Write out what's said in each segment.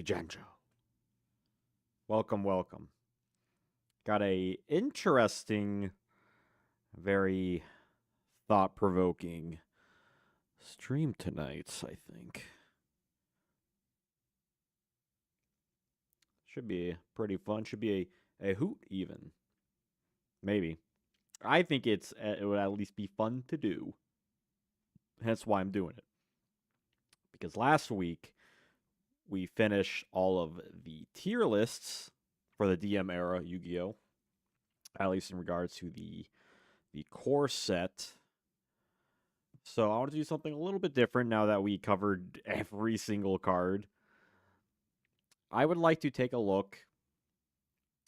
Janjo. Welcome, welcome. Got a interesting, very thought-provoking stream tonight, I think. Should be pretty fun. Should be a hoot, even. Maybe. I think it would at least be fun to do. Hence why I'm doing it. Because last week, we finished all of the tier lists for the DM era Yu-Gi-Oh! At least in regards to the core set. So I want to do something a little bit different now that we covered every single card. I would like to take a look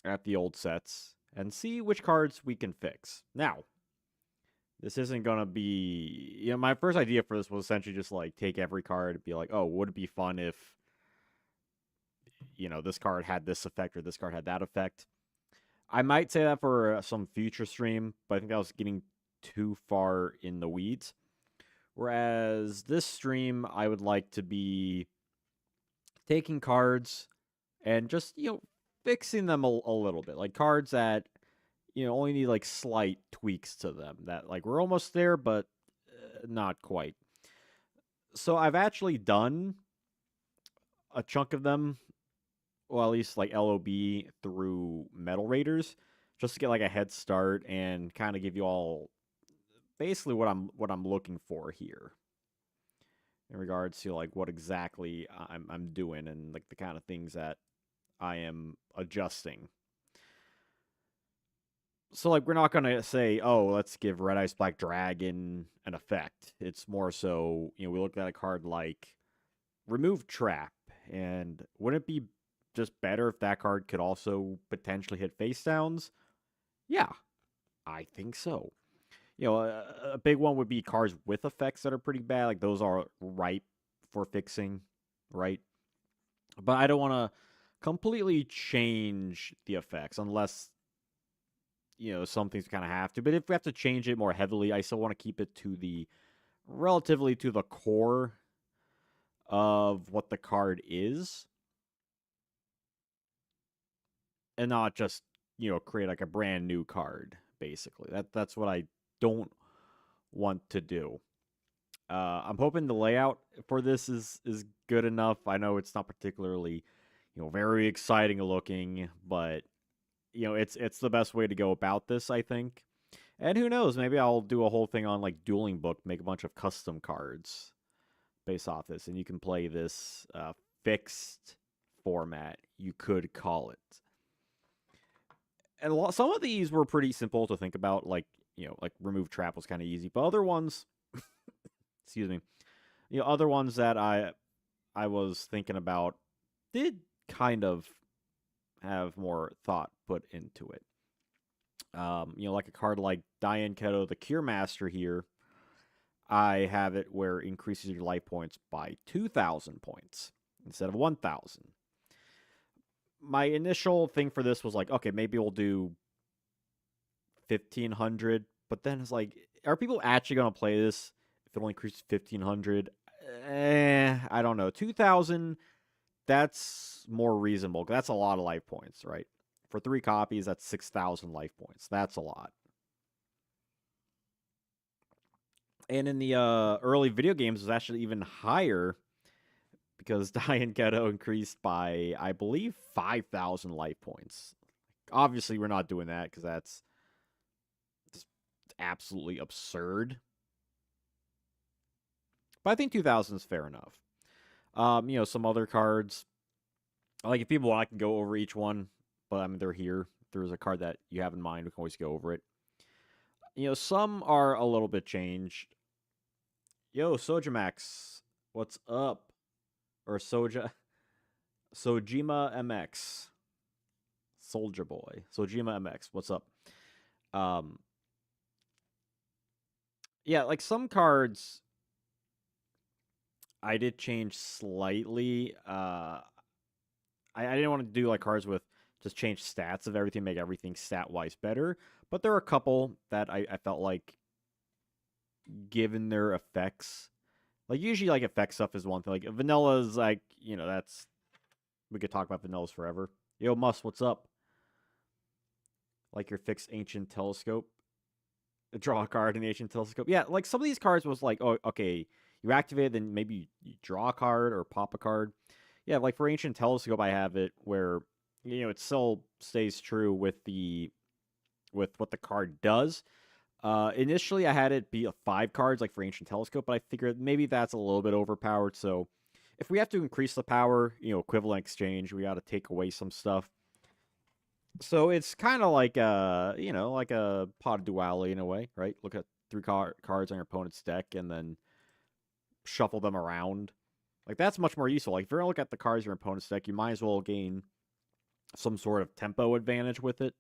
at the old sets and see which cards we can fix. Now, this isn't going to be... my first idea for this was essentially just, take every card and be like, oh, would it be fun if, this card had this effect or this card had that effect? I might say that for some future stream, but I think that was getting too far in the weeds. Whereas this stream, I would like to be taking cards and just, fixing them a little bit. Like cards that, only need, slight tweaks to them. That, we're almost there, but not quite. So I've actually done a chunk of them, well, at least, LOB through Metal Raiders, just to get, a head start and kind of give you all basically what I'm looking for here in regards to what exactly I'm doing and the kind of things that I am adjusting. So we're not gonna say, oh, let's give Red Ice Black Dragon an effect. It's more so, we look at a card like Remove Trap, and wouldn't it be just better if that card could also potentially hit face downs? Yeah, I think so. A big one would be cards with effects that are pretty bad. Like, those are ripe for fixing, right? But I don't want to completely change the effects unless, some things kind of have to. But if we have to change it more heavily, I still want to keep it to relatively to the core of what the card is. And not just, create a brand new card, basically. That's what I don't want to do. I'm hoping the layout for this is good enough. I know it's not particularly, very exciting looking, but it's the best way to go about this, I think. And who knows, maybe I'll do a whole thing on Dueling Book, make a bunch of custom cards based off this, and you can play this fixed format, you could call it. And some of these were pretty simple to think about, Remove Trap was kind of easy, but other ones, excuse me, other ones that I was thinking about did kind of have more thought put into it. Like a card like Diane Keto, the Cure Master here, I have it where it increases your life points by 2,000 points instead of 1,000. My initial thing for this was okay, maybe we'll do 1,500, but then it's are people actually going to play this if it only increases 1,500? I don't know. 2,000, that's more reasonable. That's a lot of life points, right? For 3 copies, that's 6,000 life points. That's a lot. And in the early video games, it was actually even higher because Diane Ghetto increased by, I believe, 5,000 life points. Obviously, we're not doing that because that's just absolutely absurd. But I think 2,000 is fair enough. Some other cards, if people want, I can go over each one, but they're here. If there's a card that you have in mind, we can always go over it. Some are a little bit changed. Yo, Sojamax, what's up? Or Sojima MX. Soldier Boy. Sojima MX, what's up? Yeah, some cards I did change slightly. I didn't want to do cards with just change stats of everything, make everything stat-wise better. But there are a couple that I felt given their effects, usually effect stuff is one thing. Vanilla is that's we could talk about vanillas forever. Yo, Mus, what's up? Like your fixed ancient telescope. Draw a card in the ancient telescope. Yeah, like some of these cards was like, oh, okay, you activate it, then maybe you draw a card or pop a card. Yeah, like for ancient telescope, I have it where it still stays true with what the card does. Initially, I had it be a 5 cards, like for Ancient Telescope, but I figured maybe that's a little bit overpowered. So, if we have to increase the power, equivalent exchange, we got to take away some stuff. So it's kind of like like a pot of duality in a way, right? Look at 3 cards on your opponent's deck and then shuffle them around. Like that's much more useful. Like if you're gonna look at the cards in your opponent's deck, you might as well gain some sort of tempo advantage with it.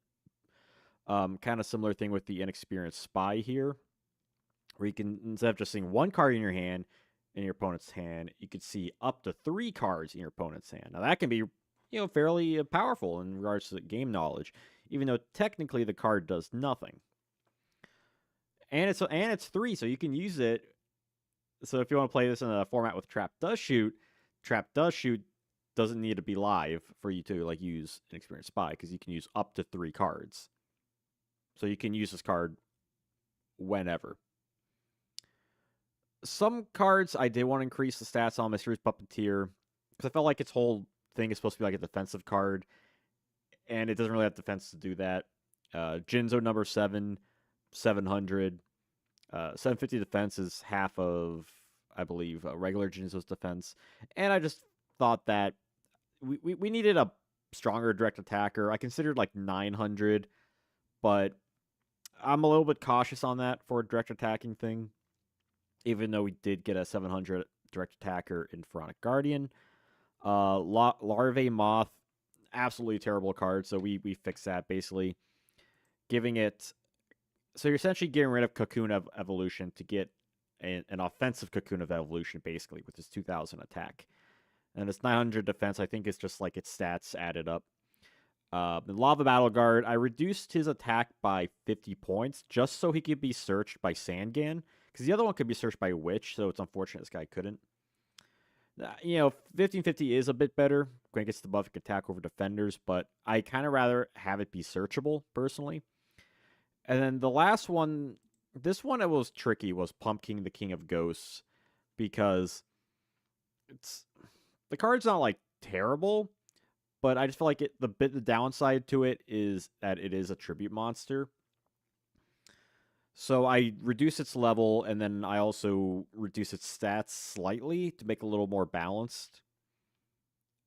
Kind of similar thing with the inexperienced spy here, where you can, instead of just seeing 1 card in your hand, in your opponent's hand, you could see up to 3 cards in your opponent's hand. Now that can be, fairly powerful in regards to game knowledge, even though technically the card does nothing. And it's 3, so you can use it. So if you want to play this in a format with Trap Does Shoot doesn't need to be live for you to like use an experienced spy, because you can use up to 3 cards. So you can use this card whenever. Some cards I did want to increase the stats on. Mysterious Puppeteer, because I felt like its whole thing is supposed to be like a defensive card, and it doesn't really have defense to do that. Janjo number 7, 700. 750 defense is half of, I believe, regular Janjo's defense. And I just thought that we needed a stronger direct attacker. I considered like 900, but I'm a little bit cautious on that for a direct attacking thing, even though we did get a 700 direct attacker in Pharaonic Guardian. Larvae Moth, absolutely terrible card, so we fixed that, basically giving it... So you're essentially getting rid of Cocoon of Evolution to get an offensive Cocoon of Evolution, basically, with this 2000 attack. And this 900 defense, I think, is just like its stats added up. The Lava Battle Guard, I reduced his attack by 50 points just so he could be searched by Sangan, because the other one could be searched by Witch, so it's unfortunate this guy couldn't. 1550 is a bit better when it gets the buff attack over defenders, but I kind of rather have it be searchable, personally. And then the last one, this one it was tricky, was Pumpkin, the King of Ghosts, because the card's not like terrible, but I just feel like the downside to it is that it is a tribute monster. So I reduce its level, and then I also reduce its stats slightly to make it a little more balanced.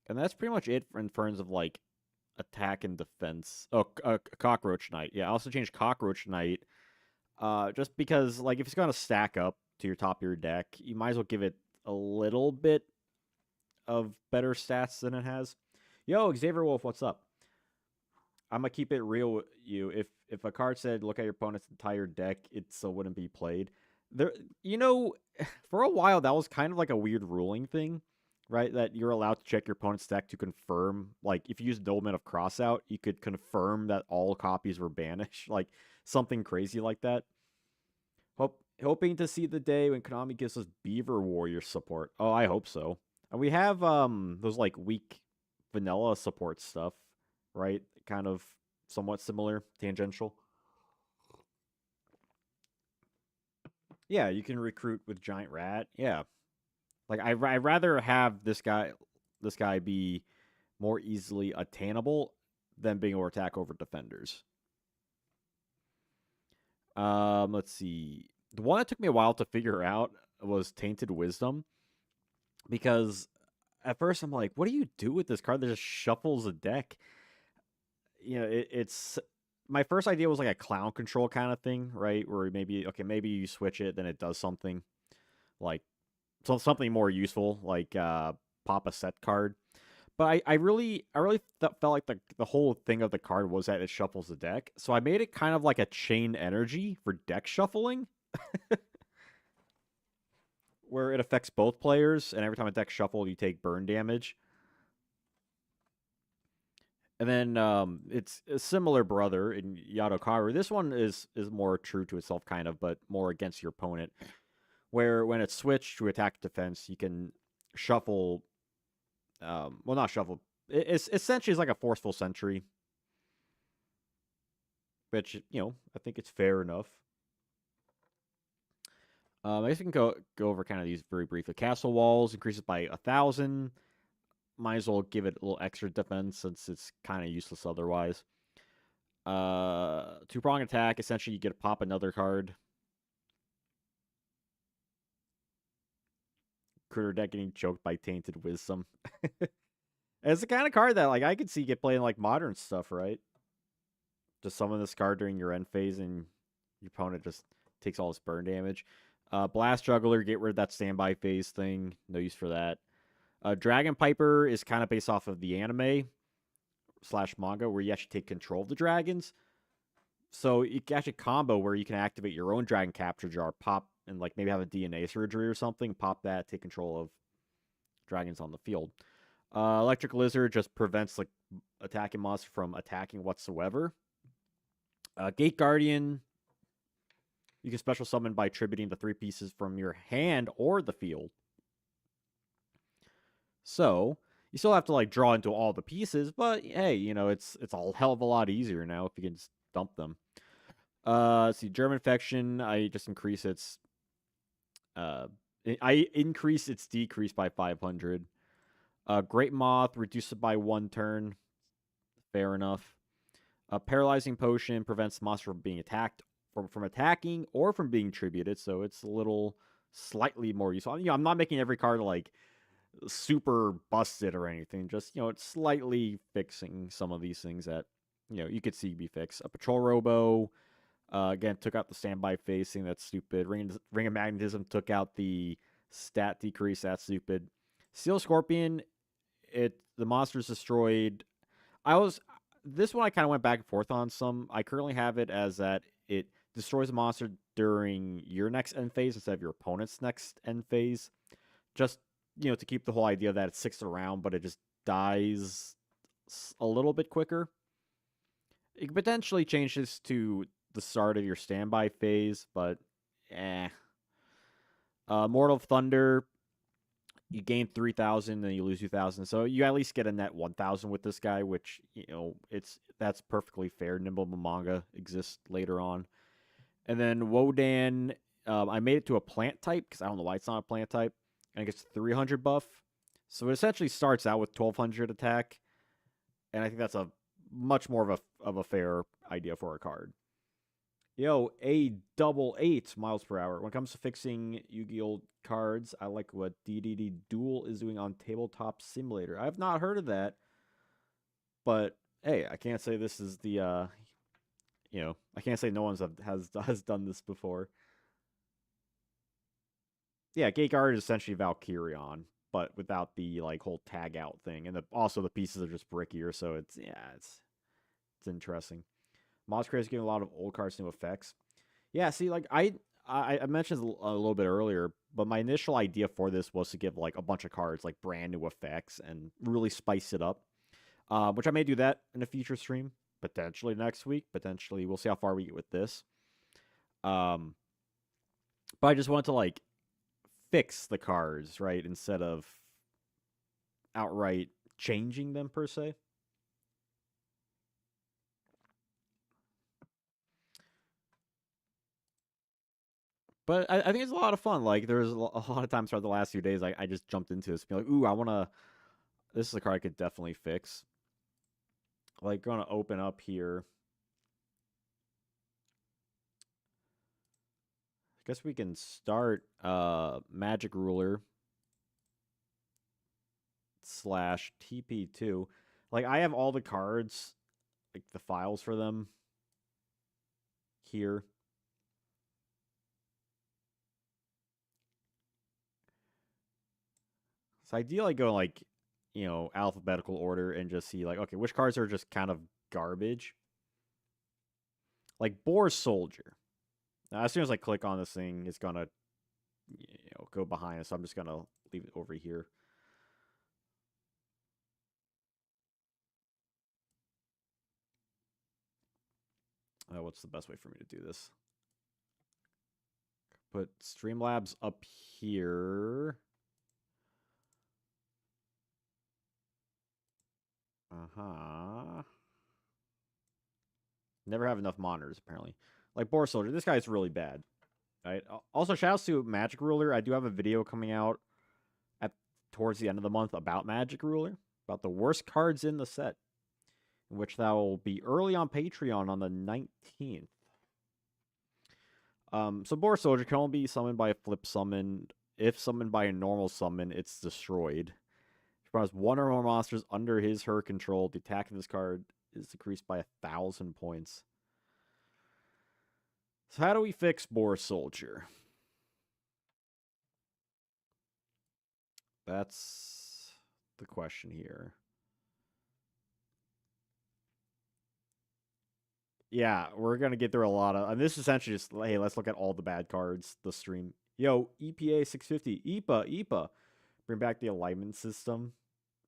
And that's pretty much it in terms of like attack and defense. Oh, Cockroach Knight. Yeah, I also changed Cockroach Knight just because, like, if it's going to stack up to your top of your deck, you might as well give it a little bit of better stats than it has. Yo, Xavier Wolf, what's up? I'm going to keep it real with you. If a card said, look at your opponent's entire deck, it still wouldn't be played. There, for a while, that was kind of like a weird ruling thing, right? That you're allowed to check your opponent's deck to confirm. Like, if you use Dolmen of Crossout, you could confirm that all copies were banished. Like, something crazy like that. Hoping to see the day when Konami gives us Beaver Warrior support. Oh, I hope so. And we have those, like, weak vanilla support stuff, right? Kind of somewhat similar, tangential. Yeah, you can recruit with Giant Rat. Yeah. Like, I'd rather have this guy be more easily attainable than being able to attack over defenders. Let's see. The one that took me a while to figure out was Tainted Wisdom, because at first I'm like, what do you do with this card that just shuffles a deck? It's my first idea was like a clown control kind of thing, right? Where maybe you switch it, then it does something like something more useful, like pop a set card. But I really felt like the whole thing of the card was that it shuffles the deck. So I made it kind of like a chain energy for deck shuffling, where it affects both players, and every time a deck shuffle, you take burn damage. And then it's a similar brother in Yadokaru. This one is more true to itself, kind of, but more against your opponent. Where when it's switched to attack defense, you can shuffle. Well, not shuffle. It's essentially like a forceful sentry, which I think it's fair enough. I guess we can go over kind of these very briefly. Castle walls increases by 1,000. Might as well give it a little extra defense since it's kind of useless otherwise. Two-prong attack. Essentially, you get to pop another card. Critter deck getting choked by Tainted Wisdom. It's the kind of card that like I could see get playing like modern stuff, right? Just summon this card during your end phase, and your opponent just takes all this burn damage. Blast Juggler, get rid of that standby phase thing. No use for that. Dragon Piper is kind of based off of the anime / manga where you actually take control of the dragons. So you can actually combo where you can activate your own Dragon Capture Jar, pop, and like maybe have a DNA surgery or something, pop that, take control of dragons on the field. Electric Lizard just prevents like attacking monsters from attacking whatsoever. Gate Guardian, you can special summon by attributing the 3 pieces from your hand or the field. So you still have to like draw into all the pieces, but hey, it's a hell of a lot easier now if you can just dump them. See, German Infection, I just increase its I increase its decrease by 500. Great Moth, reduce it by 1 turn. Fair enough. Paralyzing Potion prevents the monster from being attacked, from attacking, or from being tributed, so it's a little slightly more useful. I'm not making every card like super busted or anything. Just it's slightly fixing some of these things that you could see be fixed. A Patrol Robo, again, took out the standby facing. That's stupid. Ring of Magnetism took out the stat decrease. That's stupid. Steel Scorpion, the monster's destroyed. This one I kind of went back and forth on some. I currently have it as that it destroys a monster during your next end phase instead of your opponent's next end phase. Just, to keep the whole idea that it sticks around, but it just dies a little bit quicker. It could potentially change this to the start of your standby phase, but Mortal Thunder, you gain 3,000, then you lose 2,000. So you at least get a net 1,000 with this guy, which, that's perfectly fair. Nimble Manga exists later on. And then Wodan, I made it to a plant type because I don't know why it's not a plant type. And it gets 300 buff. So it essentially starts out with 1,200 attack. And I think that's a much more of a fair idea for a card. A double 8 miles per hour. When it comes to fixing Yu-Gi-Oh cards, I like what DDD Duel is doing on Tabletop Simulator. I have not heard of that, but hey, I can't say this is the I can't say no one has done this before. Yeah, Gate Guard is essentially Valkyrion, but without the like whole tag out thing, and also the pieces are just brickier, so it's interesting. Moss is giving a lot of old cards new effects. Yeah, see, like I mentioned a little bit earlier, but my initial idea for this was to give like a bunch of cards like brand new effects and really spice it up, which I may do that in a future stream, potentially next week. Potentially, we'll see how far we get with this. But I just wanted to like fix the cards, right, instead of outright changing them per se. But I think it's a lot of fun. Like, there's a lot of times throughout the last few days, I just jumped into this, being like, ooh, this is a card I could definitely fix. Like, going to open up here. I guess we can start Magic Ruler / TP2. Like, I have all the cards, like the files for them here. So ideally, go like, alphabetical order and just see like, okay, which cards are just kind of garbage. Like Boar Soldier. Now, as soon as I click on this thing, it's gonna, go behind us. So I'm just gonna leave it over here. What's the best way for me to do this? Put Streamlabs up here. Uh-huh. Never have enough monitors, apparently. Like, Boar Soldier, this guy's really bad. Right? Also, shoutouts to Magic Ruler. I do have a video coming out at towards the end of the month about Magic Ruler, about the worst cards in the set, in which that will be early on Patreon on the 19th. So Boar Soldier can only be summoned by a flip summon. If summoned by a normal summon, it's destroyed. If he has one or more monsters under his/her control, the attack of this card is decreased by 1,000 points. So how do we fix Boar Soldier? That's the question here. Yeah, we're gonna get through a lot of. And this is essentially just, hey, let's look at all the bad cards. The stream, yo, EPA 650, EPA. Bring back the alignment system.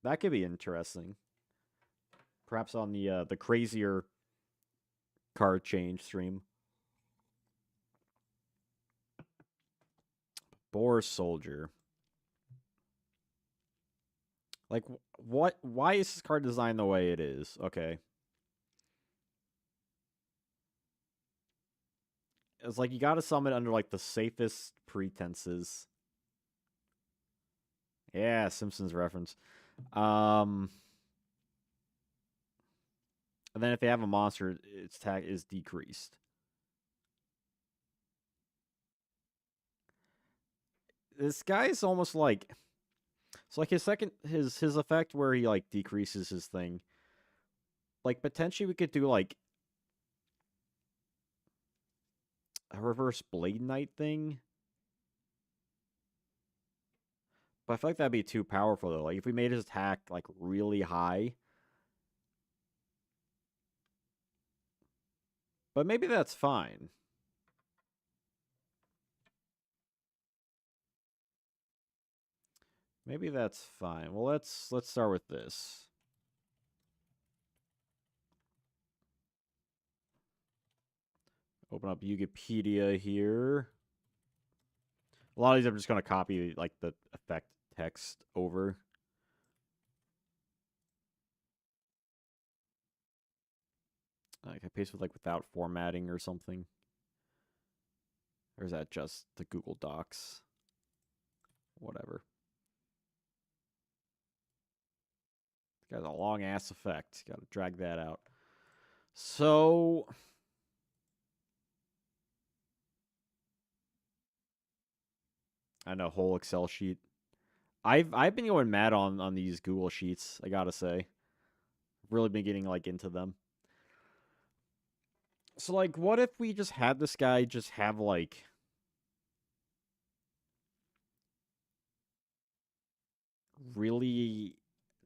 That could be interesting. Perhaps on the crazier card change stream. Boar Soldier. Like, what? Why is this card designed the way it is? Okay. It's like you gotta summon under like the safest pretenses. Yeah, Simpsons reference. And then if they have a monster, its attack is decreased. This guy is almost like, it's like his effect where he like decreases his thing. Like, potentially we could do like a reverse Blade Knight thing. But I feel like that'd be too powerful though. Like, if we made his attack like really high. But maybe that's fine. Maybe that's fine. Well, let's start with this. Open up Wikipedia here. A lot of these I'm just gonna copy like the effect text over. Like, I paste with like without formatting or something. Or is that just the Google Docs? Whatever. Got a long ass effect. Got to drag that out. So I know, whole Excel sheet. I've been going mad on these Google Sheets. I gotta say, really been getting like into them. So like, what if we just had this guy just have like really,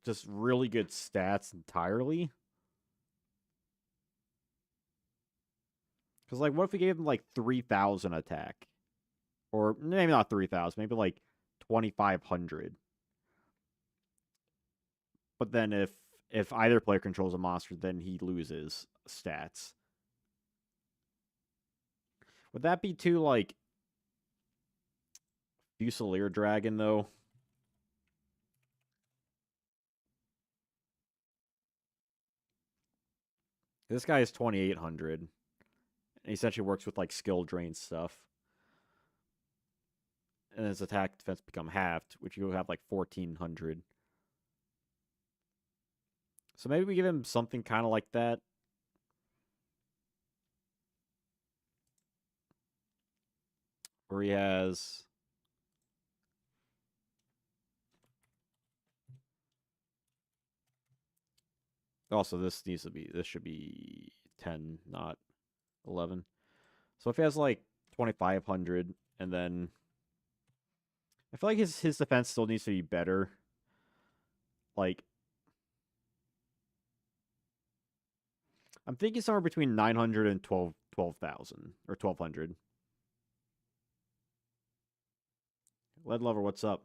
just really good stats entirely? Because like, what if we gave him like 3,000 attack, or maybe not 3,000, maybe like 2,500. But then if either player controls a monster, then he loses stats. Would that be too like Fusilier Dragon though? This guy is 2,800. He essentially works with like skill drain stuff. And his attack defense become halved, which you have like 1,400. So maybe we give him something kind of like that. Where he has. Also, this should be 10, not 11. So if he has like 2,500, and then I feel like his defense still needs to be better. Like, I'm thinking somewhere between 900 and 12,000 or 1,200. Lead Lover, what's up?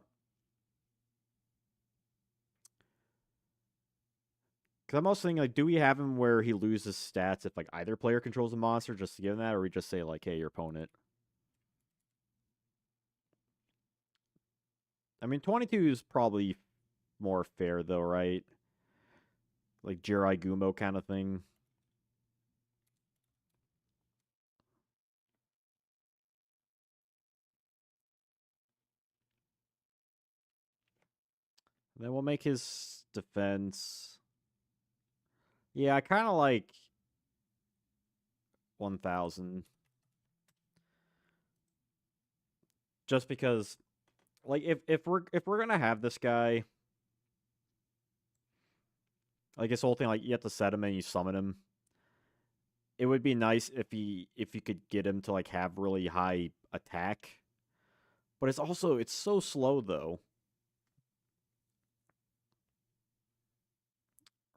Because I'm also thinking, like, do we have him where he loses stats if like either player controls a monster just to give him that, or we just say like, hey, your opponent. I mean, 22 is probably more fair though, right? like Jirai Gumo kind of thing. Then we'll make his defense. Yeah, I kind of like 1,000. Just because, like, if we're gonna have this guy, like his whole thing, like you have to set him and you summon him. It would be nice if you could get him to like have really high attack, but it's so slow though,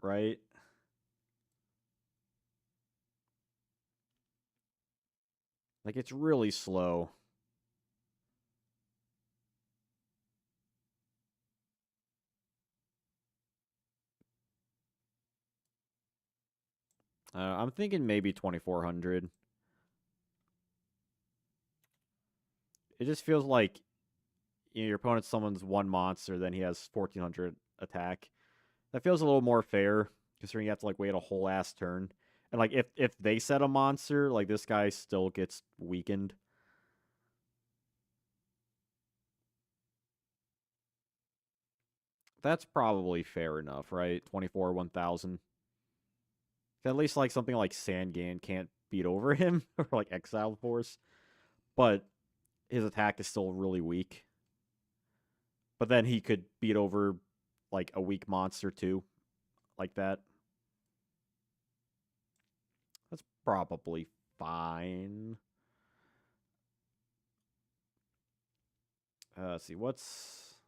right? Like it's really slow. I'm thinking maybe 2,400. It just feels like your opponent summons one monster, then he has 1,400 attack. That feels a little more fair, considering you have to like wait a whole ass turn. And like if they set a monster, like this guy still gets weakened. That's probably fair enough, right? 24 1,000. At least like something like Sangan can't beat over him or like Exile Force, but his attack is still really weak. But then he could beat over like a weak monster too, like that. That's probably fine. Let's see, what's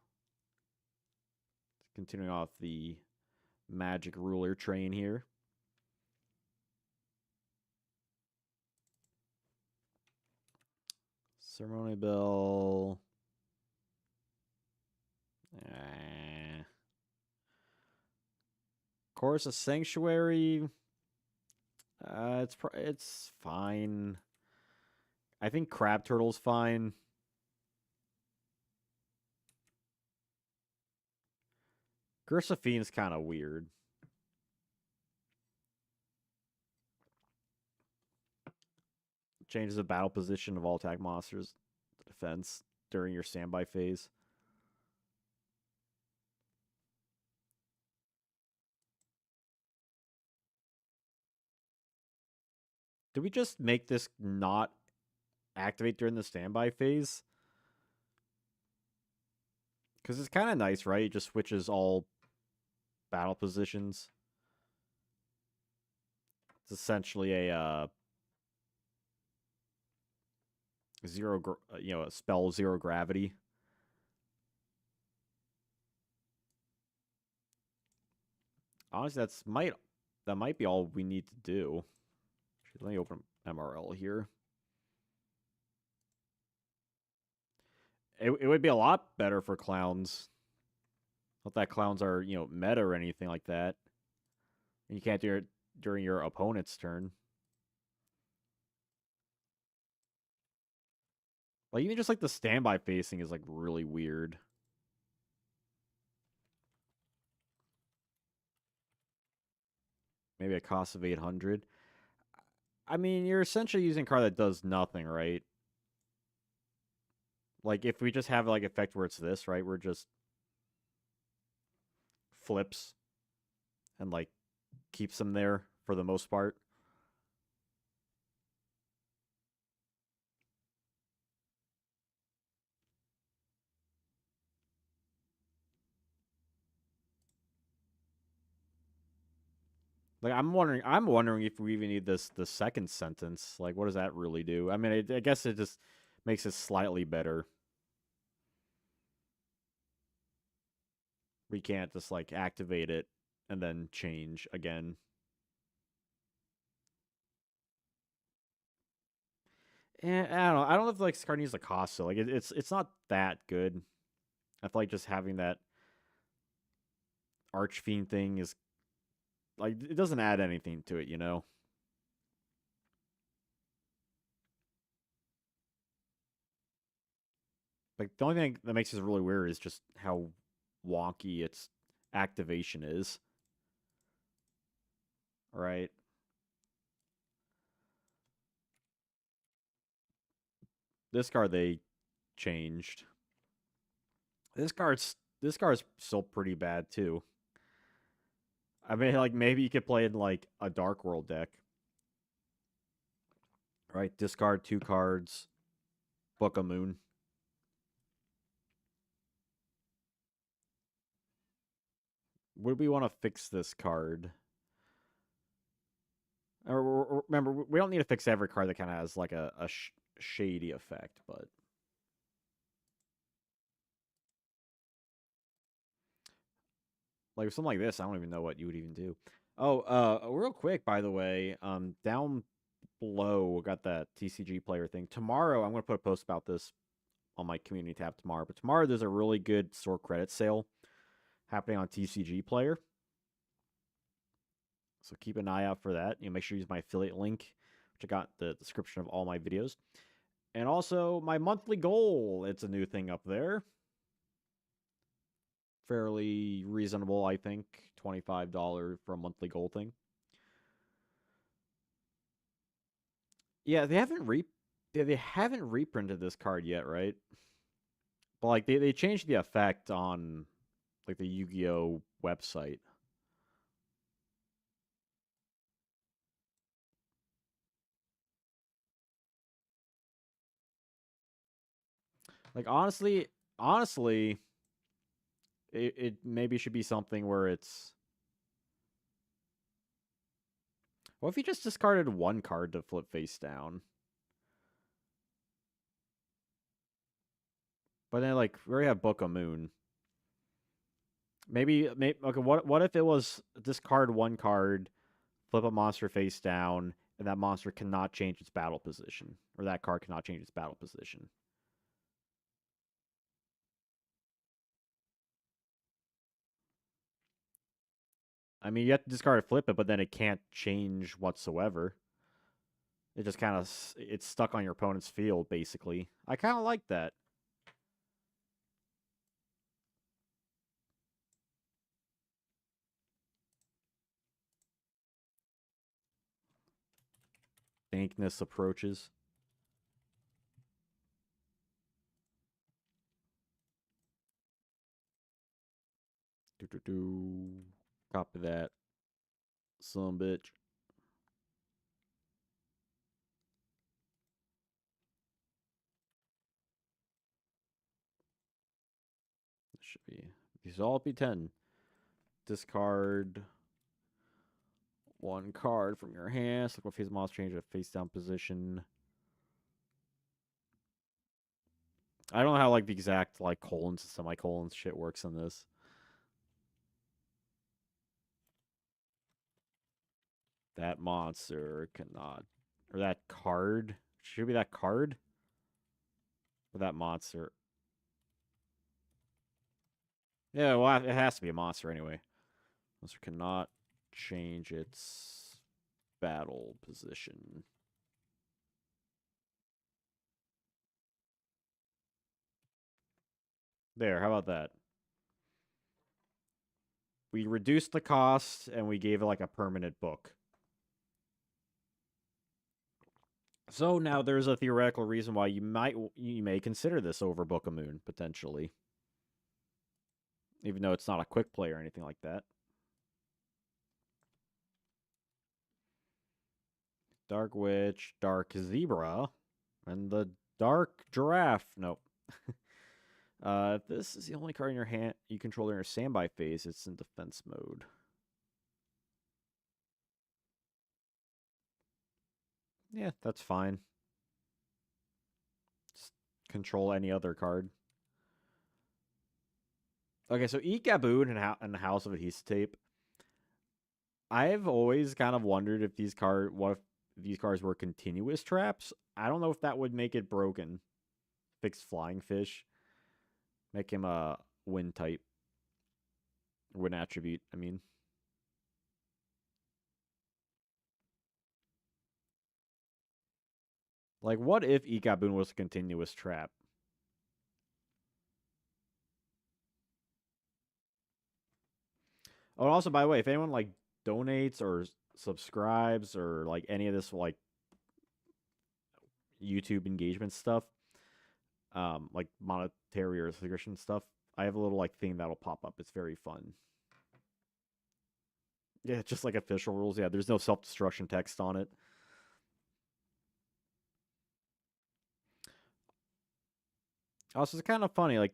continuing off the magic ruler train here. Ceremony Bell. Eh. Chorus of Sanctuary. It's fine. I think Crab Turtle's fine. Grisophine's kind of weird. Changes the battle position of all attack monsters to defense during your standby phase. Did we just make this not activate during the standby phase? Because it's kind of nice, right? It just switches all battle positions. It's essentially a a spell zero gravity. Honestly, that might be all we need to do. Let me open MRL here. It would be a lot better for clowns. Not that clowns are, meta or anything like that. And you can't do it during your opponent's turn. Like even just like the standby facing is like really weird. Maybe a cost of 800. I mean, you're essentially using a card that does nothing, right? Like if we just have like effect where it's this, right? We're just flips and like keeps them there for the most part. Like I'm wondering if we even need the second sentence. Like what does that really do? I mean, I guess it just makes it slightly better. We can't just like activate it and then change again. And I don't know. I don't know if like this card needs a cost. So like it's not that good. I feel like just having that Archfiend thing is like it doesn't add anything to it. Like the only thing that makes this really weird is just how wonky its activation is. right? This card they changed. This card's still pretty bad too. I mean, like maybe you could play in like a Dark World deck, right? Discard 2 cards, Book of Moon. Would we want to fix this card? Remember, we don't need to fix every card that kind of has like a shady effect, but like something like this, I don't even know what you would even do. Oh, real quick, by the way, down below, we got that TCG player thing. Tomorrow, I'm gonna put a post about this on my community tab tomorrow. But tomorrow, there's a really good store credit sale happening on TCG player. So keep an eye out for that. Make sure you use my affiliate link, which I got in the description of all my videos. And also my monthly goal. It's a new thing up there. Fairly reasonable, I think. $25 for a monthly goal thing. Yeah, they haven't reprinted this card yet, right? But like they changed the effect on like the Yu-Gi-Oh website. Like honestly, it maybe should be something where it's. What if you just discarded 1 card to flip face down? But then like we already have Book of Moon. Maybe okay. What if it was discard 1 card, flip a monster face down, and that monster cannot change its battle position, or that card cannot change its battle position. I mean, you have to discard it, flip it, but then it can't change whatsoever. It just kind of it's stuck on your opponent's field, basically. I kind of like that. Dankness approaches. Do do do. Copy that, son bitch. This should be these all be 10. Discard 1 card from your hand. Look what face monster change a face down position. I don't know how like the exact like colons and semicolons shit works in this. That monster cannot, or that card should be that card or that monster. Yeah, well, it has to be a monster anyway. Monster cannot change its battle position. There, how about that? We reduced the cost and we gave it like a permanent book. So now there's a theoretical reason why you may consider this over Book of Moon potentially, even though it's not a quick play or anything like that. Dark Witch, Dark Zebra, and the Dark Giraffe. Nope. If this is the only card in your hand you control during your standby phase, it's in defense mode. Yeah, that's fine. Just control any other card. Okay, so Eat Gaboon and House of Adhesive Tape. I've always kind of wondered if what if these cards were continuous traps. I don't know if that would make it broken. Fix Flying Fish. Make him a wind type. Wind attribute, I mean. Like, what if Ikaboon was a continuous trap? Oh, and also, by the way, if anyone like donates or subscribes or like any of this like YouTube engagement stuff, like monetary or subscription stuff, I have a little like thing that'll pop up. It's very fun. Yeah, just like official rules. Yeah, there's no self-destruction text on it. Also, it's kind of funny. Like,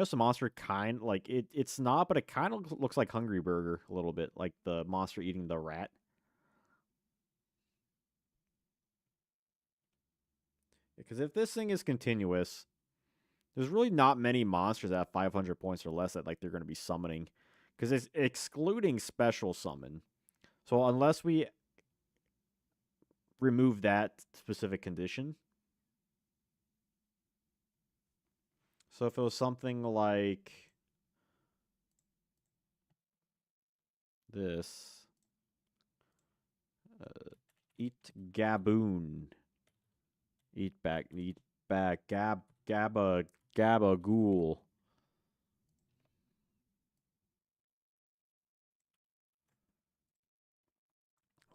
some monster it's not, but it kind of looks like Hungry Burger a little bit, like the monster eating the rat. Because if this thing is continuous, there's really not many monsters at 500 points or less that like they're going to be summoning, because it's excluding special summon. So unless we remove that specific condition, so if it was something like this, eat gaboon, eat back, gabba ghoul.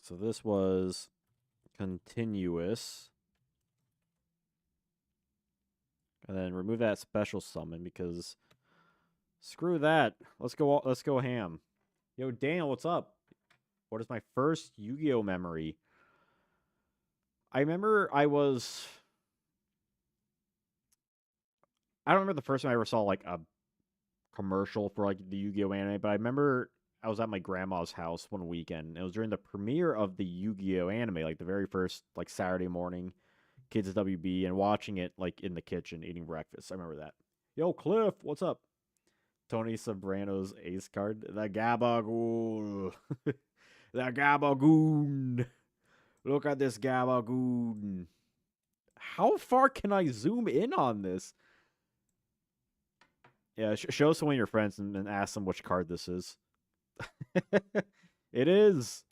So this was continuous. And then remove that special summon because screw that. Let's go ham. Yo, Daniel, what's up? What is my first Yu-Gi-Oh memory? I remember I don't remember the first time I ever saw like a commercial for like the Yu-Gi-Oh anime, but I remember I was at my grandma's house one weekend. It was during the premiere of the Yu-Gi-Oh anime, like the very first like Saturday morning, kids WB, and watching it like in the kitchen eating breakfast. I remember that. Yo, Cliff, what's up? Tony Sobrano's ace card, the Gabagool, the Gabagoon. Look at this Gabagoon. How far can I zoom in on this? Yeah, show some of your friends and ask them which card this is. It is.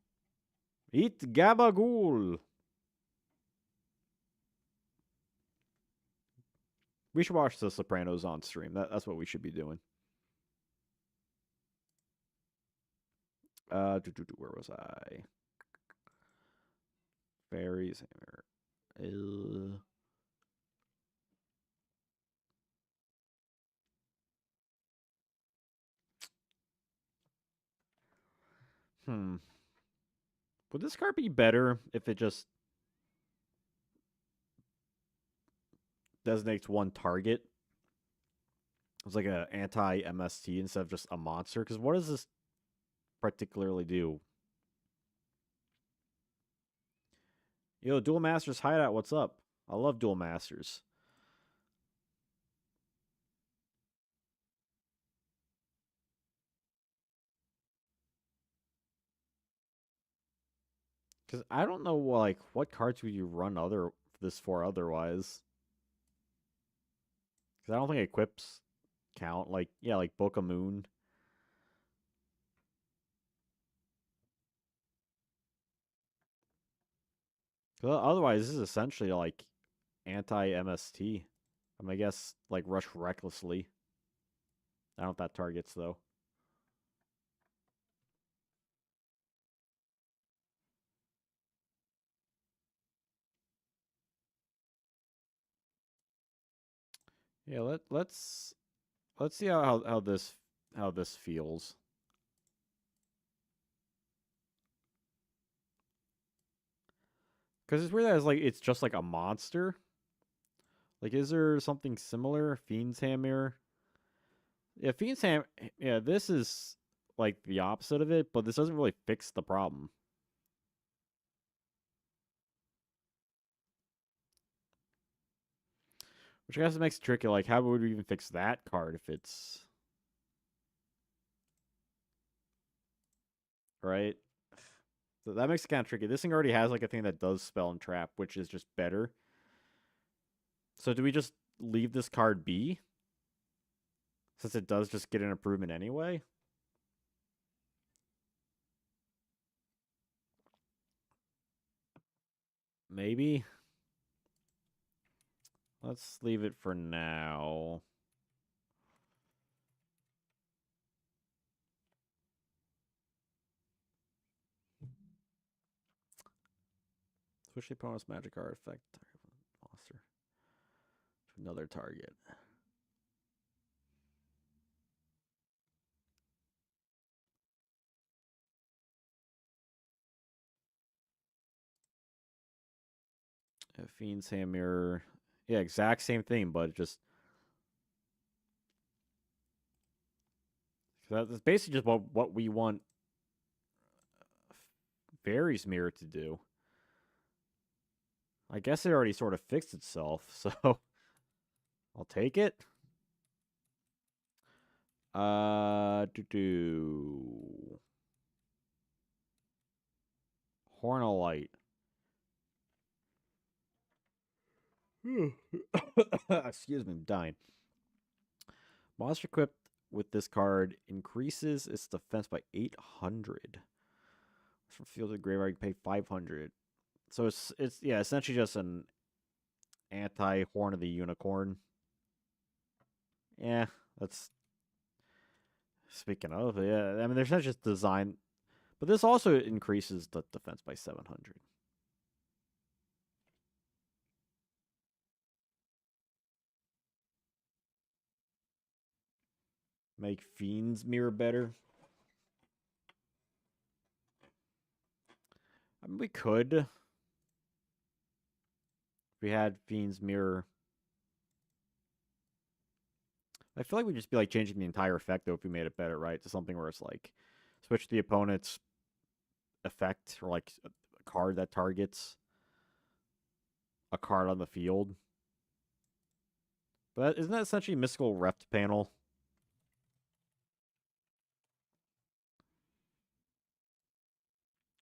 Eat Gabagool. We should watch The Sopranos on stream. That's what we should be doing. Where was I? Fairies. Hmm. Would this card be better if it just designates one target? It's like a anti-MST instead of just a monster. Because what does this particularly do? Yo, Dual Masters Hideout, what's up? I love Dual Masters. Because I don't know like what cards would you run this for otherwise. Because I don't think equips count. Like yeah, like Book of Moon. Otherwise, this is essentially like anti-MST. I guess like Rush Recklessly. I don't know if that targets though. Yeah, let's see how this feels. Because it's weird that it's just like a monster. Like, is there something similar? Fiend's Hammer. Yeah, Fiend's Hammer. Yeah, this is like the opposite of it, but this doesn't really fix the problem. Which I guess it makes it tricky. Like, how would we even fix that card if it's right? So that makes it kind of tricky. This thing already has like a thing that does spell and trap, which is just better. So do we just leave this card be? Since it does just get an improvement anyway? Maybe. Let's leave it for now. Push the opponent's magic artifact monster to another target. Fiend's Hand Mirror. Yeah, exact same thing, but just that's basically just what we want Fairy's Mirror to do. I guess it already sort of fixed itself, so I'll take it. Do Horn of Light. Excuse me, I'm dying. Monster equipped with this card increases its defense by 800. From field to graveyard, you pay 500. So it's yeah, essentially just an anti Horn of the Unicorn. Yeah, that's speaking of, yeah. I mean, there's not just design, but this also increases the defense by 700. Make Fiend's Mirror better. I mean, we could. If we had Fiend's Mirror. I feel like we'd just be like changing the entire effect though if we made it better, right? To something where it's like switch the opponent's effect or like a card that targets a card on the field. But isn't that essentially Mystical Reft Panel?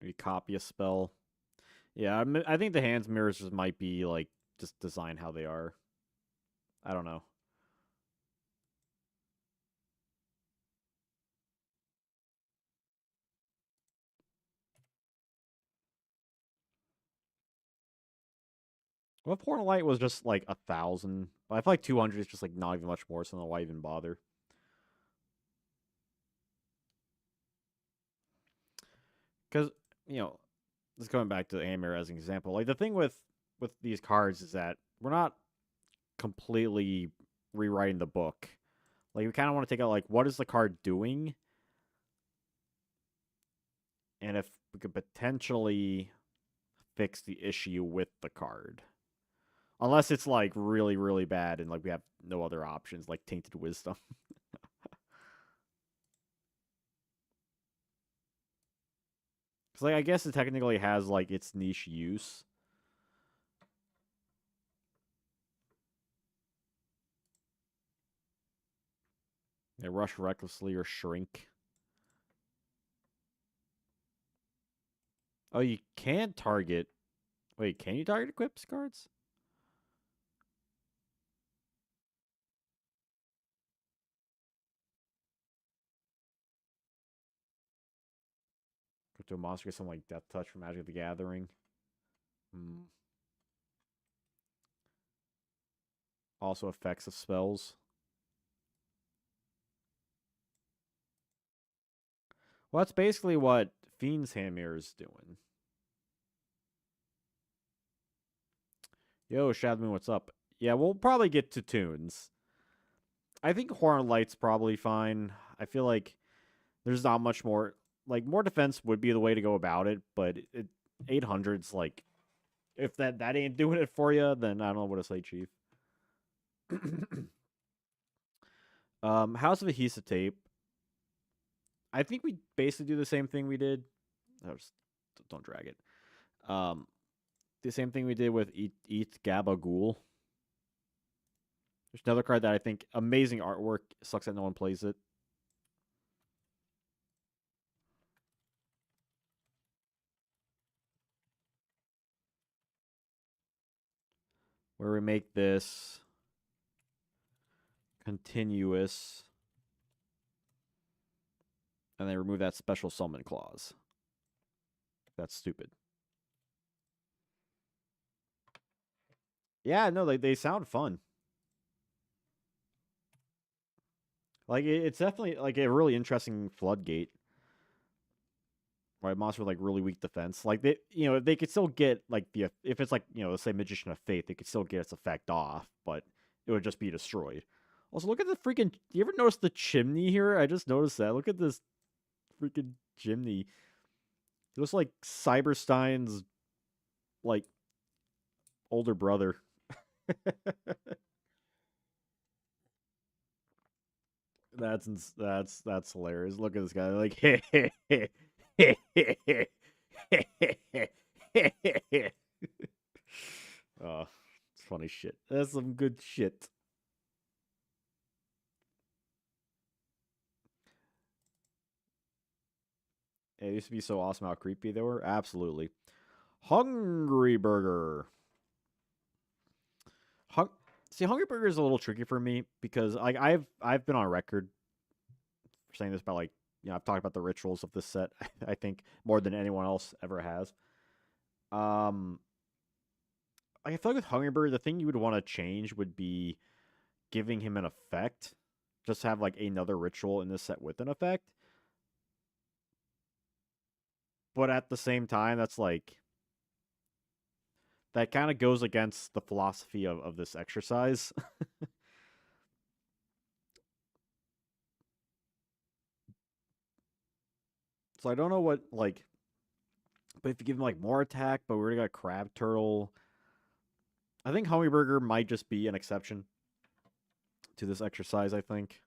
You copy a spell. Yeah, I think the hands mirrors just might be like just design how they are. I don't know. Well, if Portal Light was just like 1,000, but I feel like 200 is just like not even much more, so why even bother? Because just going back to the hammer as an example, like the thing with these cards is that we're not completely rewriting the book. Like we kind of want to take out like what is the card doing, and if we could potentially fix the issue with the card. Unless it's like really, really bad and like we have no other options, like Tainted Wisdom. Because like I guess it technically has like its niche use. Yeah, rush recklessly or shrink. Oh, you can't target. Wait, can you target equips cards? Go to a monster, get something like Death Touch from Magic the Gathering. Hmm. Also effects of spells. Well, that's basically what Fiend's Hammer is doing. Yo, Shadman, what's up? Yeah, we'll probably get to Toons. I think Horn Light's probably fine. I feel like there's not much more. Like, more defense would be the way to go about it, but 800's like, if that ain't doing it for you, then I don't know what to say, Chief. House of Adhesive Tape. I think we basically do the same thing we did. Just don't drag it. The same thing we did with Eat Gabagool. There's another card that I think amazing artwork. Sucks that no one plays it. Where we make this continuous and then remove that special summon clause. That's stupid. Yeah, no, they sound fun. Like it's definitely like a really interesting floodgate. right? Monster with like really weak defense. Like they, they could still get like if it's like let's say Magician of Faith, they could still get its effect off, but it would just be destroyed. Also, look at the freaking. You ever notice the chimney here? I just noticed that. Look at this freaking chimney. It looks like Cyberstein's like older brother. That's hilarious. Look at this guy. Like, oh, it's funny shit. That's some good shit. It used to be so awesome how creepy they were. Absolutely. Hungry Burger. Hung- See, Hungry Burger is a little tricky for me because like I've been on record for saying this about like I've talked about the rituals of this set. I think more than anyone else ever has. Um, I feel like with Hungry Burger, the thing you would want to change would be giving him an effect. Just have like another ritual in this set with an effect. But at the same time, that's like that kind of goes against the philosophy of this exercise. So I don't know what like, but if you give him like more attack, but we already got Crab Turtle, I think Hungry Burger might just be an exception to this exercise. I think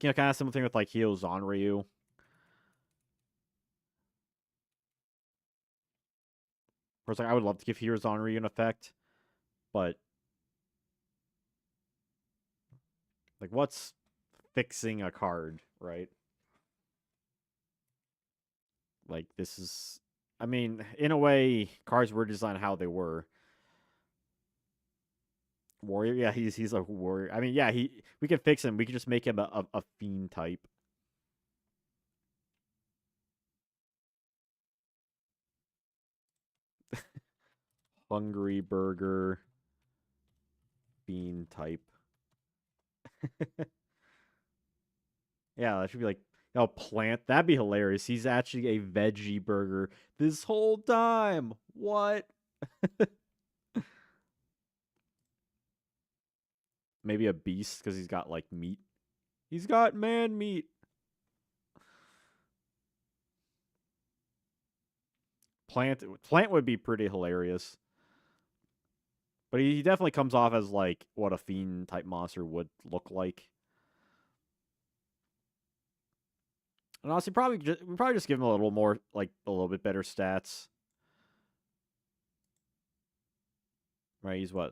kind of similar thing with like Hyo Zanryu. Where it's like I would love to give Hyo Zanryu an effect, but like what's fixing a card, right? Like this is, I mean, in a way, cards were designed how they were. Warrior, yeah, he's a warrior. I mean, yeah, we can fix him. We can just make him a fiend type. Hungry Burger fiend type. Yeah, that should be like plant. That'd be hilarious. He's actually a veggie burger this whole time. What? Maybe a beast because he's got like meat. He's got man meat. Plant would be pretty hilarious. But he definitely comes off as like what a fiend type monster would look like. And honestly, we probably just give him a little more, like a little bit better stats. Right? He's what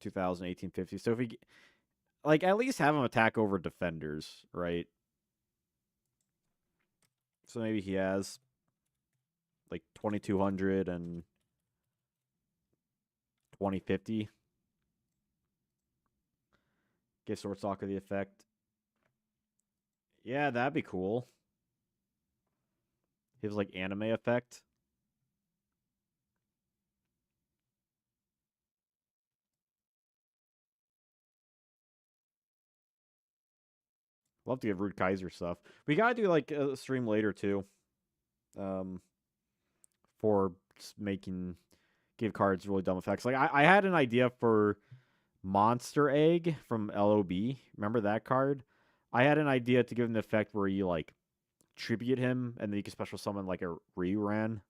2018-50. So if we like at least have him attack over defenders, right? So maybe he has like 2200 and 2050. Give Sword Stalker the effect. Yeah, that'd be cool. His like anime effect. Love to give Rude Kaiser stuff. We gotta do like a stream later too. Um, for making give cards really dumb effects. Like I had an idea for Monster Egg from LOB. Remember that card? I had an idea to give him the effect where you like tribute him and then you can special summon like a Reran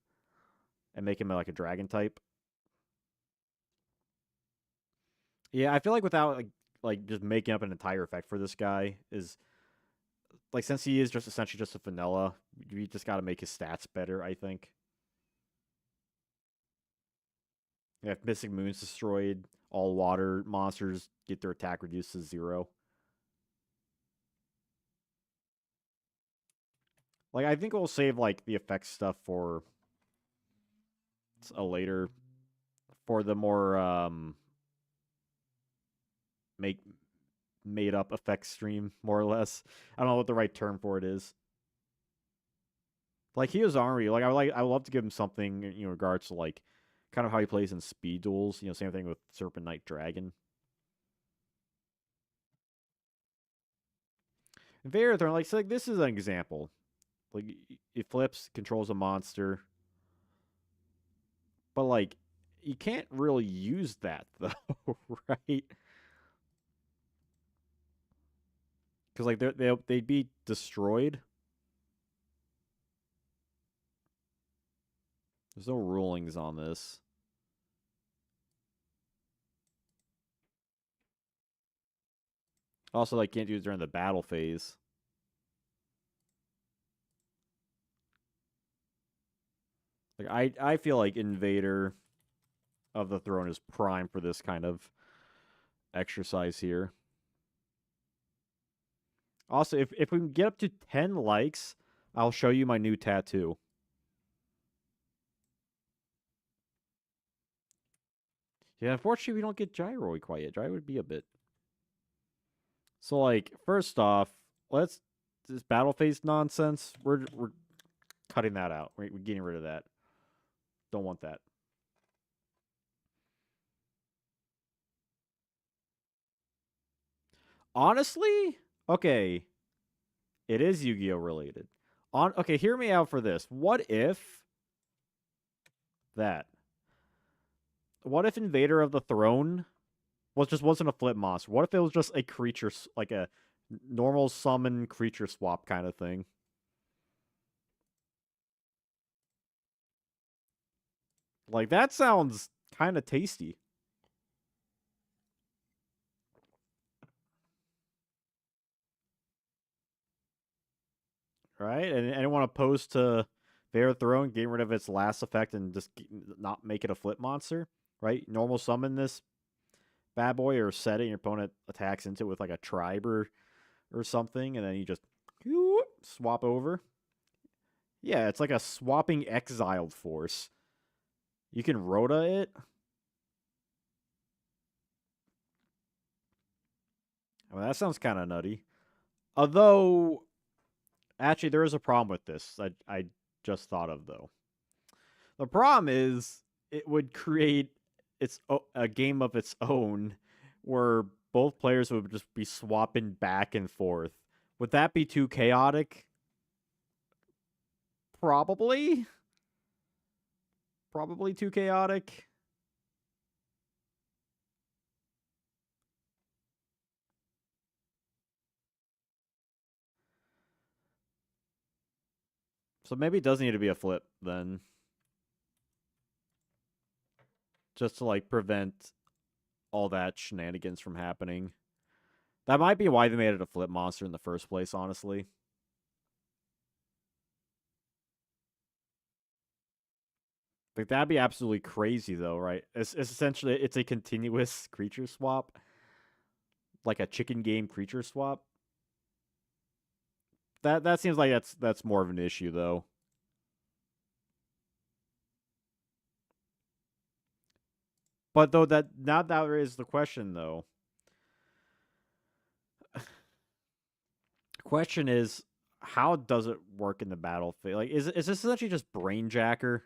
and make him like a dragon type. Yeah, I feel like without like just making up an entire effect for this guy is like since he is just essentially just a vanilla, you just got to make his stats better. I think. Yeah, if Missing Moon's destroyed, all water monsters get their attack reduced to 0. Like I think we'll save like the effects stuff for a later for the more make made up effects stream more or less. I don't know what the right term for it is. Like he is Armory. I would love to give him something in regards to like kind of how he plays in speed duels. Same thing with Serpent Knight Dragon. And Vaerathorn, like, so, like this is an example. Like, it flips, controls a monster. But, like, you can't really use that, though, right? Because, like, they'd be destroyed. There's no rulings on this. Also, like, can't use during the battle phase. Like, I feel like Invader of the Throne is prime for this kind of exercise here. Also, if we can get up to 10 likes, I'll show you my new tattoo. Yeah, unfortunately, we don't get Gyroid quite yet. Gyroid would be a bit. So, like, first off, let's this battle phase nonsense. We're cutting that out. We're getting rid of that. Don't want that. Honestly, okay, it is Yu-Gi-Oh related. Okay, hear me out for this. What if that? What if Invader of the Throne wasn't a flip monster? What if it was just a creature, like a normal summon creature swap kind of thing? Like, that sounds kind of tasty, right? And anyone opposed to Fair Throne getting rid of its last effect and just not make it a flip monster, right? Normal summon this bad boy or set it, and your opponent attacks into it with like a tribe or something, and then you just swap over. Yeah, it's like a swapping exiled force. You can Rota it. I mean, that sounds kind of nutty. Although, actually, there is a problem with this. I just thought of though. The problem is it would create a game of its own, where both players would just be swapping back and forth. Would that be too chaotic? Probably. Probably too chaotic. So maybe it does need to be a flip then, just to like prevent all that shenanigans from happening. That might be why they made it a flip monster in the first place, honestly. Like, that'd be absolutely crazy though, right? It's essentially it's a continuous creature swap, like a chicken game creature swap. That seems like that's more of an issue though. But though that now that is the question though. Question is, how does it work in the battlefield? Like, is this essentially just brain jacker?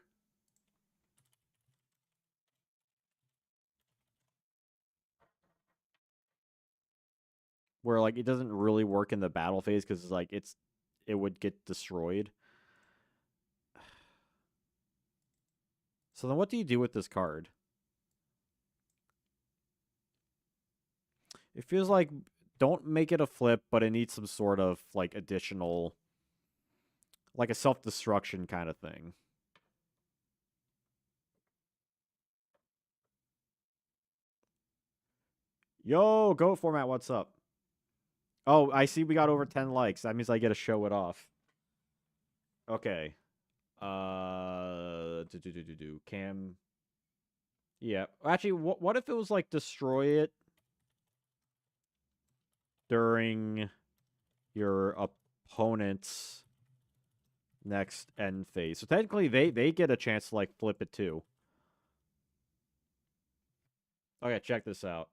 Where like it doesn't really work in the battle phase because like it would get destroyed. So then what do you do with this card? It feels like don't make it a flip, but it needs some sort of like additional, like a self-destruction kind of thing. Yo, go format, what's up? Oh, I see we got over 10 likes. That means I get to show it off. Okay. Cam. Yeah. Actually, what if it was like destroy it during your opponent's next end phase? So technically, they get a chance to like flip it too. Okay, check this out.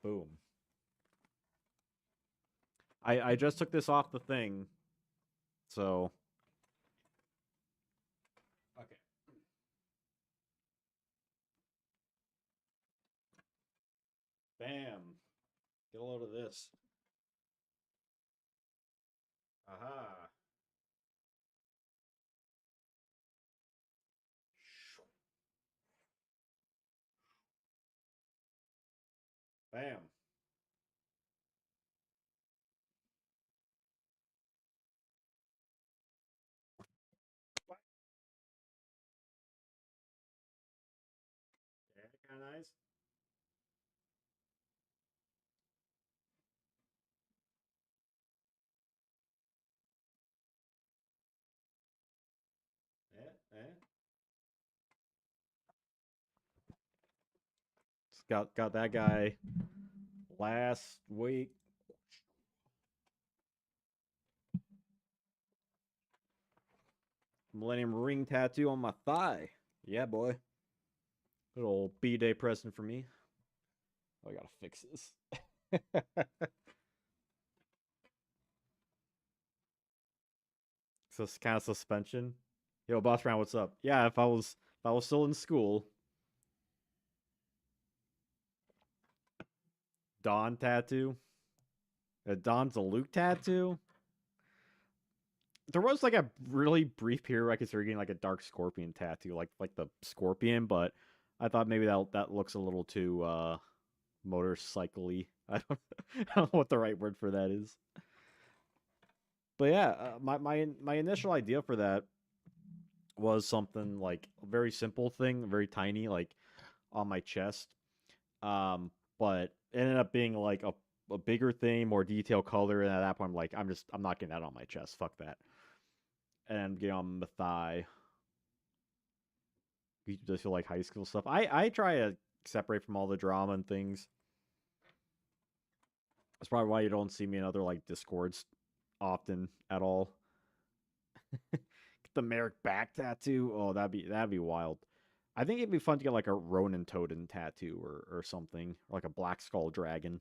Boom. I just took this off the thing, so okay. Bam. Get a load of this. Aha. Bam. Yeah, kind of nice. Yeah, yeah. Just got that guy last week. Millennium ring tattoo on my thigh. Yeah, boy. Little B-Day present for me. Oh, I gotta fix this. So it's kind of suspension. Yo, boss round, what's up? Yeah, if I was still in school, Dawn tattoo. Dawn's a Luke tattoo. There was like a really brief period where I considered getting like a dark scorpion tattoo, like the scorpion, but I thought maybe that looks a little too motorcycle-y. I don't know what the right word for that is. But yeah, my initial idea for that was something like a very simple thing, very tiny, like on my chest. But it ended up being like a bigger thing, more detailed color, and at that point, I'm like, I'm not getting that on my chest. Fuck that. And getting on my thigh. You just feel like high school stuff. I try to separate from all the drama and things. That's probably why you don't see me in other like discords often at all. Get the Merrick back tattoo. Oh, that'd be wild. I think it'd be fun to get like a Ronin Totem tattoo or something, or like a Black Skull Dragon.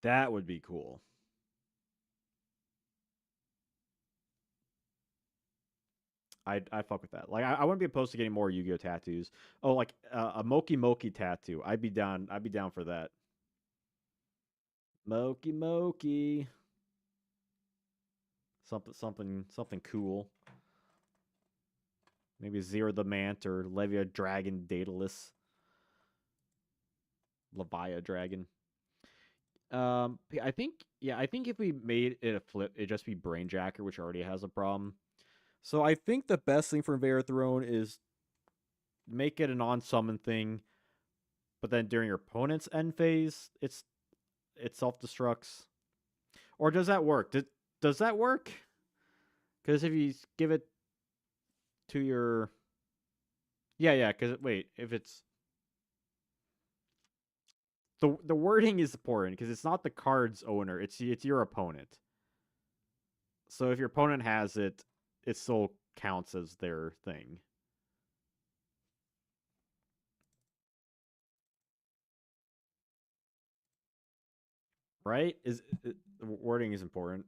That would be cool. I'd fuck with that. Like I wouldn't be opposed to getting more Yu-Gi-Oh tattoos. Oh, like a Moki Moki tattoo. I'd be down. I'd be down for that. Moki Moki. Something cool. Maybe Zero the Mant or Levia Dragon Daedalus. Levia Dragon. I think if we made it a flip, it'd just be Brainjacker, which already has a problem. So I think the best thing for Invader Throne is make it a non-summon thing, but then during your opponent's end phase, it self destructs. Or does that work? Does that work? Because if you give it to your yeah, because wait, if it's the wording is important because it's not the card's owner, it's your opponent. So if your opponent has it, it still counts as their thing, right? The wording is important.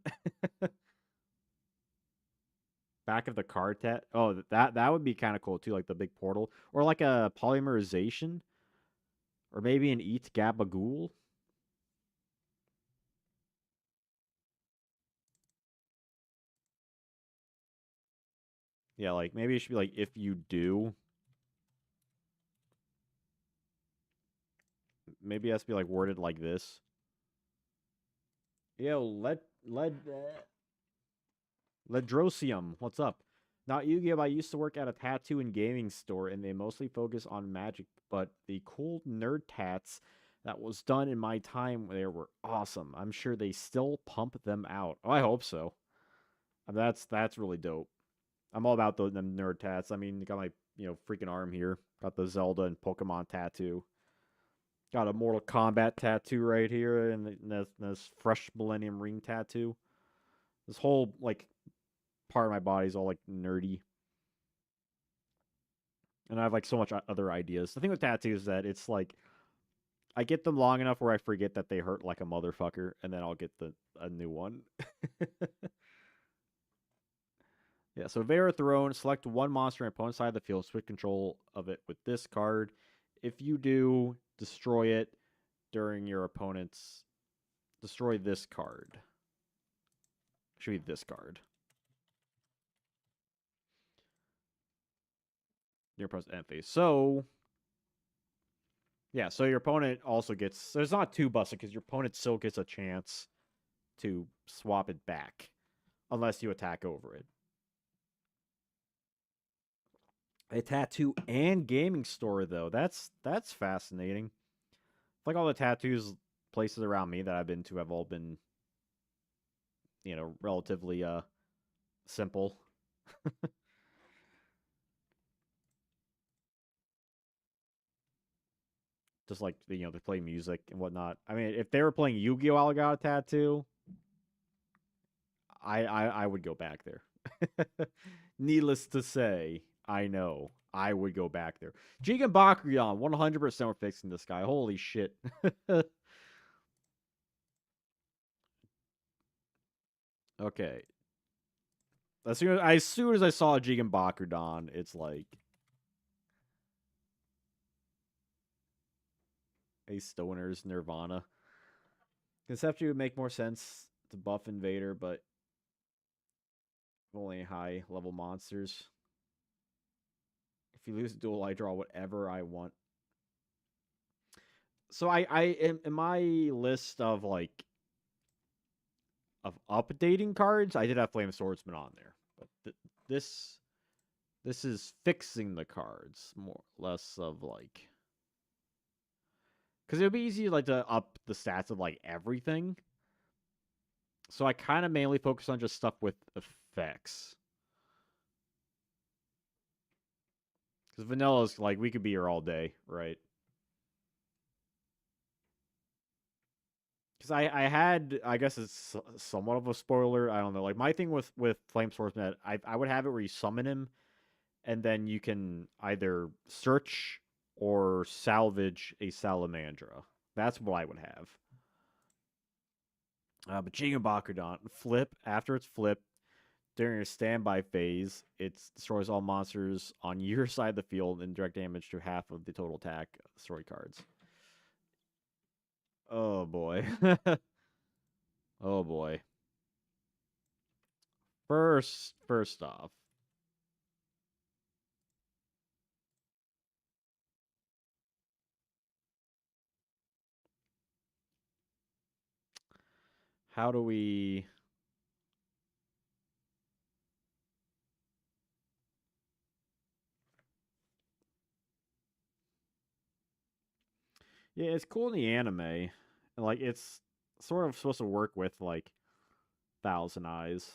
Back of the card tat. Oh, that would be kind of cool too, like the big portal, or like a polymerization, or maybe an eat gabagool. Yeah, like maybe it should be like if you do. Maybe it has to be like worded like this. Yo, Ledrosium, what's up? Not Yu-Gi-Oh! I used to work at a tattoo and gaming store, and they mostly focus on magic. But the cool nerd tats that was done in my time there were awesome. I'm sure they still pump them out. Oh, I hope so. That's really dope. I'm all about those them nerd tats. I mean, got my freaking arm here. Got the Zelda and Pokemon tattoo. Got a Mortal Kombat tattoo right here, and this fresh Millennium Ring tattoo. This whole like part of my body is all like nerdy, and I have like so much other ideas. The thing with tattoos is that it's like I get them long enough where I forget that they hurt like a motherfucker, and then I'll get a new one. Yeah, so Vera Throne, select one monster on opponent's side of the field, switch control of it with this card. If you do, destroy it during your opponent's destroy this card. Should be this card. Your opponent's end phase. So, yeah, so your opponent also gets... So it's not too busted because your opponent still gets a chance to swap it back. Unless you attack over it. A tattoo and gaming store, though. That's fascinating. Like all the tattoos places around me that I've been to have all been, relatively simple. Just like they play music and whatnot. I mean, if they were playing Yu-Gi-Oh! I got a tattoo, I would go back there. Needless to say, I know I would go back there. Jan-bakuon, 100% we're fixing this guy. Holy shit. Okay. As soon as I saw Jan-bakuon, it's like a stoner's Nirvana. Conceptually, it would make more sense to buff Invader, but only high level monsters. If you lose a duel, I draw whatever I want. So I in my list of updating cards, I did have Flame Swordsman on there, but this is fixing the cards more less of like, because it would be easy to up the stats of everything. So I kind of mainly focus on just stuff with effects. Because Vanilla's we could be here all day, right? Because I had, I guess it's somewhat of a spoiler. I don't know. Like my thing with Flame Swordsman, I would have it where you summon him, and then you can either search or salvage a Salamandra. That's what I would have. But Jan-bakuon, flip after it's flipped during your standby phase, it destroys all monsters on your side of the field and direct damage to half of the total attack of the story cards. Oh boy. Oh boy. First off, how do we... Yeah, it's cool in the anime. And it's sort of supposed to work with Thousand Eyes,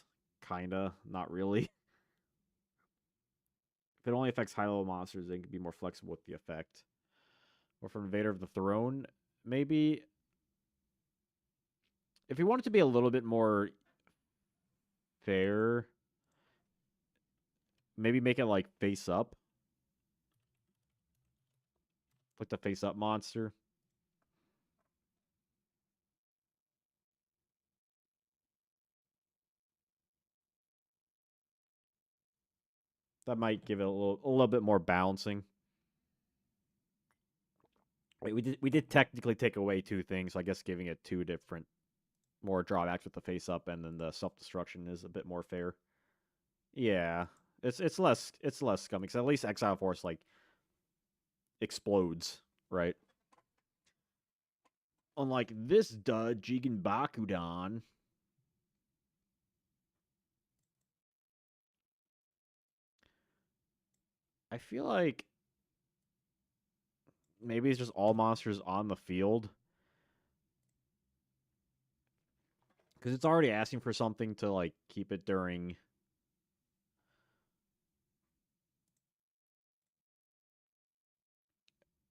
kinda, not really. If it only affects high level monsters, they can be more flexible with the effect. Or for Invader of the Throne, maybe if we want it to be a little bit more fair, maybe make it face up, like the face up monster. That might give it a little bit more balancing. Wait, we did technically take away two things. So I guess giving it two different more drawbacks with the face up and then the self destruction is a bit more fair. Yeah, it's less scummy because at least Exile Force explodes, right? Unlike this dud, Jigen Bakudan. I feel like maybe it's just all monsters on the field because it's already asking for something to keep it during.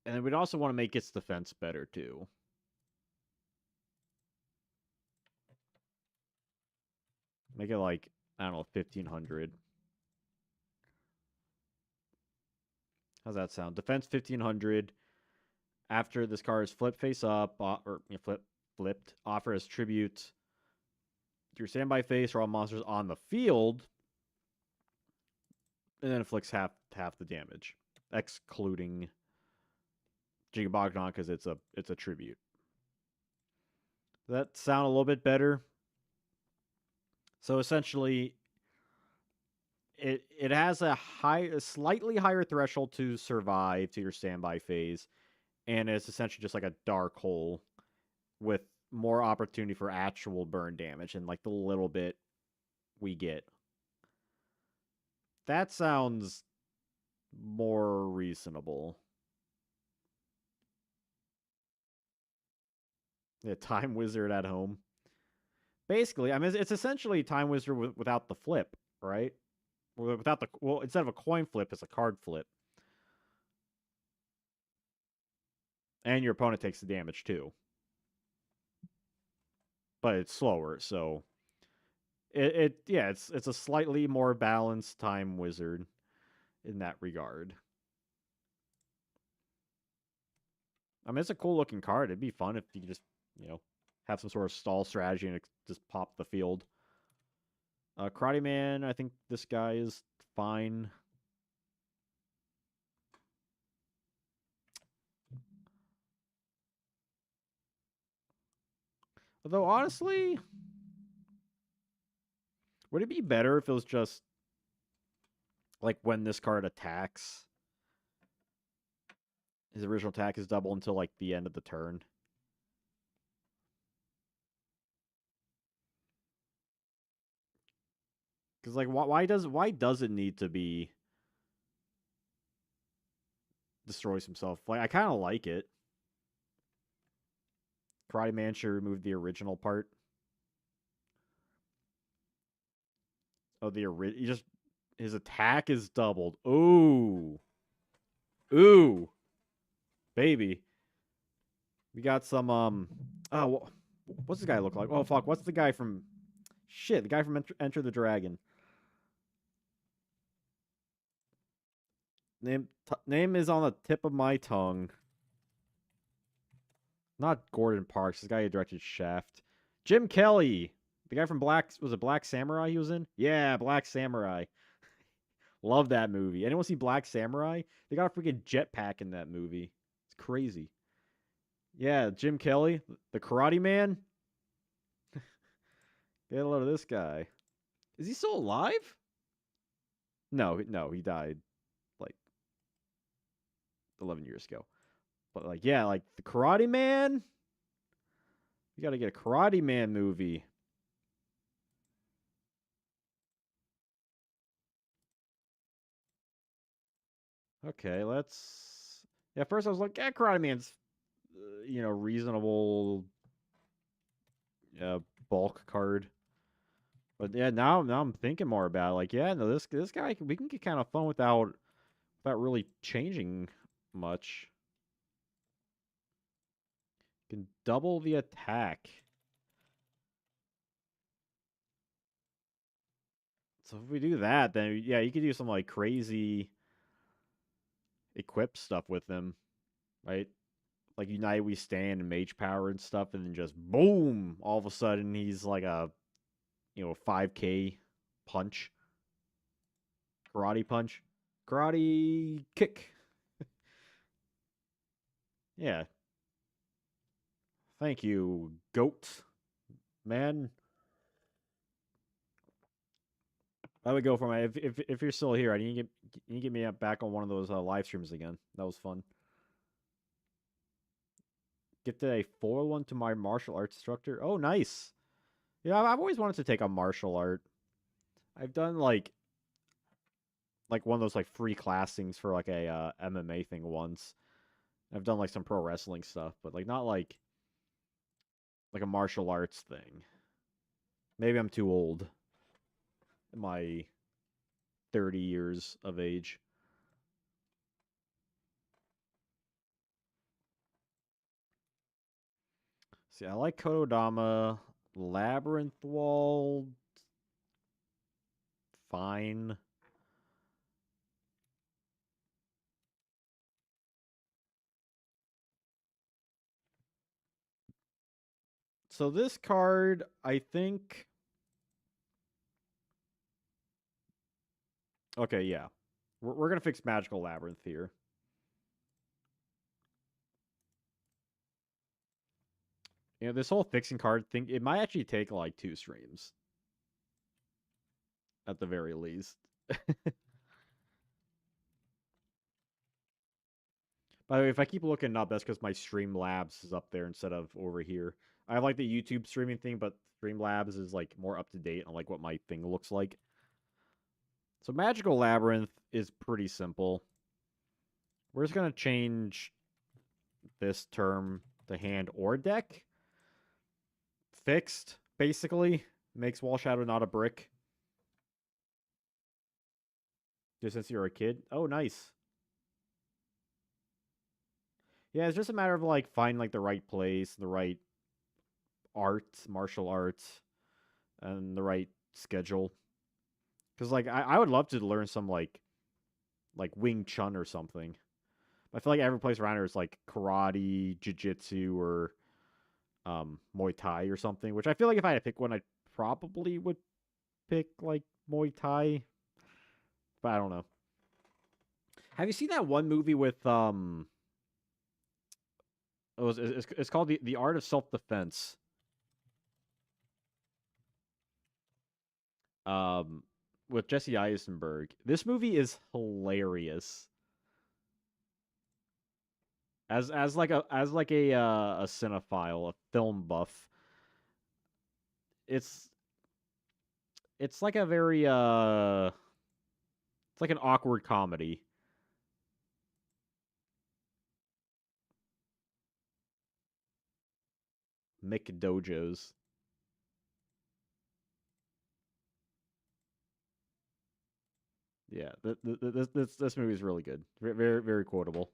And we'd also want to make its defense better too. Make it I don't know 1500. How's that sound? Defense 1500. After this card is flipped face up or flipped, offer as tribute to your standby face or all monsters on the field, and then inflicts half the damage, excluding Jan-bakuon because it's a tribute. Does that sound a little bit better? So essentially, it has a slightly higher threshold to survive to your standby phase, and it's essentially just like a dark hole with more opportunity for actual burn damage and like the little bit we get. That sounds more reasonable. Yeah, Time Wizard at home. Basically, I mean, it's essentially Time Wizard without the flip, right? Without the instead of a coin flip, it's a card flip, and your opponent takes the damage too, but it's slower. So yeah, it's a slightly more balanced Time Wizard in that regard. I mean, it's a cool looking card. It'd be fun if you could just have some sort of stall strategy and just pop the field. Karate Man, I think this guy is fine. Although honestly, would it be better if it was just like when this card attacks, his original attack is double until like the end of the turn? Because like why does it need to be destroys himself? Like I kind of like it. Karate Man should remove the original part. Oh, he just his attack is doubled. Ooh, ooh, baby. We got some oh, what's this guy look like? Oh fuck, what's the guy from shit? The guy from Enter the Dragon. Name is on the tip of my tongue. Not Gordon Parks. This guy who directed Shaft. Jim Kelly. The guy from Black Samurai he was in? Yeah, Black Samurai. Love that movie. Anyone see Black Samurai? They got a freaking jetpack in that movie. It's crazy. Yeah, Jim Kelly, the Karate Man. Get a load of this guy. Is he still alive? No, he died like 11 years ago. But like, yeah, like the Karate Man. You got to get a Karate Man movie. Okay, let's. Yeah, first I was like, yeah, Karate Man's, reasonable uh, bulk card. But yeah, now I'm thinking more about it. Like, yeah, no, this guy we can get kind of fun without really changing much. Can double the attack. So if we do that, then yeah, you could do some like crazy equip stuff with them, right? Like Unite We Stand and Mage Power and stuff, and then just boom, all of a sudden he's like a 5K punch, karate punch, karate kick. Yeah, thank you, goat man. I would go for my if you're still here. I need to get me back on one of those live streams again. That was fun. Get a 4-1 to my martial arts instructor. Oh, nice. Yeah, I've always wanted to take a martial art. I've done like one of those like free classings for like a MMA thing once. I've done like some pro wrestling stuff, but like not like a martial arts thing. Maybe I'm too old. My 30 years of age. See, I like Kodama. Labyrinth Wall, fine. So this card, I think. Okay, yeah. We're going to fix Magical Labyrinth here. This whole fixing card thing, it might actually take like 2 streams at the very least. By the way, if I keep looking up, that's because my Streamlabs is up there instead of over here. I have like the YouTube streaming thing, but Streamlabs is like more up to date on like what my thing looks like. So Magical Labyrinth is pretty simple. We're just gonna change this term to hand or deck. Fixed, basically. Makes Wall Shadow not a brick. Just since you're a kid. Oh, nice. Yeah, it's just a matter of like finding like the right place, the right art, martial arts, and the right schedule. Because like I would love to learn some like Wing Chun or something. I feel like every place around here is like karate, jiu-jitsu, or Muay Thai or something. Which I feel like if I had to pick one, I probably would pick like Muay Thai. But I don't know. Have you seen that one movie with it's called the Art of Self Defense. Um, with Jesse Eisenberg. This movie is hilarious. As a cinephile, a film buff, it's it's like a very it's like an awkward comedy. McDojos. Yeah, this movie is really good. Very very quotable.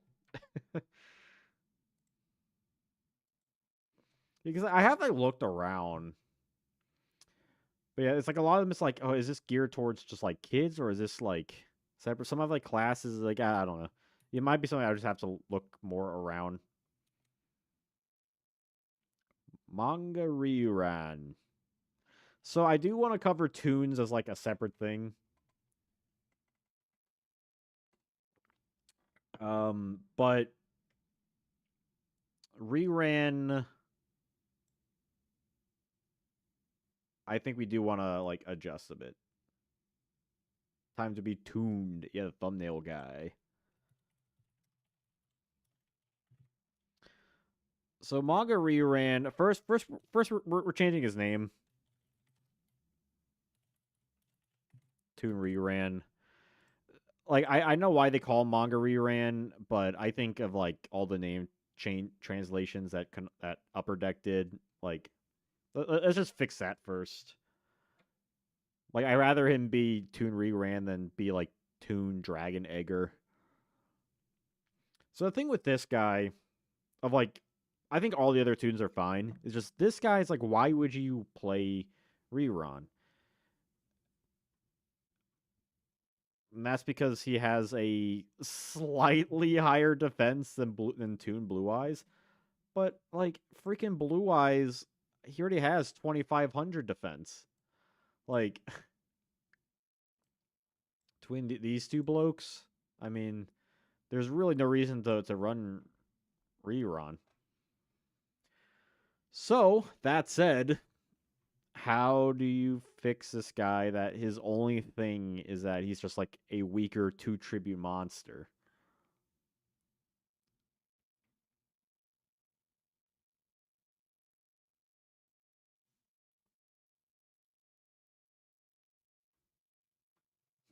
Because I have like looked around, but yeah, it's like a lot of them. It's like, oh, is this geared towards just like kids, or is this like separate? Some of like classes, like I don't know. It might be something I just have to look more around. Manga rerun. So I do want to cover Toons as like a separate thing. But reran, I think we do want to like adjust a bit. Time to be tuned. Yeah, the thumbnail guy. So manga reran. First, we're changing his name. Toon reran. Like I know why they call him manga reran, but I think of like all the name chain translations that Upper Deck did. Like, let's just fix that first. Like, I rather him be Toon reran than be like Toon Dragon Egger. So the thing with this guy, of like, I think all the other Toons are fine. It's just this guy's like, why would you play rerun? And that's because he has a slightly higher defense than Toon Blue Eyes. But like freaking Blue Eyes, he already has 2,500 defense. Like between these two blokes, I mean, there's really no reason to run rerun. So that said, how do you fix this guy that his only thing is that he's just like a weaker 2 tribute monster?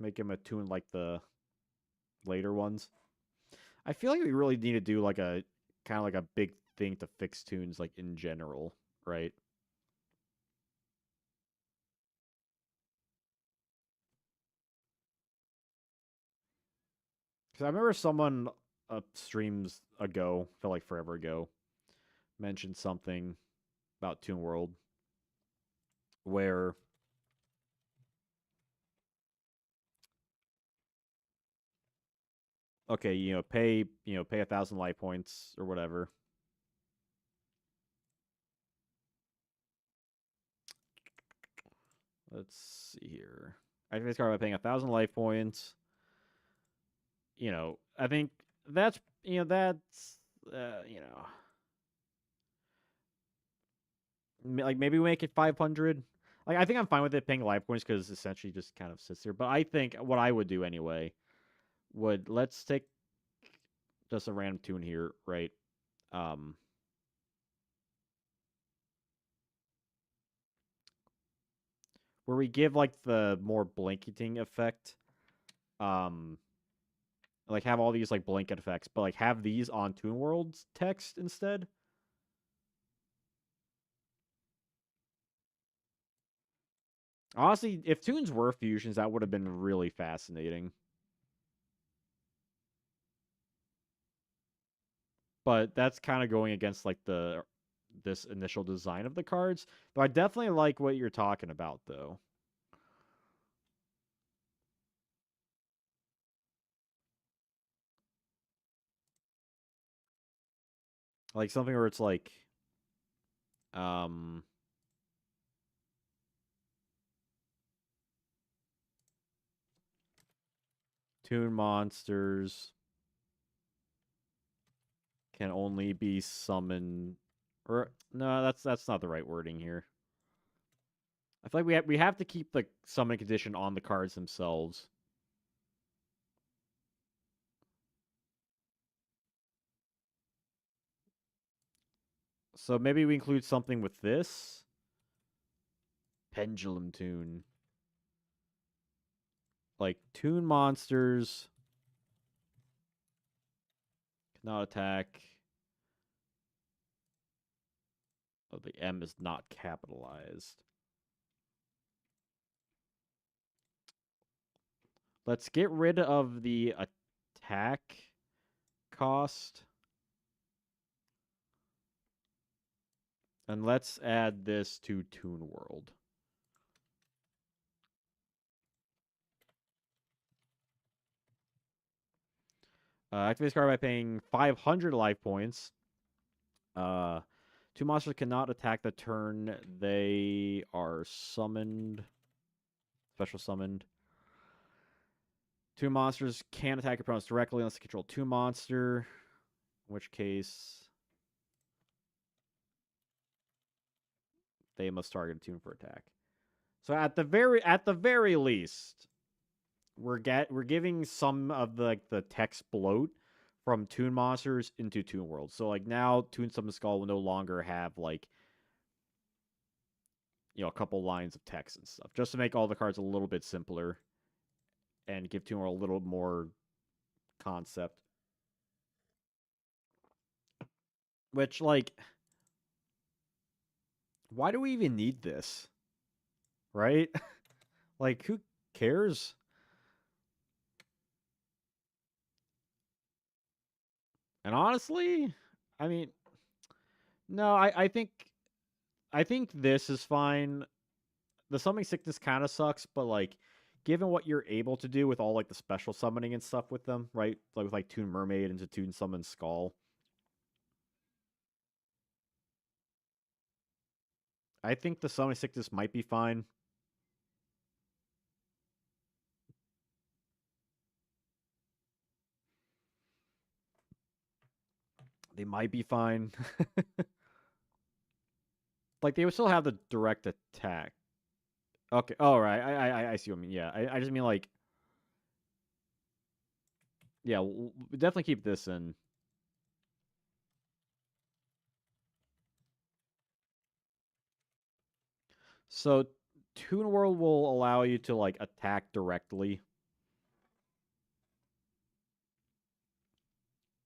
Make him a Toon like the later ones. I feel like we really need to do like a kind of like a big thing to fix Toons like in general, right? Because I remember someone streams ago, felt like forever ago, mentioned something about Toon World where okay, pay 1,000 life points or whatever. Let's see here. I think they start by paying 1,000 life points. I think that's uh, you know Like maybe we make it 500. Like I think I'm fine with it paying life points because essentially just kind of sits here. But I think what I would do anyway would let's take just a random tune here, right? Um, where we give like the more blanketing effect. Um, like have all these like blanket effects, but like have these on Toon World's text instead. Honestly, if tunes were fusions, that would have been really fascinating. But that's kind of going against like the this initial design of the cards. But I definitely like what you're talking about though. Like something where it's like um Toon monsters can only be summoned or no, that's not the right wording here. I feel like we have to keep the summon condition on the cards themselves. So maybe we include something with this pendulum tune. Like Toon monsters cannot attack. Oh, the M is not capitalized. Let's get rid of the attack cost. And let's add this to Toon World. Activate this card by paying 500 life points. Uh, Two monsters cannot attack the turn they are summoned. Special summoned. Two monsters can attack your opponents directly unless they control two monster. In which case, they must target a tune for attack. So at the very least, we're giving some of the like the text bloat from Toon Monsters into Toon World. So like now Toon Summon Skull will no longer have like a couple lines of text and stuff, just to make all the cards a little bit simpler and give Toon World a little more concept. Which like, why do we even need this? Right? Like who cares? And honestly, I mean, no, I think this is fine. The summoning sickness kind of sucks, but like given what you're able to do with all like the special summoning and stuff with them, right? Like with like Toon Mermaid into Toon Summon Skull. I think the summoning sickness might be fine. They might be fine. Like they would still have the direct attack. Okay. All right. I see what I mean. Yeah. I just mean like yeah. We'll definitely keep this in. So Toon World will allow you to like attack directly.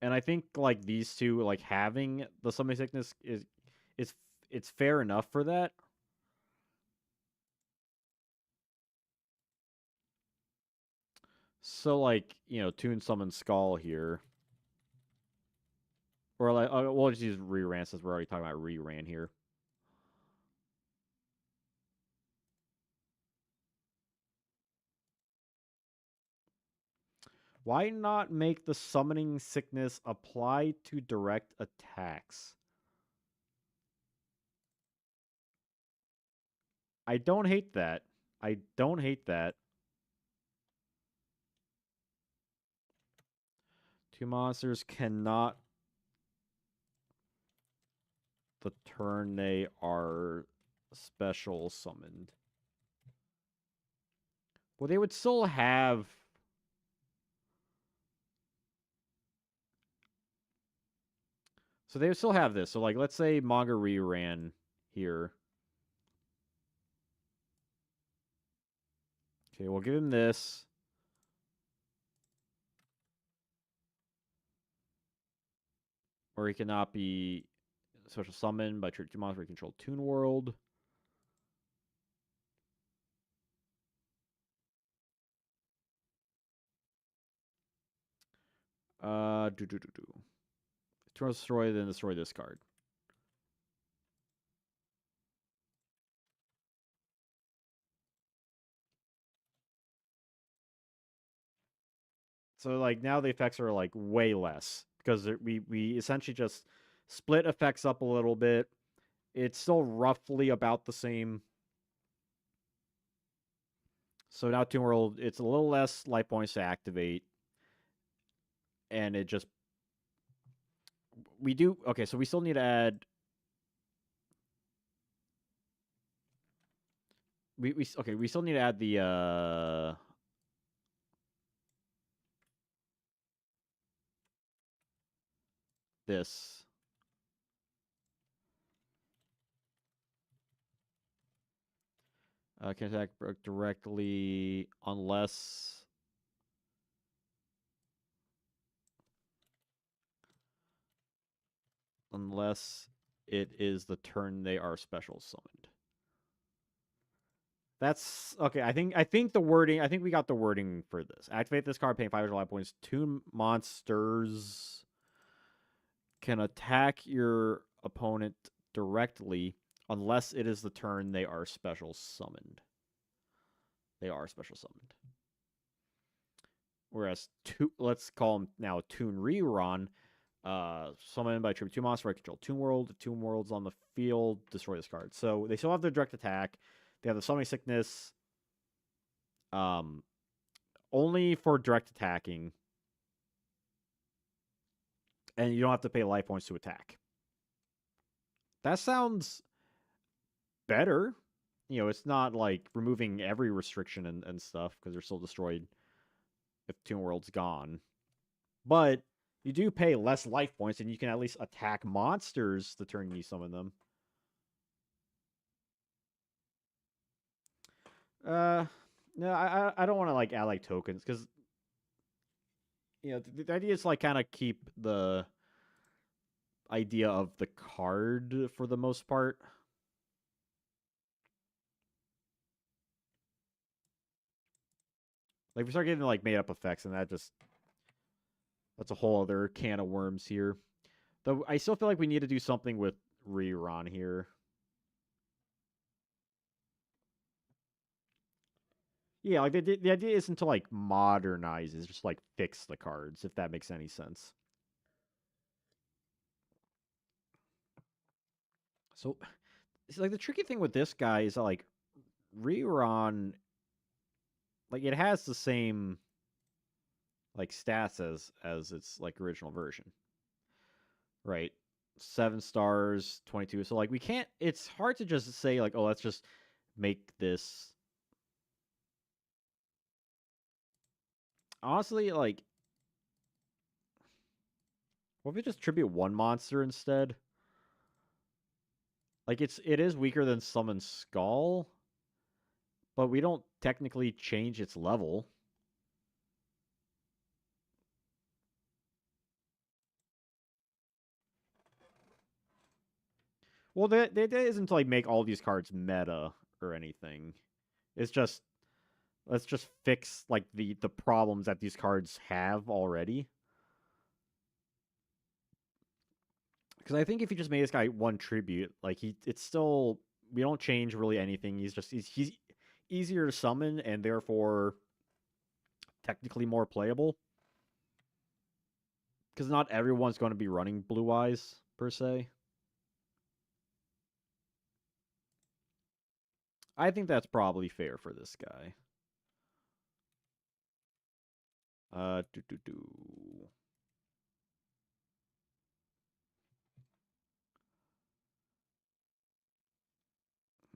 And I think like these two, like having the summoning sickness is it's fair enough for that. So like Toon Summon Skull here, or like we'll just use reran since we're already talking about reran here. Why not make the summoning sickness apply to direct attacks? I don't hate that. I don't hate that. Two monsters cannot the turn they are special summoned. Well, they would still have... So they would still have this. So, like, let's say Manga ran here. Okay, we'll give him this. Or he cannot be special summoned by trigger 2 monsters control Toon World. Turn destroy, then destroy this card. So like now the effects are like way less because we essentially just split effects up a little bit. It's still roughly about the same. So now Toon World, it's a little less life points to activate, and it just we do okay. So we still need to add. We okay. We still need to add the this. Can attack directly unless it is the turn they are special summoned. That's okay. I think the wording. I think we got the wording for this. Activate this card, paying 500 life points. Two monsters can attack your opponent directly unless it is the turn they are special summoned. They are special summoned. Whereas let's call them now Toon Rerun. Summoned by tribute 2 monsters, right control Toon World. If Toon World's on the field, destroy this card. So they still have their direct attack. They have the summoning sickness. Only for direct attacking. And you don't have to pay life points to attack. That sounds better. You know, it's not like removing every restriction and stuff because they're still destroyed if Toon World's gone. But you do pay less life points, and you can at least attack monsters the turn you summon them. No, I don't want to like add like tokens because you know the idea is like kind of keep the idea of the card for the most part. Like we start getting like made up effects, and that's a whole other can of worms here. Though I still feel like we need to do something with rerun here. Yeah, like the idea isn't to like modernize, it's just like fix the cards, if that makes any sense. So it's like the tricky thing with this guy is that, like rerun, like it has the same like stats as its like original version, right? 7 stars, 22. So like we can't. It's hard to just say like, oh, let's just make this. Honestly, like, what if we just tribute one monster instead? Like it is weaker than Summon Skull, but we don't technically change its level. Well, that isn't to like make all these cards meta or anything. It's just let's just fix like the problems that these cards have already. Because I think if you just made this guy one tribute, like it's still we don't change really anything. He's easier to summon and therefore technically more playable. Because not everyone's going to be running Blue Eyes per se. I think that's probably fair for this guy. Do do do.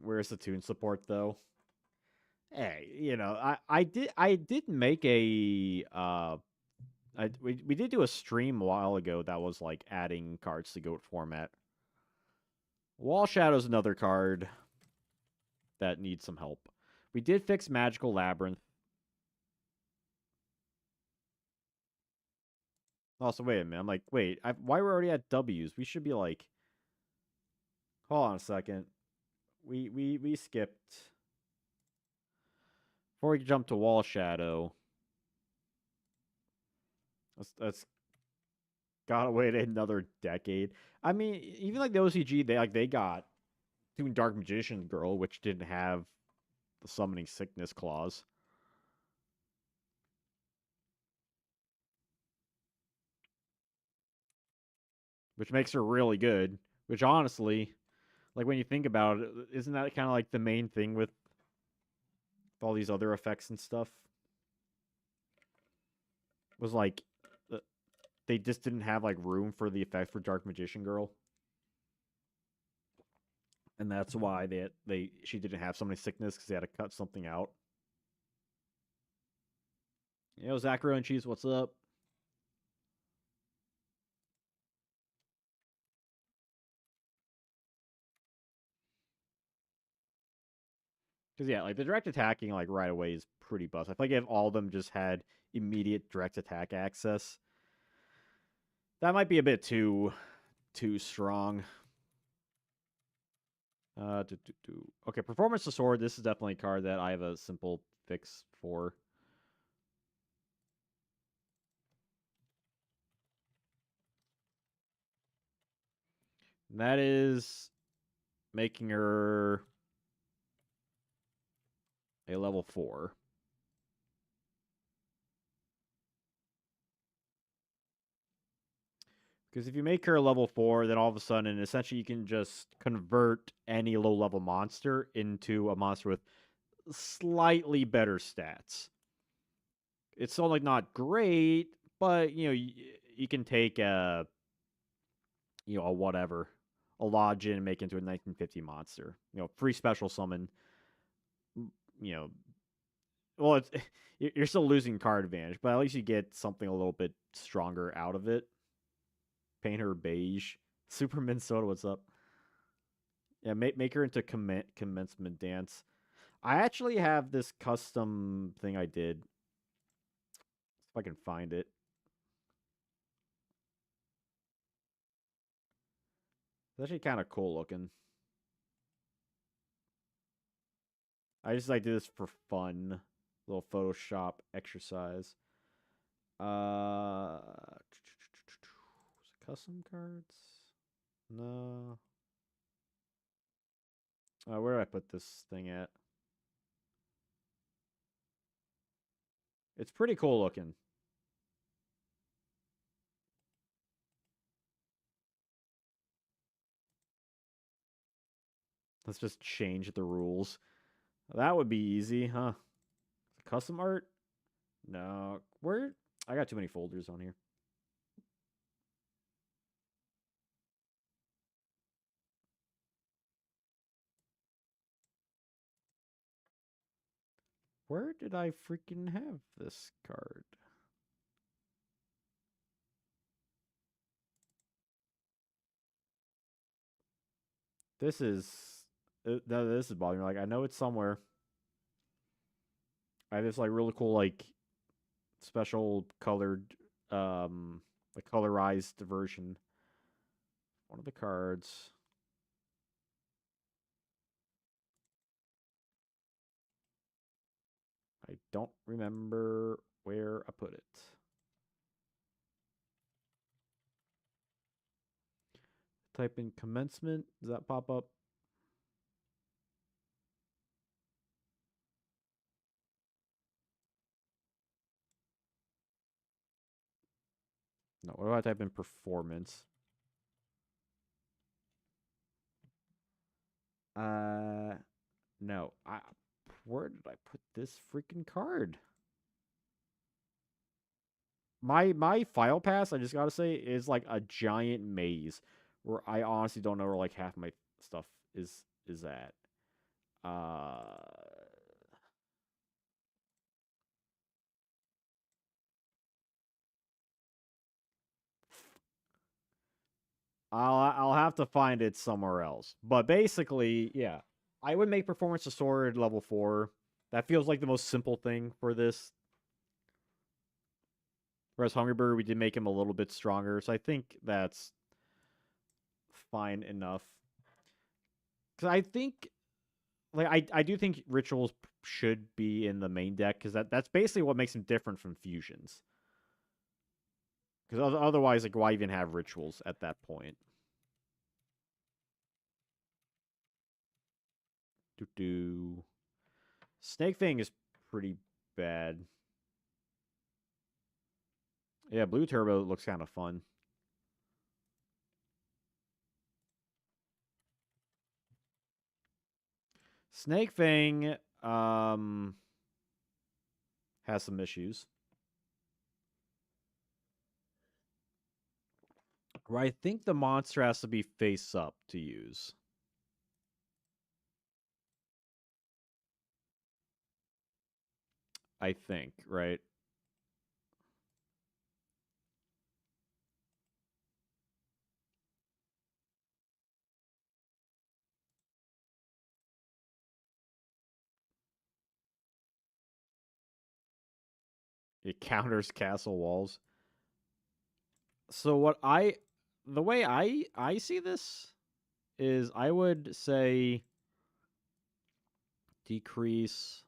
Where's the Toon support though? Hey, I did make a we did do a stream a while ago that was like adding cards to GOAT format. Wall Shadow's another card that needs some help. We did fix Magical Labyrinth. Also, wait a minute. I'm like, wait, why we're already at W's? We should be like, hold on a second. We skipped before we jump to Wall Shadow. Let's gotta wait another decade. I mean, even like the OCG, they got Toon Dark Magician Girl, which didn't have the summoning sickness clause, which makes her really good. Which honestly, like when you think about it, isn't that kind of like the main thing with all these other effects and stuff? Was like they just didn't have like room for the effect for Dark Magician Girl, and that's why they she didn't have so many sickness because they had to cut something out. Zachary and Cheese, what's up? Because yeah, like the direct attacking like right away is pretty bust. I feel like if all of them just had immediate direct attack access, that might be a bit too strong. Okay, Performance to Sword. This is definitely a card that I have a simple fix for. And that is making her a level 4. Because if you make her a level 4, then all of a sudden, essentially, you can just convert any low level monster into a monster with slightly better stats. It's still like not great, but you can take a whatever, a Lodgin and make it into a 1950 monster. Free special summon. You know, well, it's you're still losing card advantage, but at least you get something a little bit stronger out of it. Paint her beige. Super Minnesota, what's up? Yeah, make her into commencement dance. I actually have this custom thing I did. If I can find it. It's actually kind of cool looking. I just like did this for fun. Little Photoshop exercise. Uh, custom cards? No. Where did I put this thing at? It's pretty cool looking. Let's just change the rules. That would be easy, huh? Custom art? No. Where? I got too many folders on here. Where did I freaking have this card? This is this is bothering me. Like I know it's somewhere. I have this like really cool like special colored like colorized version. One of the cards. I don't remember where I put it. Type in commencement. Does that pop up? No. What do I type in performance? No. Where did I put this freaking card? My file pass, I just gotta say, is like a giant maze where I honestly don't know where like half my stuff is at. Uh, I'll have to find it somewhere else. But basically, yeah, I would make performance a sword level 4. That feels like the most simple thing for this. Whereas Hungryberry, we did make him a little bit stronger, so I think that's fine enough. Because I think, like, I do think rituals should be in the main deck because that's basically what makes him different from fusions. Because otherwise, like, why even have rituals at that point? Do do. Snake Fang is pretty bad. Yeah, Blue Turbo looks kind of fun. Snake Fang has some issues. Where I think the monster has to be face up to use. I think, right? It counters castle walls. So the way I see this is I would say decrease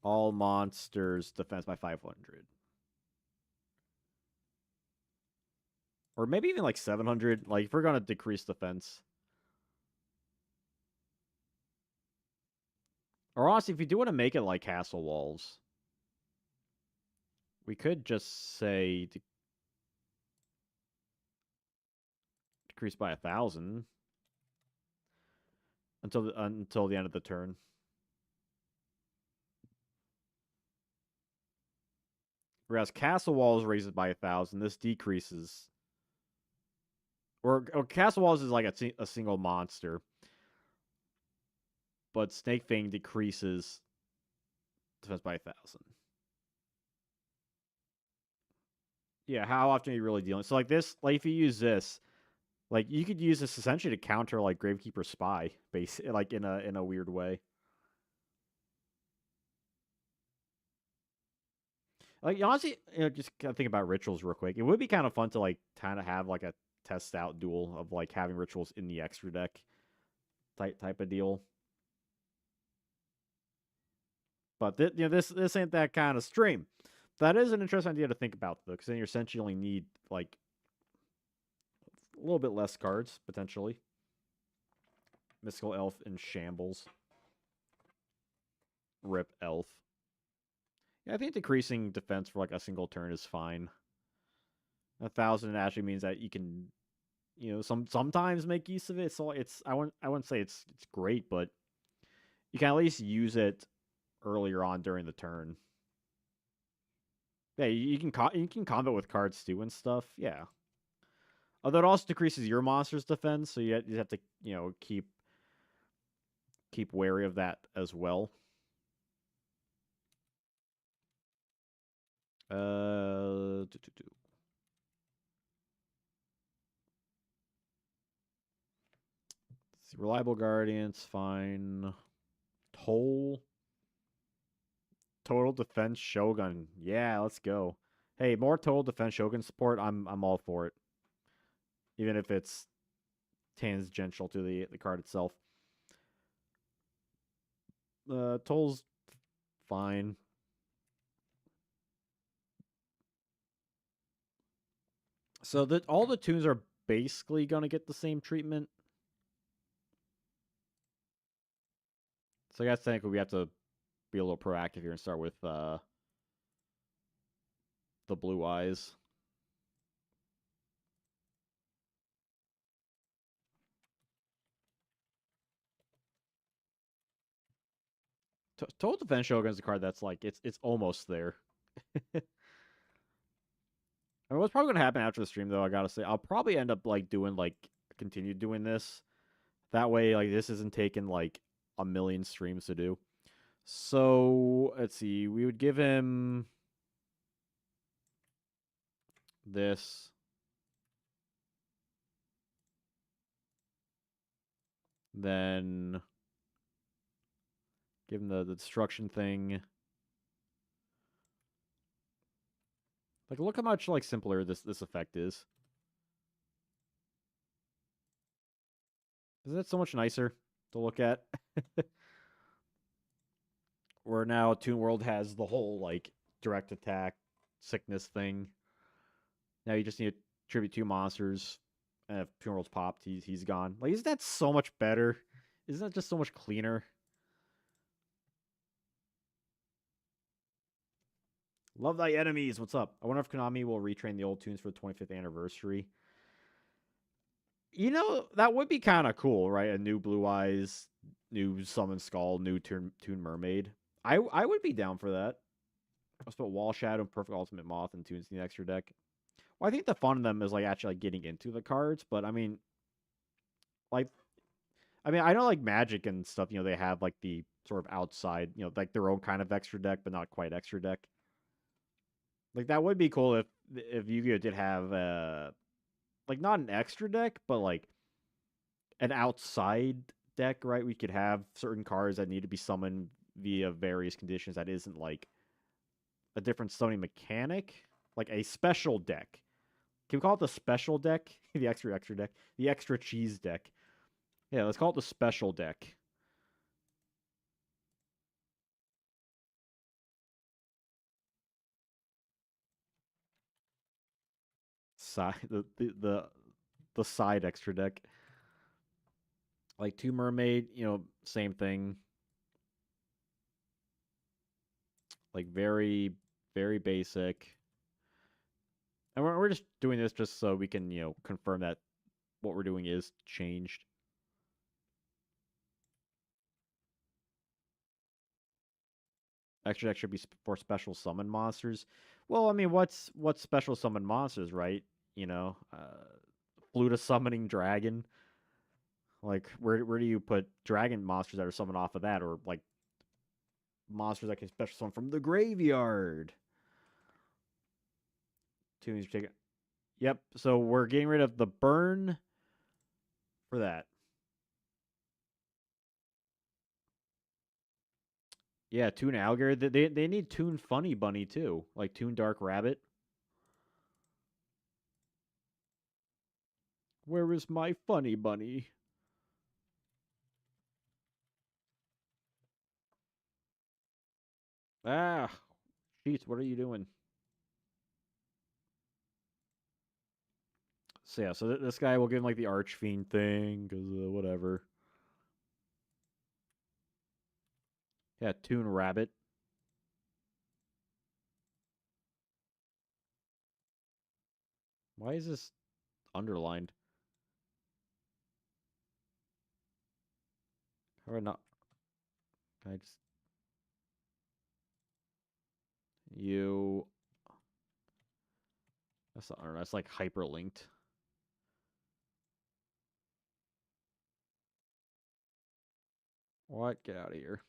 all monsters defense by 500. Or maybe even like 700. Like if we're going to decrease defense. Or honestly, if you do want to make it like castle walls, we could just say decrease by 1,000 until the end of the turn. Whereas castle walls raises by 1,000, this decreases. Or castle walls is like a single monster, but Snake Fang decreases defense by 1,000. Yeah, how often are you really dealing? So like this, like if you use this, like you could use this essentially to counter like Gravekeeper Spy, like in a weird way. Like honestly, just kind of think about rituals real quick. It would be kind of fun to like kind of have like a test out duel of like having rituals in the extra deck type of deal. But this ain't that kind of stream. That is an interesting idea to think about though, because then you essentially only need like a little bit less cards potentially. Mystical Elf in shambles. Rip Elf. Yeah, I think decreasing defense for like a single turn is fine. 1,000 actually means that you can, sometimes make use of it. So I wouldn't say it's great, but you can at least use it earlier on during the turn. Yeah, you can combat with cards too and stuff. Yeah. Although it also decreases your monster's defense, so you have to keep wary of that as well. Uh, do, do, do. Reliable Guardians, fine. Toll. Total Defense Shogun. Yeah, let's go. Hey, more Total Defense Shogun support. I'm all for it. Even if it's tangential to the card itself. Toll's fine. So that all the tunes are basically gonna get the same treatment. So I guess technically we have to be a little proactive here and start with the blue eyes. Total Defense Shogun is a card that's like it's almost there. I mean, what's probably gonna happen after the stream though, I gotta say, I'll probably end up like doing like continue doing this. That way, like this isn't taking like a million streams to do. So let's see. We would give him this. Then give him the destruction thing. Like, look how much like simpler this effect is. Isn't that so much nicer to look at? Where now Toon World has the whole like direct attack sickness thing. Now you just need to tribute 2 monsters, and if Toon World's popped, he's gone. Like, isn't that so much better? Isn't that just so much cleaner? Love thy enemies. What's up? I wonder if Konami will retrain the old tunes for the 25th anniversary. You know, that would be kind of cool, right? A new Blue Eyes, new Summon Skull, new Toon Mermaid. I would be down for that. Let's put Wall Shadow, Perfect Ultimate Moth, and Tunes in the extra deck. Well, I think the fun of them is like actually like getting into the cards, but like, I know like Magic and stuff. They have like the sort of outside, like their own kind of extra deck, but not quite extra deck. Like that would be cool if Yu-Gi-Oh did have like not an extra deck, but like an outside deck, right? We could have certain cards that need to be summoned via various conditions that isn't like a different summoning mechanic, like a special deck. Can we call it the special deck? The extra deck, the extra cheese deck. Yeah, let's call it the special deck. Side the side extra deck. Like 2 Mermaid, same thing. Like very, very basic. And we're just doing this just so we can, confirm that what we're doing is changed. Extra deck should be for special summon monsters. Well, what's special summon monsters, right? Flute summoning dragon. Like, where do you put dragon monsters that are summoned off of that, or like monsters that can special summon from the graveyard? Tunes take. Yep. So we're getting rid of the burn for that. Yeah, Toon Alligator. They need Toon Funny Bunny too, like Toon Dark Rabbit. Where is my funny bunny? Ah, jeez, what are you doing? So yeah, so this guy will give him like the Archfiend thing, because whatever. Yeah, Toon Rabbit. Why is this underlined? How do I not? Can I just you? That's not, that's like hyperlinked. What? Get out of here.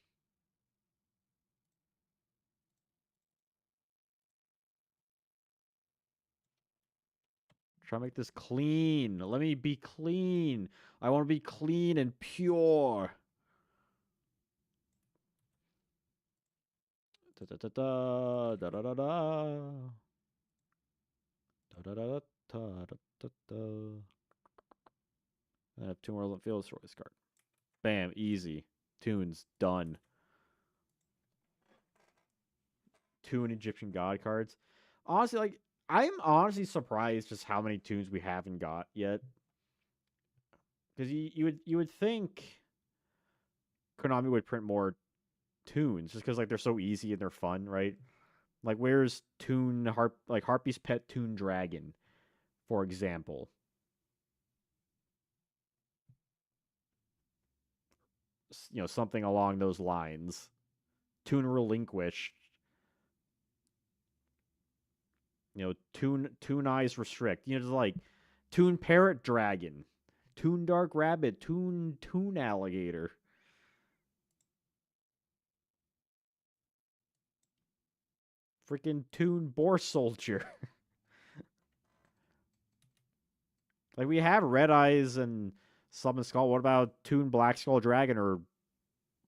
Try to make this clean. Let me be clean. I want to be clean and pure. Da da da da da da da da da da da da da da. I have 2 more field destroy this card. Bam, easy. Tunes done. Toon Egyptian God cards. Honestly, like I'm honestly surprised just how many tunes we haven't got yet. Because you would think Konami would print more tunes just because like they're so easy and they're fun, right? Like where's Toon Harpy's Pet Toon Dragon, for example. Something along those lines. Toon Relinquish. Toon Eyes Restrict. Just like Toon Parrot Dragon, Toon Dark Rabbit, Toon Alligator. Freaking Toon Boar Soldier. Like, we have Red Eyes and Summon Skull. What about Toon Black Skull Dragon or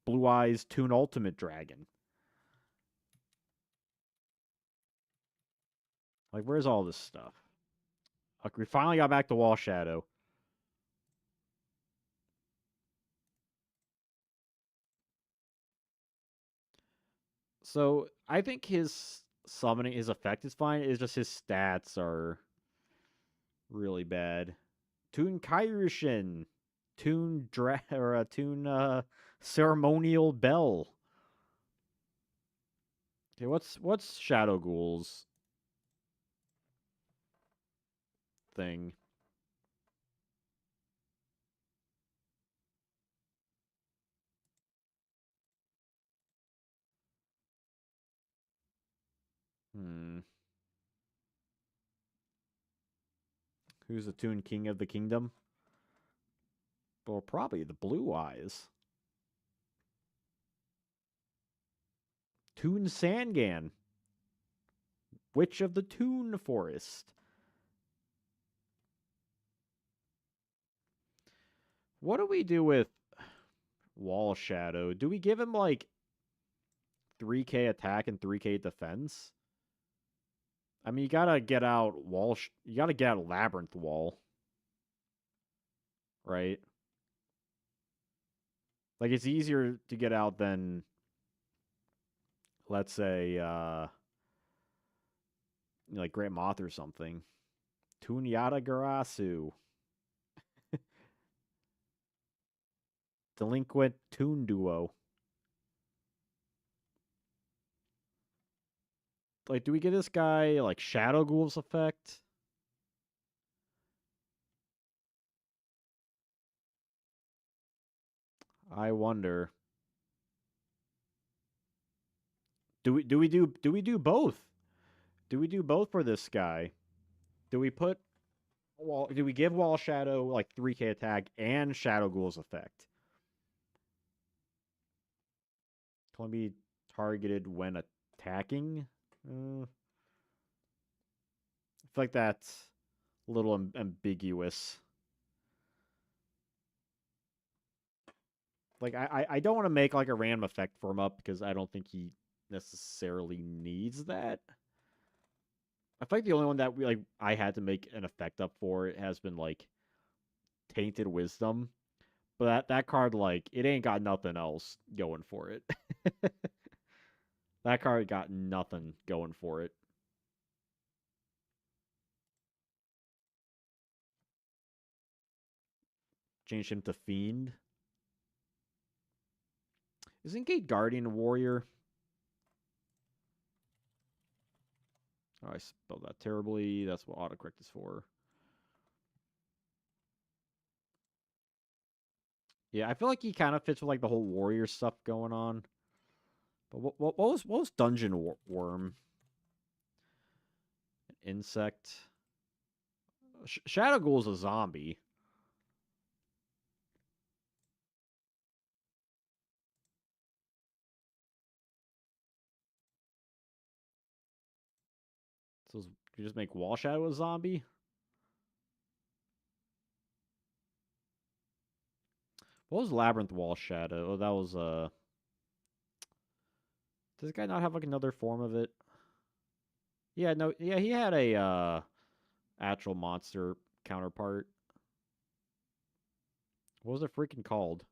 Blue Eyes Toon Ultimate Dragon? Like, where's all this stuff? Like, we finally got back to Wall Shadow. So, I think his summoning, his effect is fine. It's just his stats are really bad. Toon Kairushin. Toon Ceremonial Bell. Okay, what's Shadow Ghoul's thing? Hmm. Who's the Toon King of the Kingdom? Well, probably the Blue Eyes. Toon Sangan. Witch of the Toon Forest. What do we do with Wall Shadow? Do we give him like 3k attack and 3k defense? I mean, you gotta get out you gotta get out Labyrinth Wall, right? Like, it's easier to get out than, let's say, like Great Moth or something. Tunyata Garasu. Delinquent Toon Duo. Like, do we get this guy, like, Shadow Ghoul's effect? I wonder. Do we do both? Do we do both for this guy? Do we put do we give Wall Shadow like 3k attack and Shadow Ghoul's effect? Can only be targeted when attacking? I feel like that's a little ambiguous. Like, I don't want to make like a random effect for him up because I don't think he necessarily needs that. I feel like the only one that I had to make an effect up for it has been like Tainted Wisdom. But that card, like, it ain't got nothing else going for it. That card got nothing going for it. Changed him to Fiend. Isn't Gate Guardian a warrior? Oh, I spelled that terribly. That's what autocorrect is for. Yeah, I feel like he kind of fits with like the whole warrior stuff going on. But what was Dungeon Worm? An insect. Shadow Ghoul's a zombie. So you just make Wall Shadow a zombie? What was Labyrinth Wall Shadow? Oh, that was does this guy not have like another form of it? Yeah, no, yeah, he had a actual monster counterpart. What was it freaking called?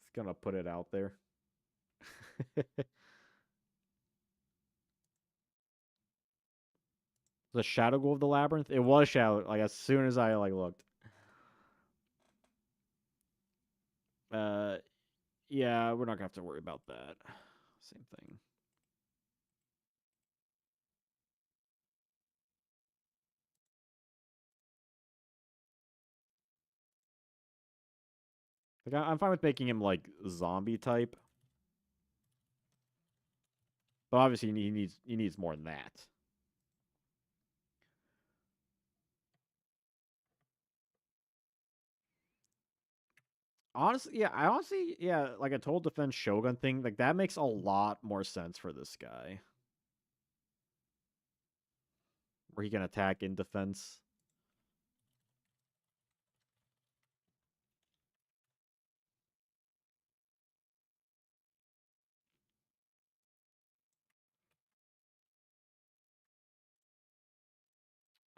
It's gonna put it out there. The Shadow Ghoul of the Labyrinth? It was Shadow, like, as soon as I like looked. Uh yeah, we're not gonna have to worry about that. Same thing. Like, I'm fine with making him like zombie type. But obviously he needs more than that. Honestly, yeah, yeah, like a total defense Shogun thing, like that makes a lot more sense for this guy. Where he can attack in defense.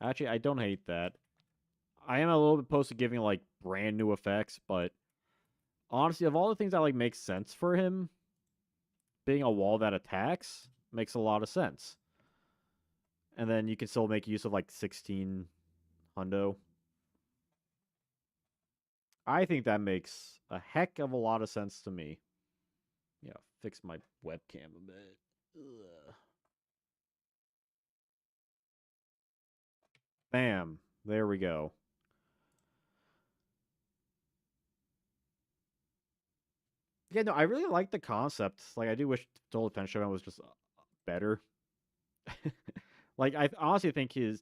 Actually, I don't hate that. I am a little bit opposed to giving like brand new effects, but honestly, of all the things that like make sense for him, being a wall that attacks makes a lot of sense. And then you can still make use of like 16 hundo. I think that makes a heck of a lot of sense to me. Yeah, fix my webcam a bit. Ugh. Bam. There we go. Yeah, no, I really like the concept. Like, I do wish Total Defense Showdown was just better. Like, I honestly think if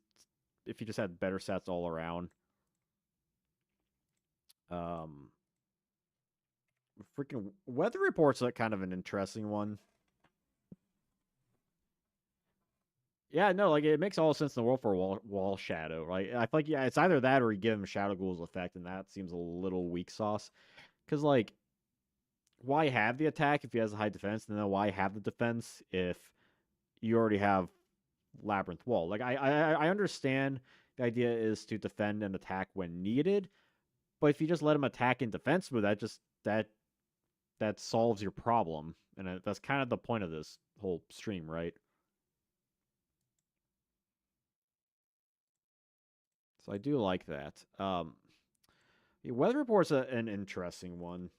he just had better sets all around. Um, freaking weather reports are kind of an interesting one. Yeah, no, like it makes all sense in the world for wall shadow, right? I feel like yeah, it's either that or you give him Shadow Ghoul's effect, and that seems a little weak sauce. Because like, why have the attack if he has a high defense, and then why have the defense if you already have Labyrinth Wall? Like I understand the idea is to defend and attack when needed, but if you just let him attack in defense mode, that solves your problem, and that's kind of the point of this whole stream, right? So I do like that. Yeah, weather report's an interesting one.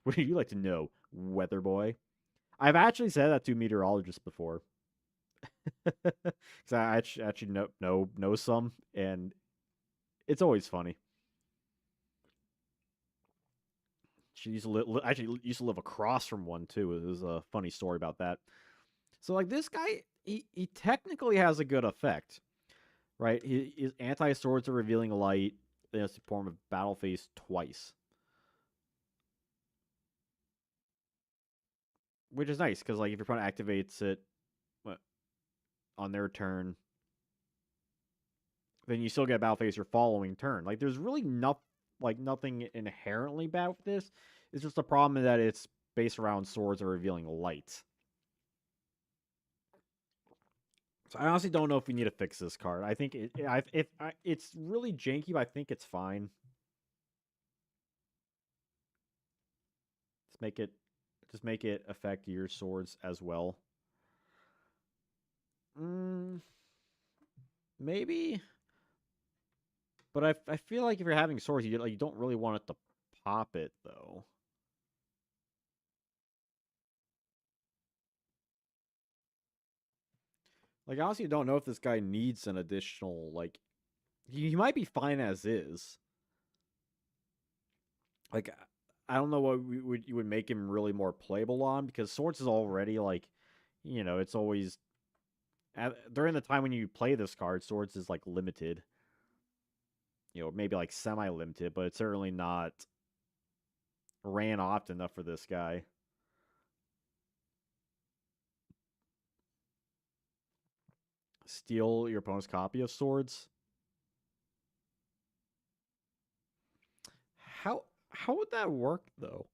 What do you like to know, weather boy? I've actually said that to meteorologists before, because I actually know some, and it's always funny. She used to actually used to live across from one too. There's a funny story about that. So like this guy, he technically has a good effect, right? His anti swords are revealing light in the form of battle phase twice, which is nice because like if your opponent activates it on their turn, then you still get battle phase your following turn. Like there's really nothing inherently bad with this. It's just a problem that it's based around swords are revealing light. So I honestly don't know if we need to fix this card. I think it's really janky, but I think it's fine. Just make it affect your swords as well. Mm, maybe, but I feel like if you're having swords, you don't really want it to pop it though. Like honestly, don't know if this guy needs an additional like. He might be fine as is. Like I don't know what you would make him really more playable on because swords is already like, it's always during the time when you play this card, swords is like limited. Maybe like semi limited, but it's certainly not ran often enough for this guy. Steal your opponent's copy of swords. How would that work though?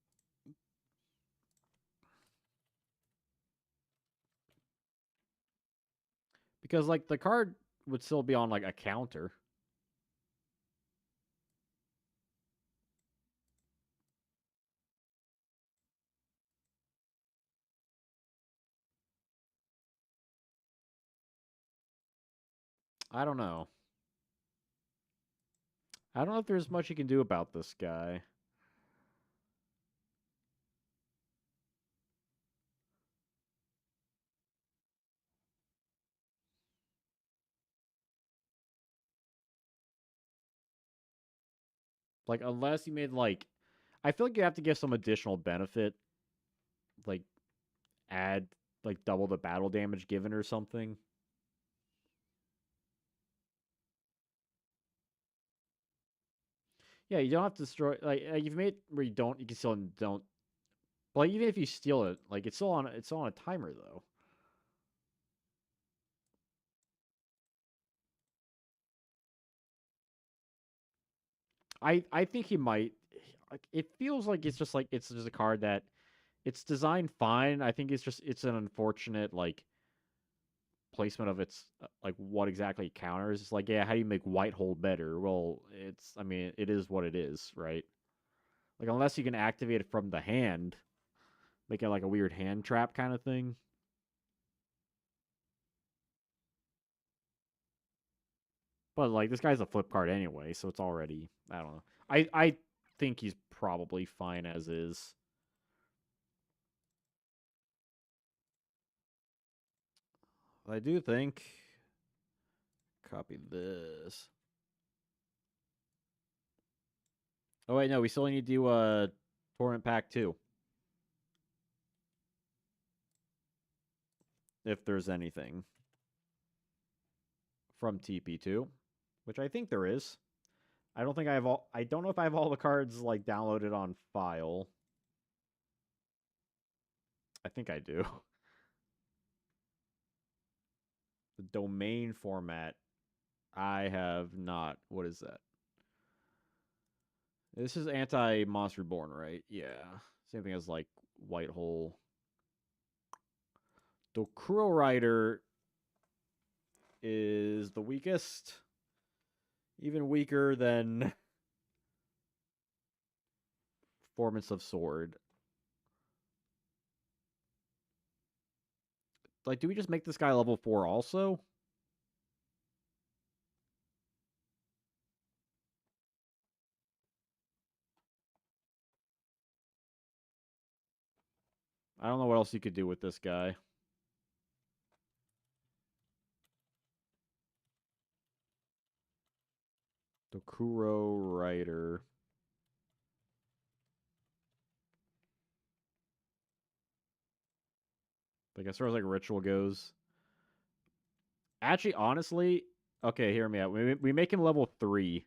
Because like the card would still be on like a counter. I don't know. I don't know if there's much you can do about this guy. Like unless you made like, I feel like you have to give some additional benefit, like add like double the battle damage given or something. Yeah, you don't have to destroy. Like you've made where you can still don't. But like, even if you steal it, like it's still on a timer though. I think he might. Like it feels like it's just a card that it's designed fine. I think it's an unfortunate like placement of its like what exactly it counters. It's like, yeah, how do you make white hold better? Well, it's I mean, it is what it is, right? Like unless you can activate it from the hand, make it like a weird hand trap kind of thing. But like this guy's a flip card anyway, so it's already I don't know. I think he's probably fine as is. I do think copy this. Oh wait, no, we still need to do Torrent Pack 2 if there's anything from TP2, which I think there is. I don't think I have all. I don't know if I have all the cards like downloaded on file. I think I do. The domain format. I have not. What is that? This is anti Monster Reborn, right? Yeah. Same thing as like White Hole. Dokuro Rider is the weakest. Even weaker than Performance of Sword. Like, do we just make this guy level 4 also? I don't know what else you could do with this guy. Dokuro Rider. Like, as far as like ritual goes. Actually, honestly, okay, hear me out. We make him level 3.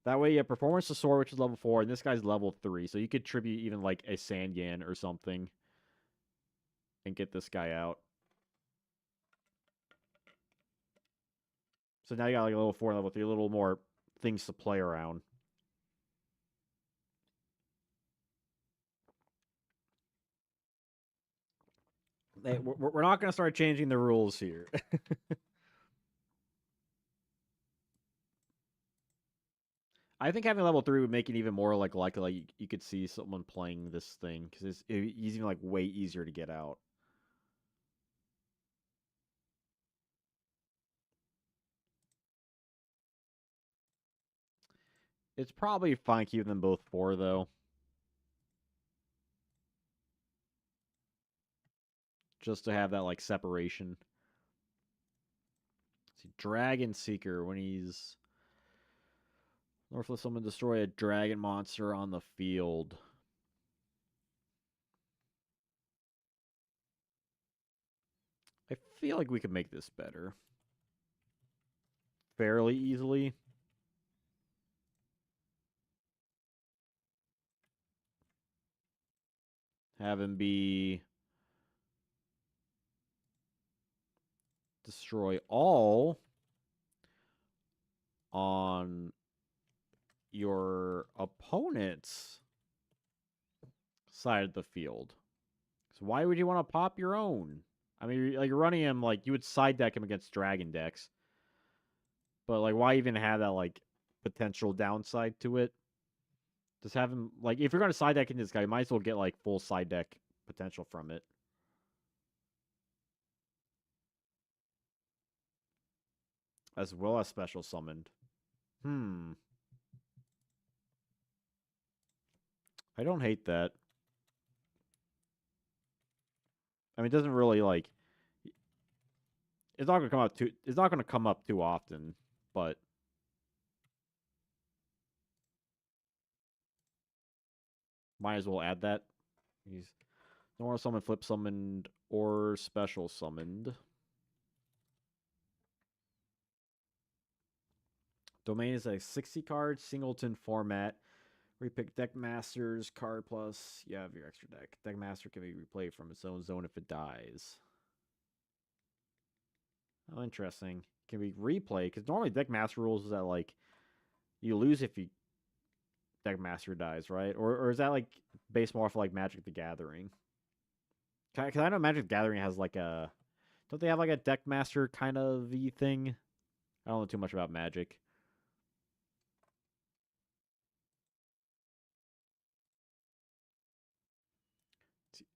That way, yeah, Performance of Sword, which is level 4, and this guy's level 3. So you could tribute even like a Sanyan or something and get this guy out. So now you got like a level 4 and level 3, a little more things to play around. Hey, we're not going to start changing the rules here. I think having level 3 would make it even more like likely like, you could see someone playing this thing because he's even like way easier to get out. It's probably fine keeping them both 4 though, just to have that like separation. See, Dragon Seeker when he's Northless summon destroy a dragon monster on the field. I feel like we could make this better fairly easily. Have him be destroy all on your opponent's side of the field. So why would you want to pop your own? I mean, like you're running him like you would side deck him against dragon decks, but like why even have that like potential downside to it? Just have him like if you're gonna side deck in this guy, you might as well get like full side deck potential from it. As well as special summoned. Hmm. I don't hate that. I mean, it doesn't really like. It's not gonna come up too. It's not gonna come up too often, but might as well add that. He's normal summon, flip summoned, or special summoned. Domain is a 60 card singleton format. Repick deck masters, card plus. You have your extra deck. Deck master can be replayed from its own zone if it dies. Oh, interesting. Can be replayed because normally deck master rules is that like you lose if you deck master dies, right? Or is that like based more off like Magic the Gathering? Because I know Magic the Gathering has like a don't they have like a deck master kind of thing? I don't know too much about Magic.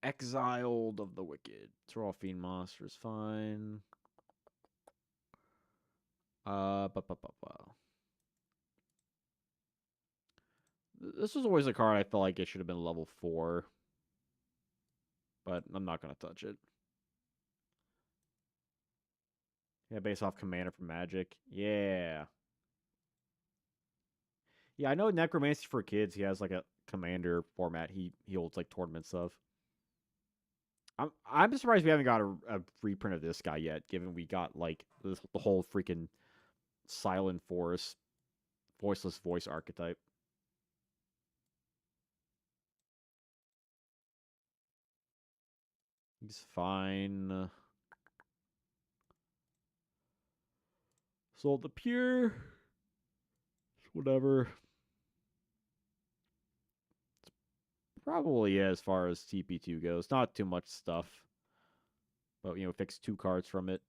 Exiled of the Wicked. Throw all Fiend monsters, fine. Uh, bu- bu- bu- bu. This was always a card I felt like it should have been level 4, but I'm not gonna touch it. Yeah, based off Commander for Magic. Yeah. Yeah, I know Necromancy for Kids, he has like a Commander format he holds like tournaments of. I'm surprised we haven't got a reprint of this guy yet, given we got like the whole freaking Silent Forest, voiceless voice archetype. He's fine. Soul the Pure. Whatever. Probably as far as TP2 goes. Not too much stuff. But, fix 2 cards from it.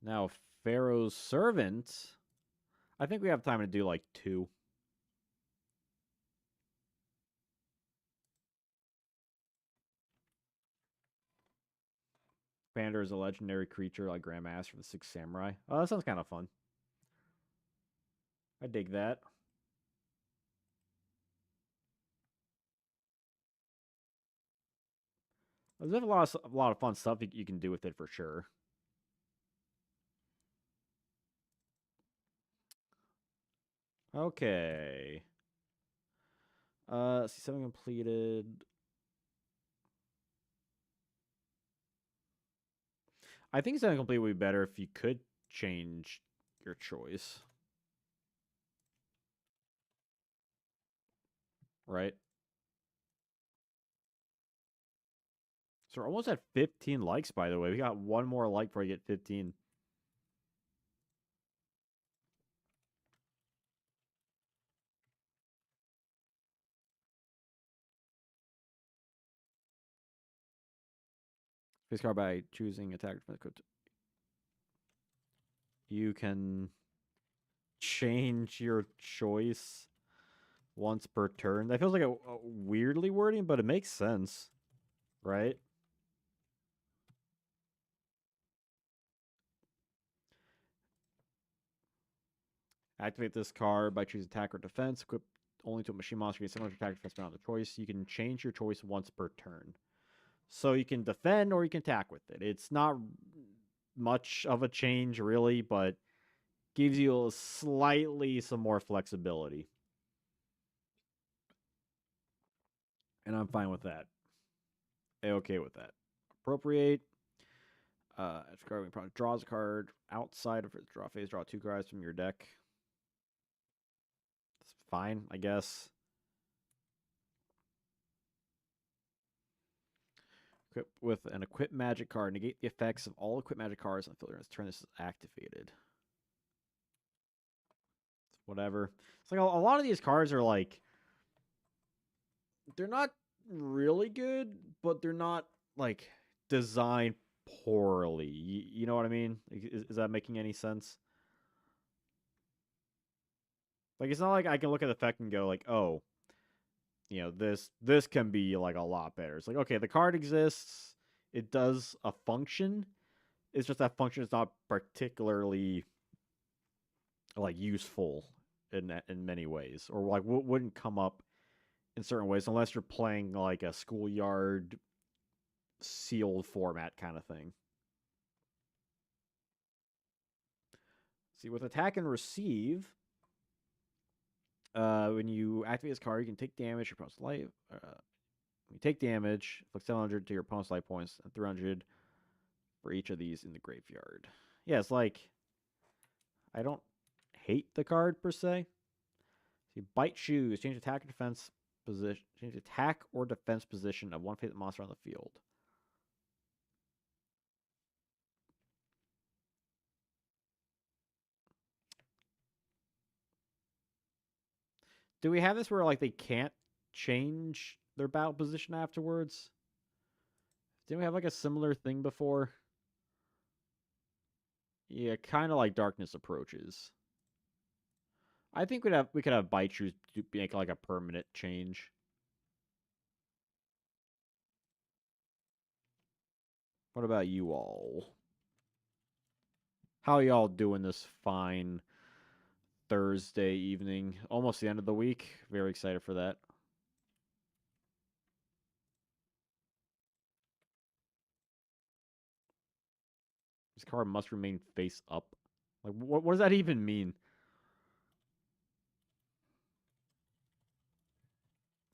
Now, Pharaoh's Servant. I think we have time to do like 2. Pander is a legendary creature like Grandmaster the Six Samurai. Oh, that sounds kind of fun. I dig that. There's a lot of fun stuff you can do with it for sure. Okay. See something completed. I think something complete would be better if you could change your choice. Right? So we're almost at 15 likes, by the way. We got one more like before we get 15. Face card by choosing attack defense code. You can change your choice once per turn. That feels like a weirdly wording, but it makes sense, right? Activate this card by choosing attack or defense. Equip only to a machine monster gets similar attack defense beyond the choice. You can change your choice once per turn. So you can defend or you can attack with it. It's not much of a change, really, but gives you slightly some more flexibility. And I'm fine with that. A-okay with that. Appropriate. After card probably draws a card outside of its draw phase, draw 2 cards from your deck. It's fine, I guess. Equip with an equip magic card. Negate the effects of all equip magic cards on the filter. Turn this is activated. Whatever. It's like a lot of these cards are like they're not really good, but they're not like designed poorly. You know what I mean? Is that making any sense? Like it's not like I can look at the effect and go like, oh, this can be like a lot better. It's like okay, the card exists, it does a function. It's just that function is not particularly like useful in many ways, or like wouldn't come up in certain ways unless you're playing like a schoolyard sealed format kind of thing. See, with attack and receive, When you activate this card, you can take damage. Your opponent's life. When you take damage, inflict 700 to your opponent's life points and 300 for each of these in the graveyard. Yeah, it's like I don't hate the card per se. See, bite shoes, change attack or defense position, change attack or defense position of one favorite monster on the field. Do we have this where like they can't change their battle position afterwards? Didn't we have like a similar thing before? Yeah, kind of like Darkness Approaches. I think we could have bite shoes to make like a permanent change. What about you all? How y'all doing this fine Thursday evening? Almost the end of the week. Very excited for that. This card must remain face up. Like, what does that even mean?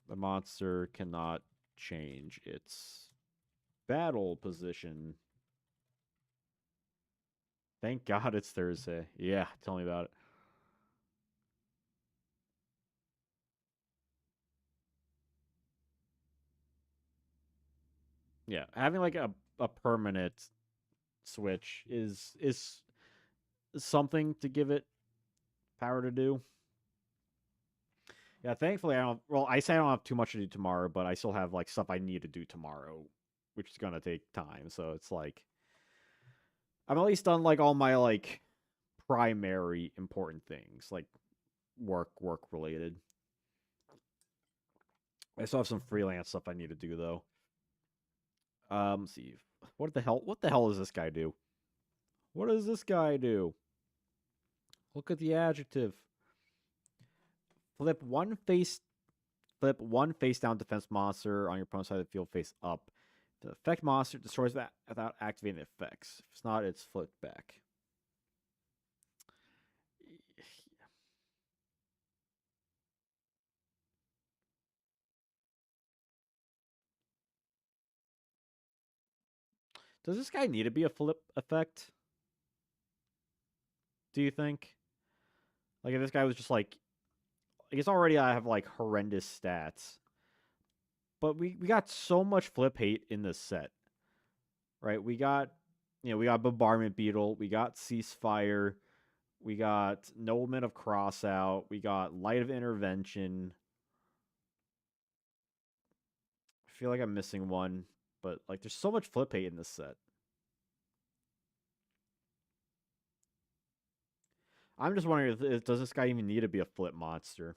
The monster cannot change its battle position. Thank God it's Thursday. Yeah, tell me about it. Yeah, having like a permanent switch is something to give it power to do. Yeah, thankfully I don't. Well, I say I don't have too much to do tomorrow, but I still have like stuff I need to do tomorrow, which is gonna take time. So it's like I'm at least done like all my like primary important things, like work related. I still have some freelance stuff I need to do though. Let's see. What the hell does this guy do? What does this guy do? Look at the adjective. Flip one face Flip one face down defense monster on your opponent's side of the field face up. The effect monster destroys that without activating the effects. If it's not, it's flipped back. Does this guy need to be a flip effect? Do you think? Like if this guy was just like I guess already I have like horrendous stats. But we got so much flip hate in this set. Right? We got Bombardment Beetle, we got Ceasefire, we got Nobleman of Crossout, we got Light of Intervention. I feel like I'm missing one, but like there's so much flip hate in this set. I'm just wondering does this guy even need to be a flip monster?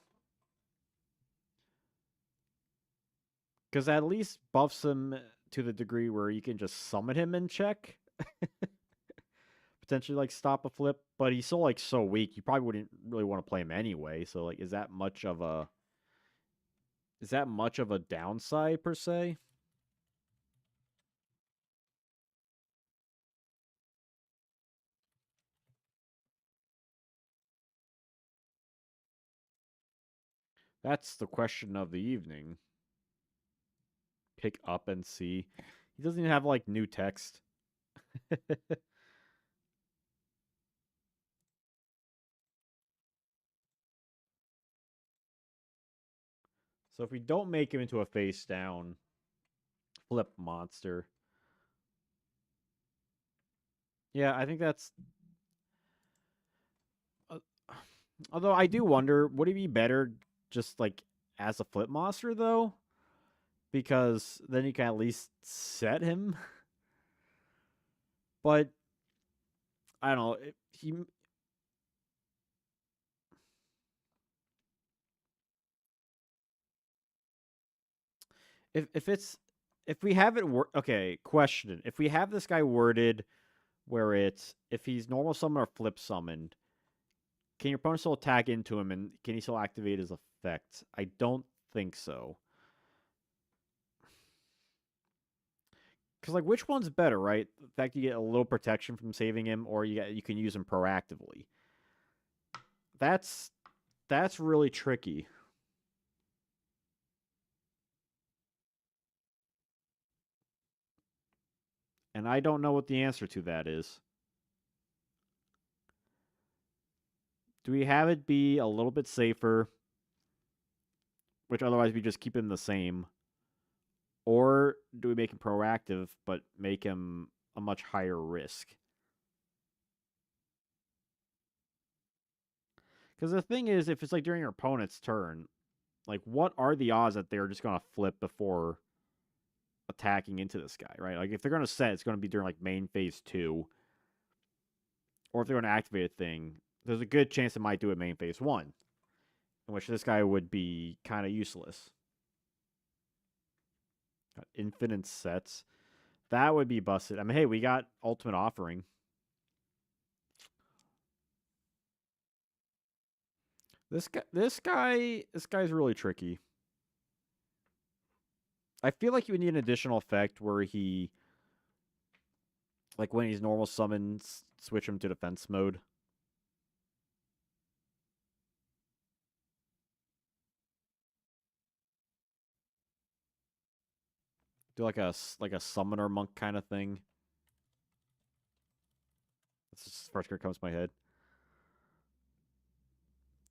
Because at least buffs him to the degree where you can just summon him in check. Potentially like stop a flip, but he's still like so weak, you probably wouldn't really want to play him anyway. So like is that much of a downside per se? That's the question of the evening. Pick up and see. He doesn't even have like new text. So if we don't make him into a face down flip monster, yeah, I think that's. Uh, although I do wonder, would it be better just like as a flip monster though? Because then you can at least set him. But I don't know. If it's if we have it okay, question. If we have this guy worded where it's if he's normal summon or flip summoned, can your opponent still attack into him and can he still activate his effect? I don't think so. Because like which one's better, right? The fact you get a little protection from saving him, or you can use him proactively. That's That's really tricky. And I don't know what the answer to that is. Do we have it be a little bit safer, which otherwise we just keep him the same? Or do we make him proactive, but make him a much higher risk? Because the thing is, if it's like during your opponent's turn, like what are the odds that they're just gonna flip before attacking into this guy, right? Like if they're gonna set, it's gonna be during like main phase 2, or if they're gonna activate a thing, there's a good chance it might do it main phase 1, in which this guy would be kind of useless. Got infinite sets. That would be busted. I mean, hey, we got Ultimate Offering. This guy's really tricky. I feel like you would need an additional effect where he, like when he's normal summons, switch him to defense mode. Do like a summoner monk kind of thing. That's just the first card comes to my head.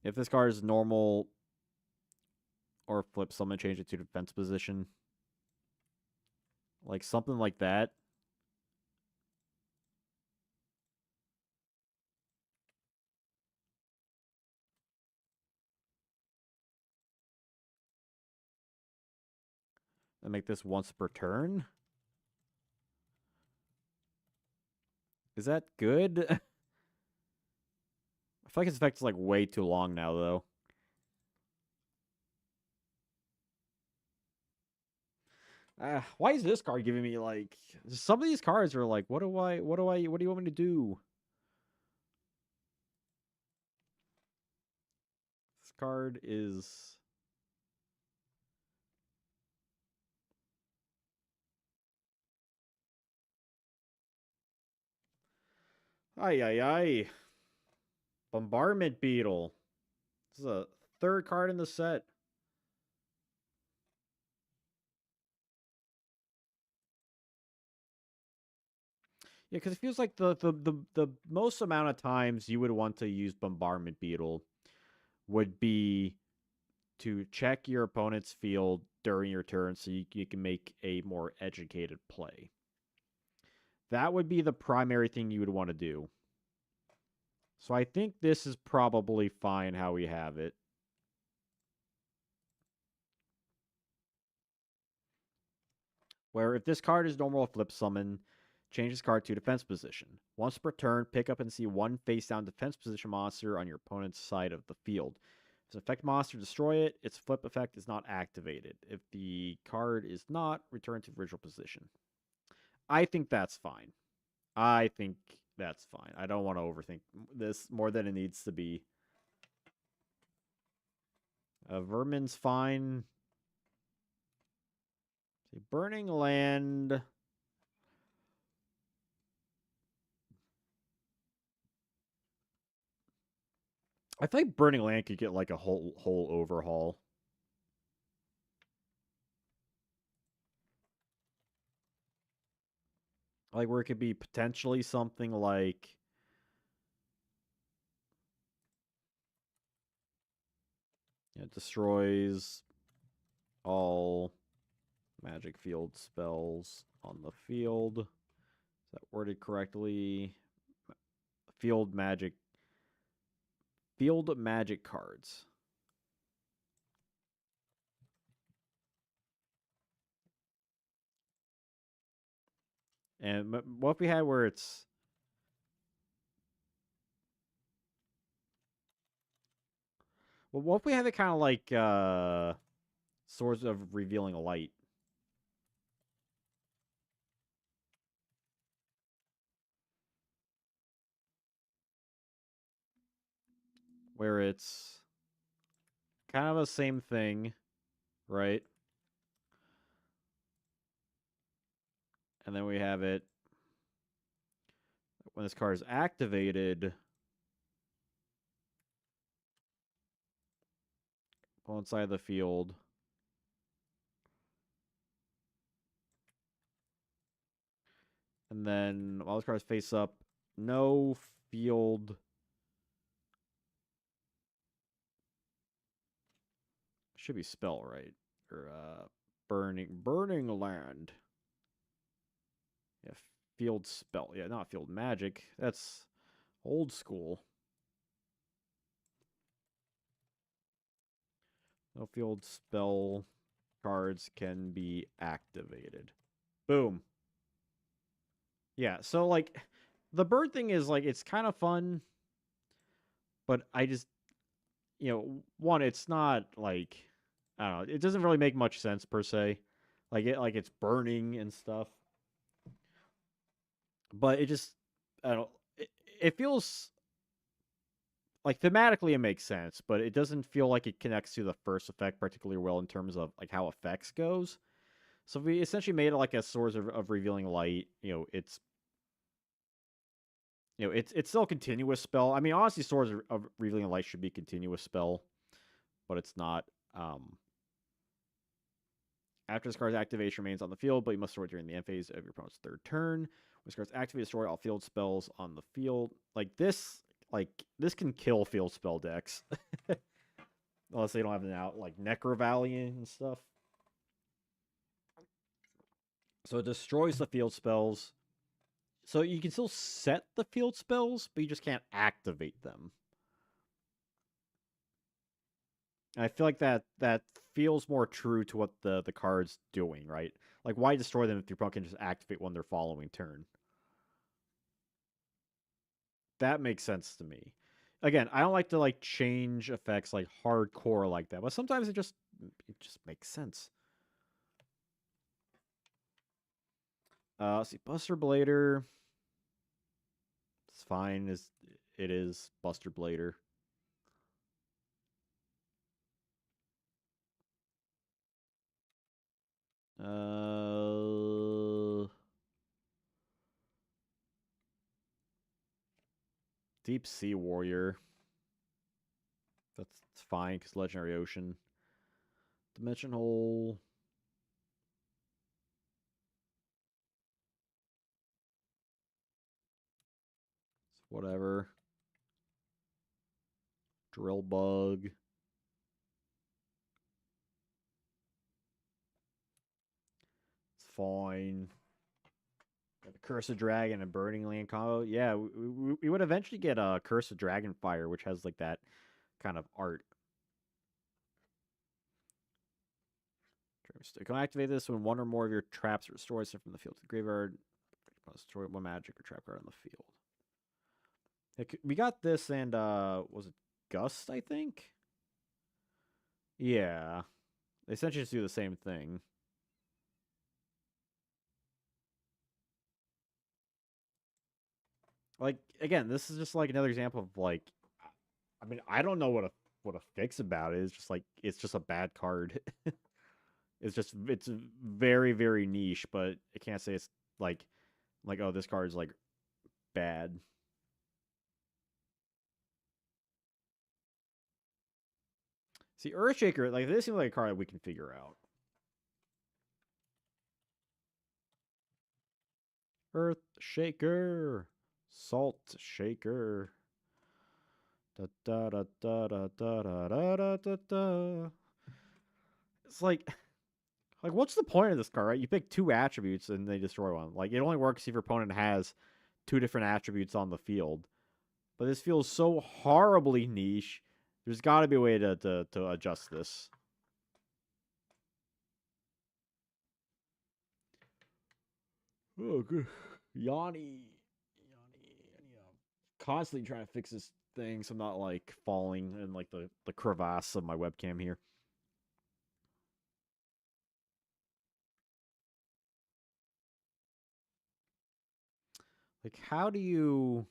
If this card is normal or flip summon, change it to defense position. Like something like that. And make this once per turn. Is that good? I feel like its effect is like way too long now, though. Why is this card giving me like some of these cards are like, what do you want me to do? This card is ay ay ay. Bombardment Beetle. This is a third card in the set. Yeah, because it feels like the most amount of times you would want to use Bombardment Beetle would be to check your opponent's field during your turn so you can make a more educated play. That would be the primary thing you would want to do. So I think this is probably fine how we have it. Where if this card is normal flip summon, change this card to defense position. Once per turn, pick up and see one face down defense position monster on your opponent's side of the field. If an effect monster, destroy it. Its flip effect is not activated. If the card is not, return to original position. I think that's fine. I think that's fine. I don't want to overthink this more than it needs to be. Vermin's fine. See, Burning Land. I think Burning Land could get like a whole overhaul. Like where it could be potentially something like it destroys all magic field spells on the field. Is that worded correctly? Field magic cards. And what if we had where it's well, what if we have it kind of like Swords of Revealing Light? Where it's kind of the same thing, right? And then we have it when this card is activated. One side of the field. And then while those cards face up, no field. Should be spell, right? Or burning land. Yeah, field spell. Yeah, not field magic. That's old school. No field spell cards can be activated. Boom. Yeah, so like the bird thing is like it's kind of fun, but I just one, it's not like I don't know, it doesn't really make much sense per se. Like it's burning and stuff. But it just I don't it feels like thematically it makes sense, but it doesn't feel like it connects to the first effect particularly well in terms of like how effects goes. So we essentially made it like a source of revealing light. It's still a continuous spell. I mean, honestly, Swords of Revealing Light should be a continuous spell, but it's not. After this card's activation remains on the field, but you must store it during the end phase of your opponent's third turn. When this card's activated, destroy all field spells on the field. This can kill field spell decks. Unless they don't have an out, like Necrovaliant and stuff. So it destroys the field spells. So you can still set the field spells, but you just can't activate them. And I feel like that feels more true to what the card's doing, right? Like, why destroy them if your opponent can just activate one their following turn? That makes sense to me. Again, I don't like to like change effects like hardcore like that, but sometimes it just makes sense. Let's see, Buster Blader. It's fine as it is, Buster Blader. Deep Sea Warrior. That's fine because Legendary Ocean. Dimension Hole. Whatever. Drill Bug. It's fine. Got the Curse of Dragon and Burning Land combo. Yeah, we would eventually get a Curse of Dragonfire, which has like that kind of art. Can I activate this when one or more of your traps are restored from the field to the graveyard? Destroy one magic or trap card on the field. We got this and was it Gust, I think? Yeah. They essentially just do the same thing. Like again, this is just like another example of like I mean, I don't know what a fix about it. It's just a bad card. It's very very niche, but I can't say it's like oh this card's like bad. See, Earthshaker, like this seems like a card that we can figure out. Earthshaker, Salt Shaker. Da da da da da da da da da da. It's like what's the point of this card, right? You pick two attributes and they destroy one. Like it only works if your opponent has two different attributes on the field. But this feels so horribly niche. There's got to be a way to adjust this. Oh, good. Yanni. Constantly trying to fix this thing so I'm not like falling in like the crevasse of my webcam here. Like, how do you?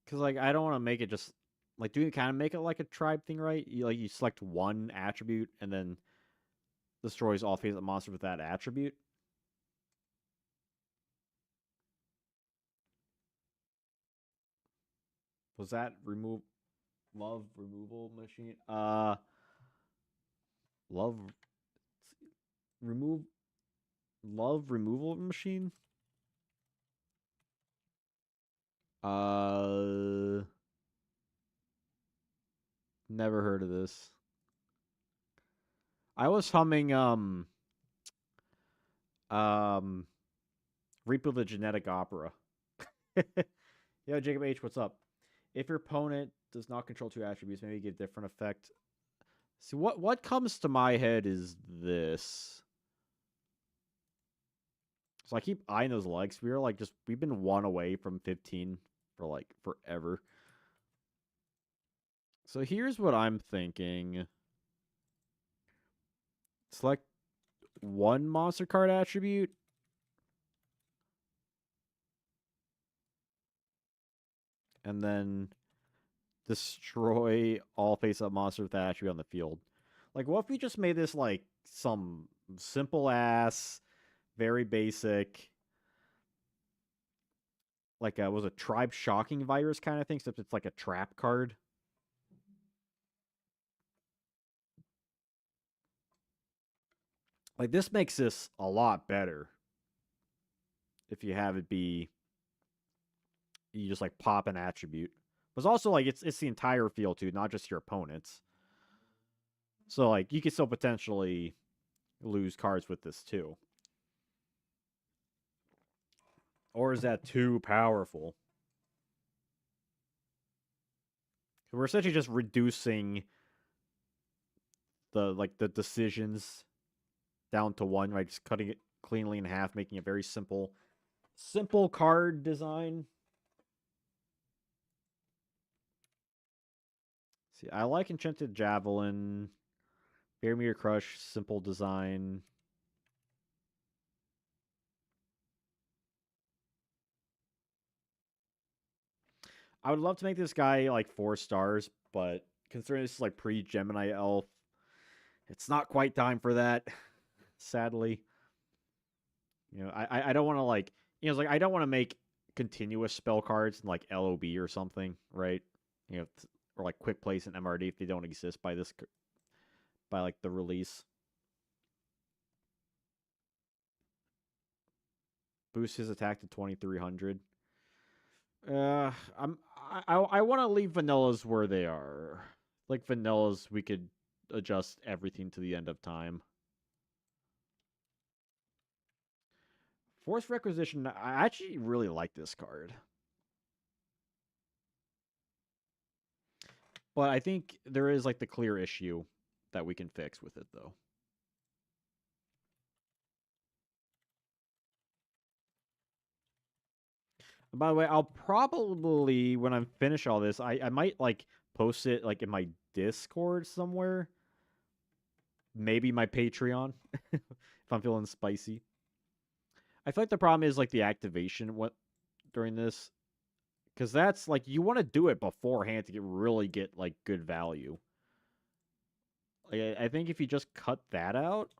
Because like I don't want to make it just like do you kind of make it like a tribe thing, right? You select one attribute and then destroys all face monsters with that attribute. Was that remove? Love removal machine. Love remove love removal machine. Uh, Never heard of this. I was humming um Reap of the Genetic Opera. Yo, Jacob H, what's up? If your opponent does not control two attributes, maybe give different effect. See what comes to my head is this. So I keep eyeing those legs. We've been one away from 15 for like forever. So here's what I'm thinking. Select one monster card attribute. And then destroy all face-up monsters with that attribute on the field. Like, what if we just made this like some simple ass, very basic, like was a tribe shocking virus kind of thing, except it's like a trap card. Like this makes this a lot better if you have it be you just like pop an attribute. But it's also like it's the entire field too, not just your opponents. So like you could still potentially lose cards with this too. Or is that too powerful? We're essentially just reducing the decisions down to one, right? Just cutting it cleanly in half, making a very simple card design. See, I like Enchanted Javelin, Barometer Crush, simple design. I would love to make this guy like 4 stars, but considering this is like pre-Gemini Elf, it's not quite time for that. Sadly, I don't want to like it's like I don't want to make continuous spell cards in like LOB or something, right? Or like quick place and MRD if they don't exist by like the release. Boost his attack to 2300. I want to leave vanillas where they are. Like vanillas, we could adjust everything to the end of time. Forced Requisition, I actually really like this card. But I think there is like the clear issue that we can fix with it though. And by the way, I'll probably when I'm finished all this, I might like post it like in my Discord somewhere. Maybe my Patreon if I'm feeling spicy. I feel like the problem is like the activation what during this because that's like you want to do it beforehand to get like good value. Like, I think if you just cut that out,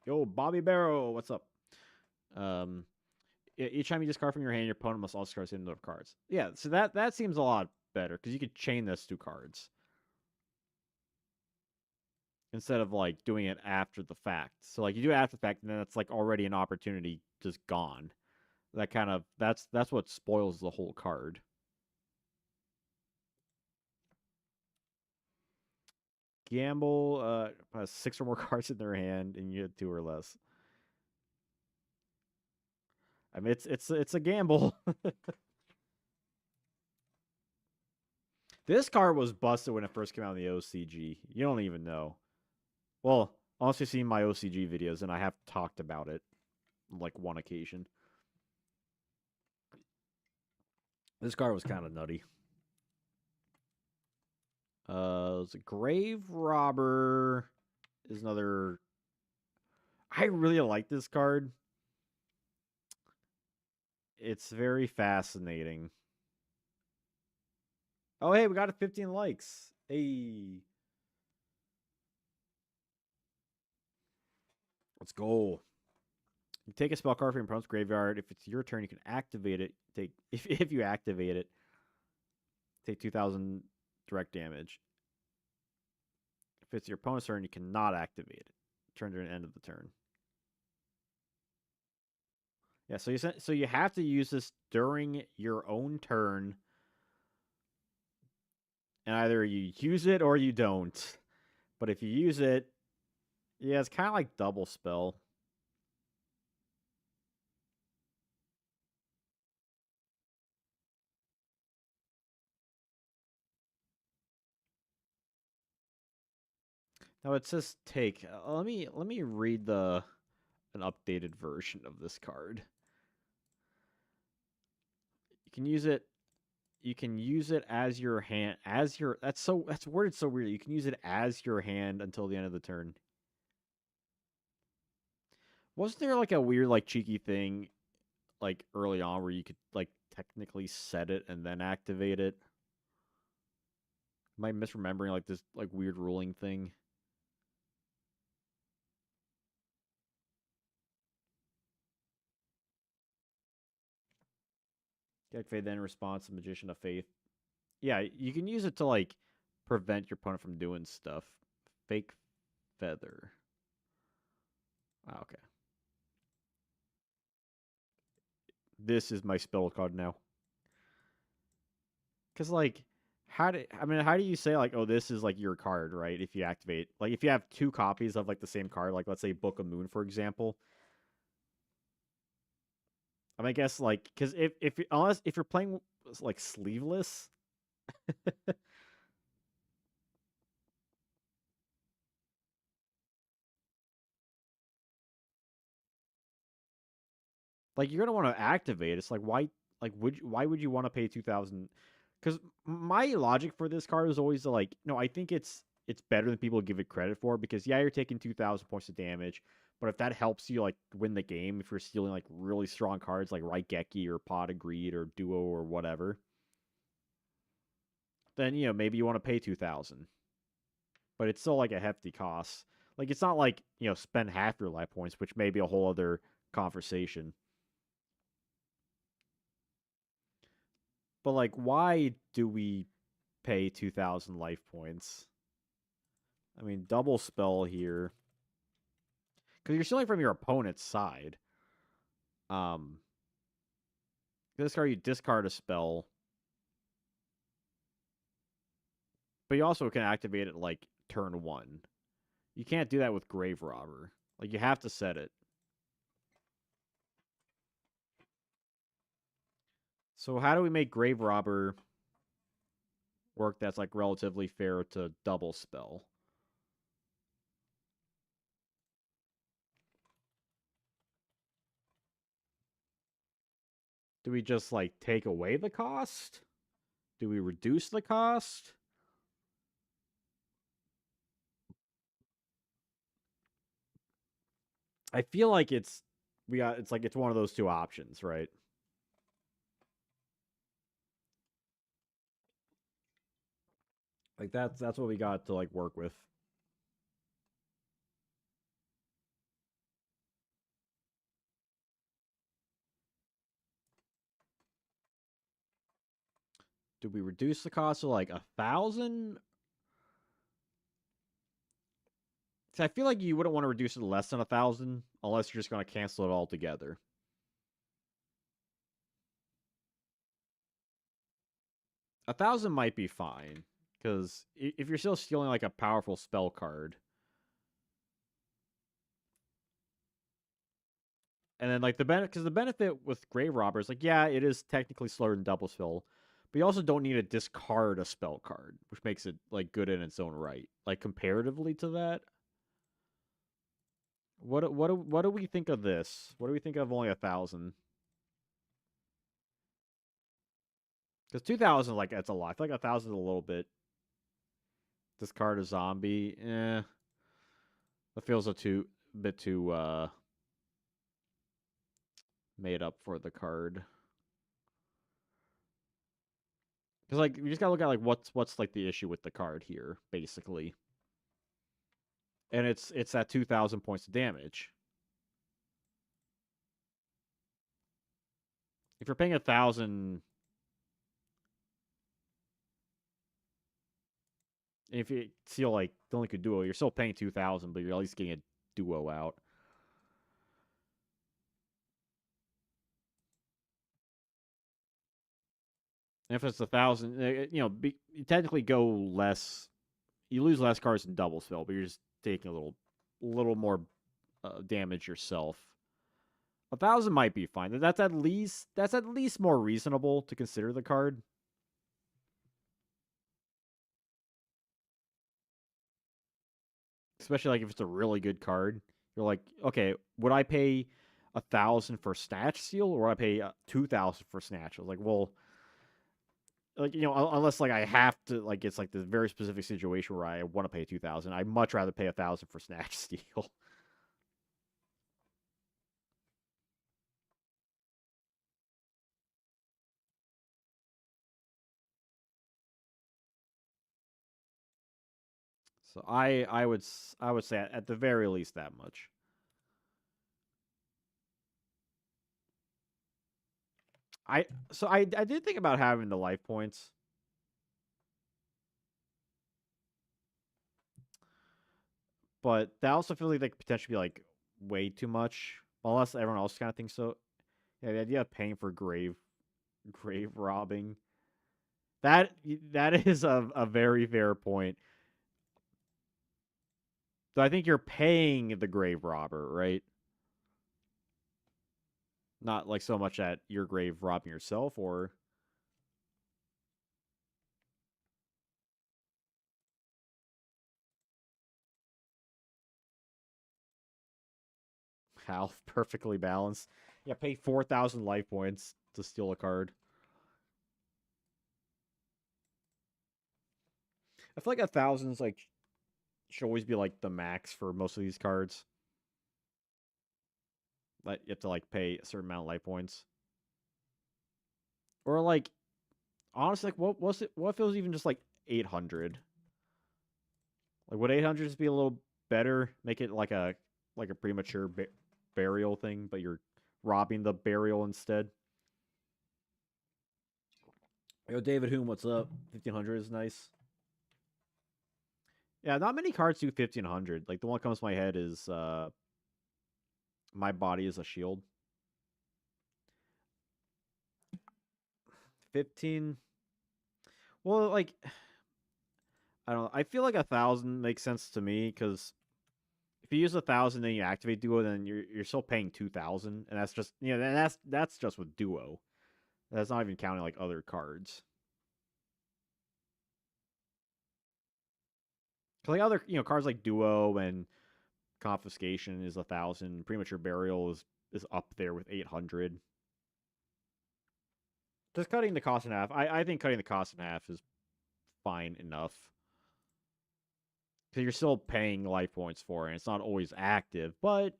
yo Bobby Barrow, what's up? Um, each time you discard from your hand, your opponent must also discard the of cards. Yeah, so that seems a lot better because you could chain this to cards instead of like doing it after the fact. So like you do it after the fact, and then it's like already an opportunity just gone. That kind of that's what spoils the whole card. Gamble has 6 or more cards in their hand, and you get 2 or less. I mean, it's a gamble. This card was busted when it first came out in the OCG. You don't even know. Well, unless you've seen my OCG videos, and I have talked about it on like one occasion. This card was kind of nutty. It's a Grave Robber is another. I really like this card. It's very fascinating. Oh, hey, we got 15 likes. Hey. Let's go. You take a spell card from your opponent's graveyard. If it's your turn, you can activate it. Take if you activate it, take 2,000 direct damage. If it's your opponent's turn, you cannot activate it. Turn to an end of the turn. Yeah, so you have to use this during your own turn, and either you use it or you don't. But if you use it, yeah, it's kind of like double spell. Now it says take. Let me read an updated version of this card. You can use it. You can use it as your hand, that's worded so weird. You can use it as your hand until the end of the turn. Wasn't there like a weird like cheeky thing like early on where you could like technically set it and then activate it? Am I misremembering like this like weird ruling thing? Activate then response to Magician of Faith. Yeah, you can use it to like prevent your opponent from doing stuff. Fake feather. Oh, okay. This is my spell card now. Because like, how do you say like, oh, this is like your card, right? If you activate, like, if you have two copies of like the same card, like let's say Book of Moon, for example. I mean, I guess like, because if you're playing like sleeveless, like you're gonna want to activate. It's like why would you want to pay 2,000? Because my logic for this card is always like, no, I think it's better than people give it credit for, because yeah, you're taking 2,000 points of damage, but if that helps you like win the game, if you're stealing like really strong cards like Raigeki or Pot of Greed or Duo or whatever, then maybe you want to pay 2,000, but it's still like a hefty cost. Like it's not like spend half your life points, which may be a whole other conversation. But like, why do we pay 2,000 life points? I mean, double spell here because you're stealing from your opponent's side. Um, this card you discard a spell, but you also can activate it like turn one. You can't do that with Grave Robber. Like you have to set it. So how do we make Grave Robber work? That's like relatively fair to double spell. Do we just like take away the cost? Do we reduce the cost? I feel like it's one of those two options, right? Like that's what we got to like work with. Do we reduce the cost to like 1,000? I feel like you wouldn't want to reduce it to less than 1,000 unless you're just going to cancel it altogether. 1,000 might be fine because if you're still stealing like a powerful spell card, and then like the benefit with Grave Robber is like, yeah, it is technically slower than double spell, but you also don't need to discard a spell card, which makes it like good in its own right. Like comparatively to that, what do we think of this? What do we think of only 1,000? Because 2,000, like, that's a lot. I feel like 1,000 is a little bit. Discard a zombie. That feels a bit too made up for the card. Because like you just gotta look at like what's like the issue with the card here, basically. And it's that 2,000 points of damage. If you're paying 1,000, if you seal like the only could duo, you're still paying 2,000, but you're at least getting a duo out. And if it's 1,000, you technically go less. You lose less cards in double spell, but you're just taking little more damage yourself. 1,000 might be fine. That's at least more reasonable to consider the card. Especially like if it's a really good card. You're like, okay, would I pay 1,000 for Snatch Seal, or would I pay 2,000 for Snatch? I was like, well, like unless like I have to, like it's like this very specific situation where I want to pay 2,000, I'd much rather pay 1,000 for Snatch Steal. So I would say at the very least that much. I did think about having the life points, but that also feels like they could potentially be like way too much, unless everyone else kind of thinks so. Yeah, the idea of paying for grave robbing, that is a very fair point. So I think you're paying the grave robber, right? Not like so much at your grave robbing yourself, or health perfectly balanced. Yeah, pay 4,000 life points to steal a card. I feel like 1,000 is like should always be like the max for most of these cards. Like you have to like pay a certain amount of life points, or like honestly, like what was it? What if it was even just like 800? Like would 800 just be a little better? Make it like a premature burial thing, but you're robbing the burial instead. Yo, David Hume, what's up? 1,500 is nice. Yeah, not many cards do 1,500. Like the one that comes to my head is my body is a shield. 15. Well, like I don't know. I feel like 1,000 makes sense to me because if you use 1,000 then you activate duo, then you're still paying 2,000, and that's just and that's just with duo. That's not even counting like other cards. Like other cards like duo and confiscation is 1,000. Premature burial is up there with 800. Just cutting the cost in half. I think cutting the cost in half is fine enough. Because you're still paying life points for it. And it's not always active, but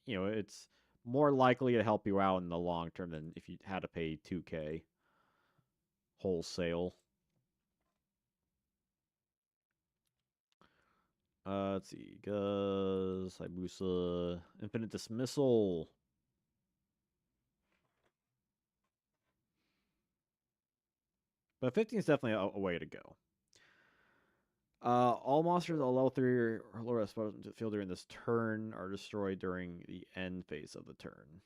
it's more likely to help you out in the long term than if you had to pay 2K wholesale. Let's see. Guz, Hayabusa, Infinite Dismissal. But 15 is definitely a way to go. All monsters at level 3 or lower exposed to the field during this turn are destroyed during the end phase of the turn.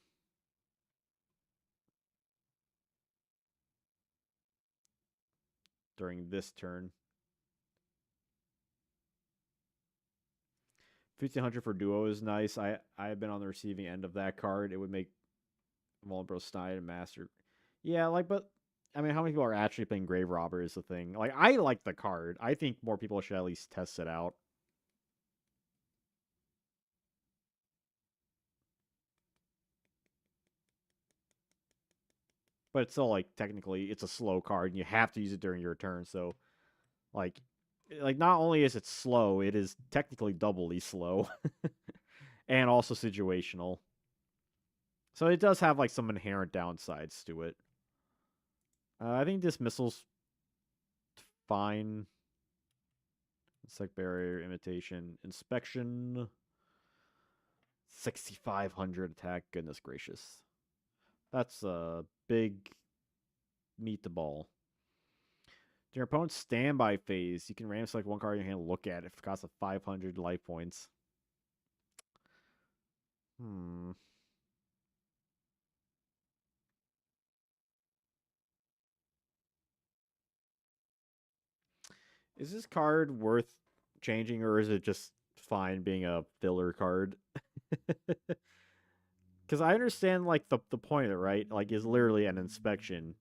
During this turn. 1,500 for duo is nice. I've been on the receiving end of that card. It would make Vulnerable Snide and Master. Yeah, like, but I mean, how many people are actually playing Grave Robber is the thing. Like, I like the card. I think more people should at least test it out. But it's still like technically it's a slow card, and you have to use it during your turn. So, like, not only is it slow, it is technically doubly slow, and also situational. So it does have like some inherent downsides to it. I think dismissal's fine. Insect barrier, imitation, inspection. 6,500 attack. Goodness gracious. That's a big meatball. During your opponent's standby phase, you can randomly select one card in your hand and look at it. If it costs 500 life points. Hmm. Is this card worth changing, or is it just fine being a filler card? Because I understand like the point of it, right? Like, is literally an inspection.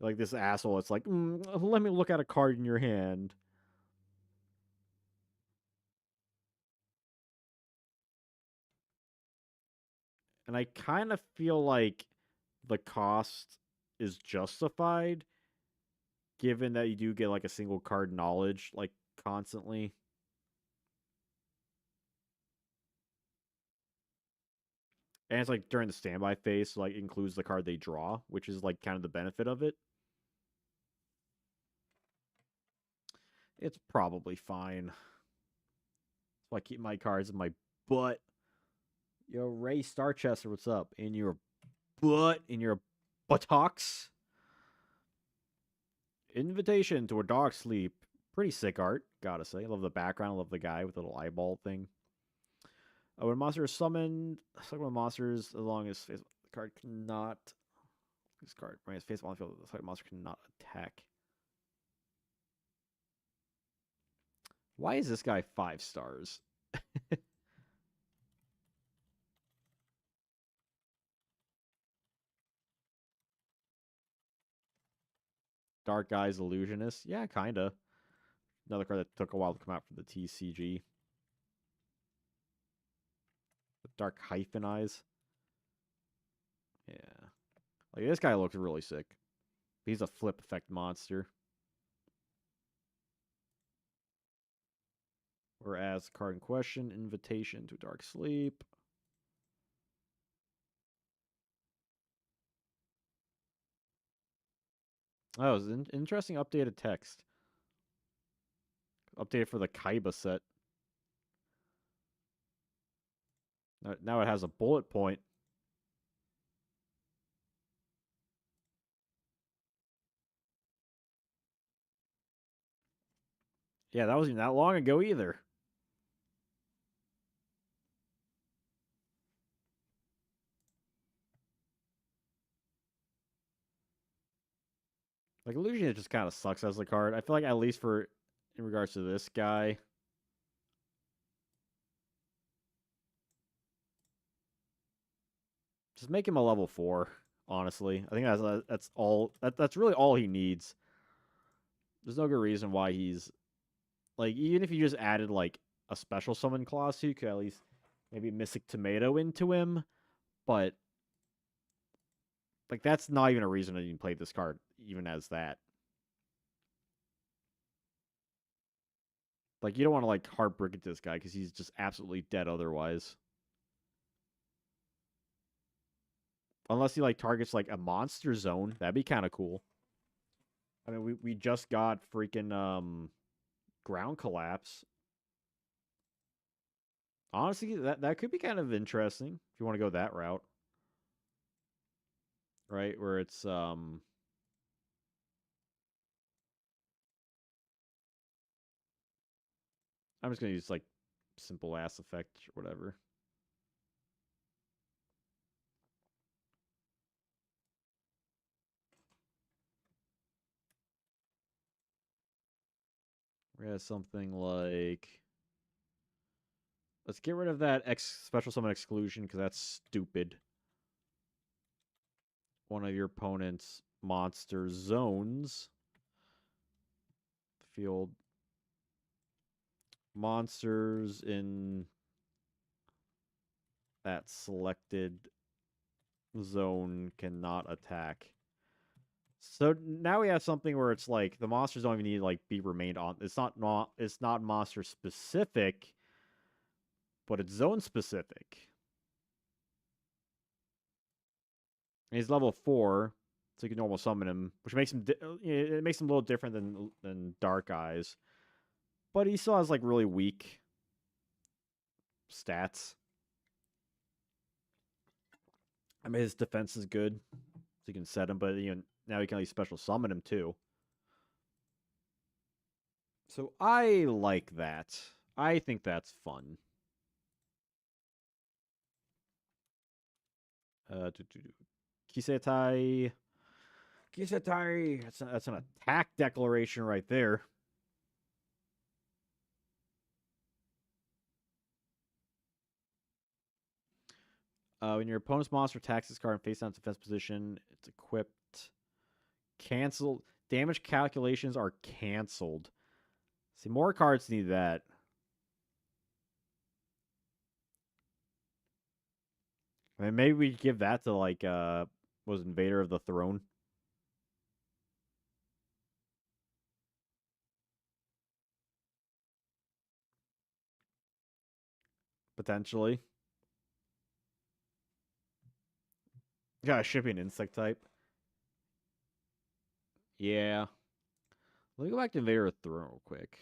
Like this asshole, it's like, let me look at a card in your hand. And I kind of feel like the cost is justified, given that you do get like a single card knowledge like constantly. And it's like during the standby phase, so like it includes the card they draw, which is like kind of the benefit of it. It's probably fine. So I keep my cards in my butt. Yo, Ray Starchester, what's up? In your butt, in your buttocks. Invitation to a dark sleep. Pretty sick art, gotta say. I love the background. I love the guy with the little eyeball thing. When a monster is summoned, select one of the monsters as long as the card cannot. This card, right? Face on the field. The monster cannot attack. Why is this guy 5 stars? Dark Eyes Illusionist? Yeah, kinda. Another card that took a while to come out for the TCG. The Dark Hyphen Eyes. Yeah. Like, this guy looks really sick. He's a flip effect monster. Whereas the card in question, Invitation to Dark Sleep. Oh, it's an interesting updated text. Updated for the Kaiba set. Now it has a bullet point. Yeah, that wasn't that long ago either. Like, Illusion just kind of sucks as a card. I feel like at least for in regards to this guy, just make him a level 4. Honestly, I think that's all. That's really all he needs. There's no good reason why he's like, even if you just added like a special summon clause, you could at least maybe Mystic Tomato into him. But like, that's not even a reason to even play this card, even as that. Like, you don't want to like heartbreak at this guy because he's just absolutely dead otherwise. Unless he like targets like a monster zone, that'd be kind of cool. I mean, we just got freaking ground collapse. Honestly, that could be kind of interesting if you want to go that route, right? Where it's I'm just gonna use like simple ass effect or whatever. We have something like, let's get rid of that special summon exclusion because that's stupid. One of your opponent's monster zones. Field monsters in that selected zone cannot attack. So now we have something where it's like the monsters don't even need to like be remained on. It's not monster specific, but it's zone specific. And he's level 4, so you can normal summon him, which makes him it makes him a little different than Dark Eyes. But he still has like really weak stats. I mean, his defense is good, so you can set him, but now you can like special summon him too. So I like that. I think that's fun. Kisetai. Kisetai. That's an attack declaration right there. When your opponent's monster attacks this card and face down its defense position, it's equipped. Cancelled. Damage calculations are canceled. See, more cards need that. I mean, maybe we give that to like was Invader of the Throne. Potentially. Yeah, it should be an insect type. Yeah. Let me go back to Invader of the Throne real quick.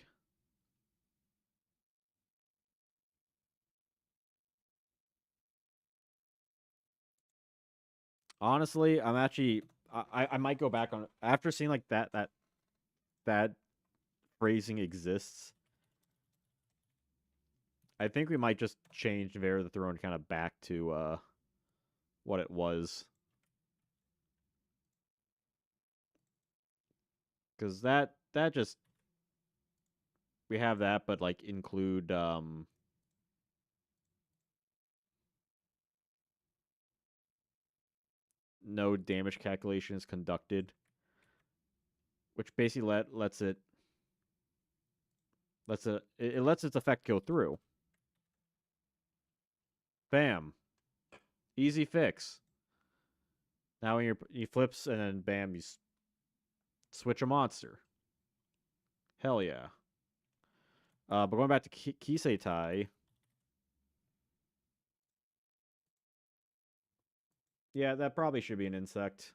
Honestly, I'm actually I might go back on after seeing like that phrasing exists. I think we might just change Invader of the Throne kind of back to what it was. Because that just we have that, but like include no damage calculations conducted, which basically it lets its effect go through. Bam, easy fix. Now when he flips and then bam, you switch a monster. Hell yeah. But going back to Kiseitai, yeah, that probably should be an insect.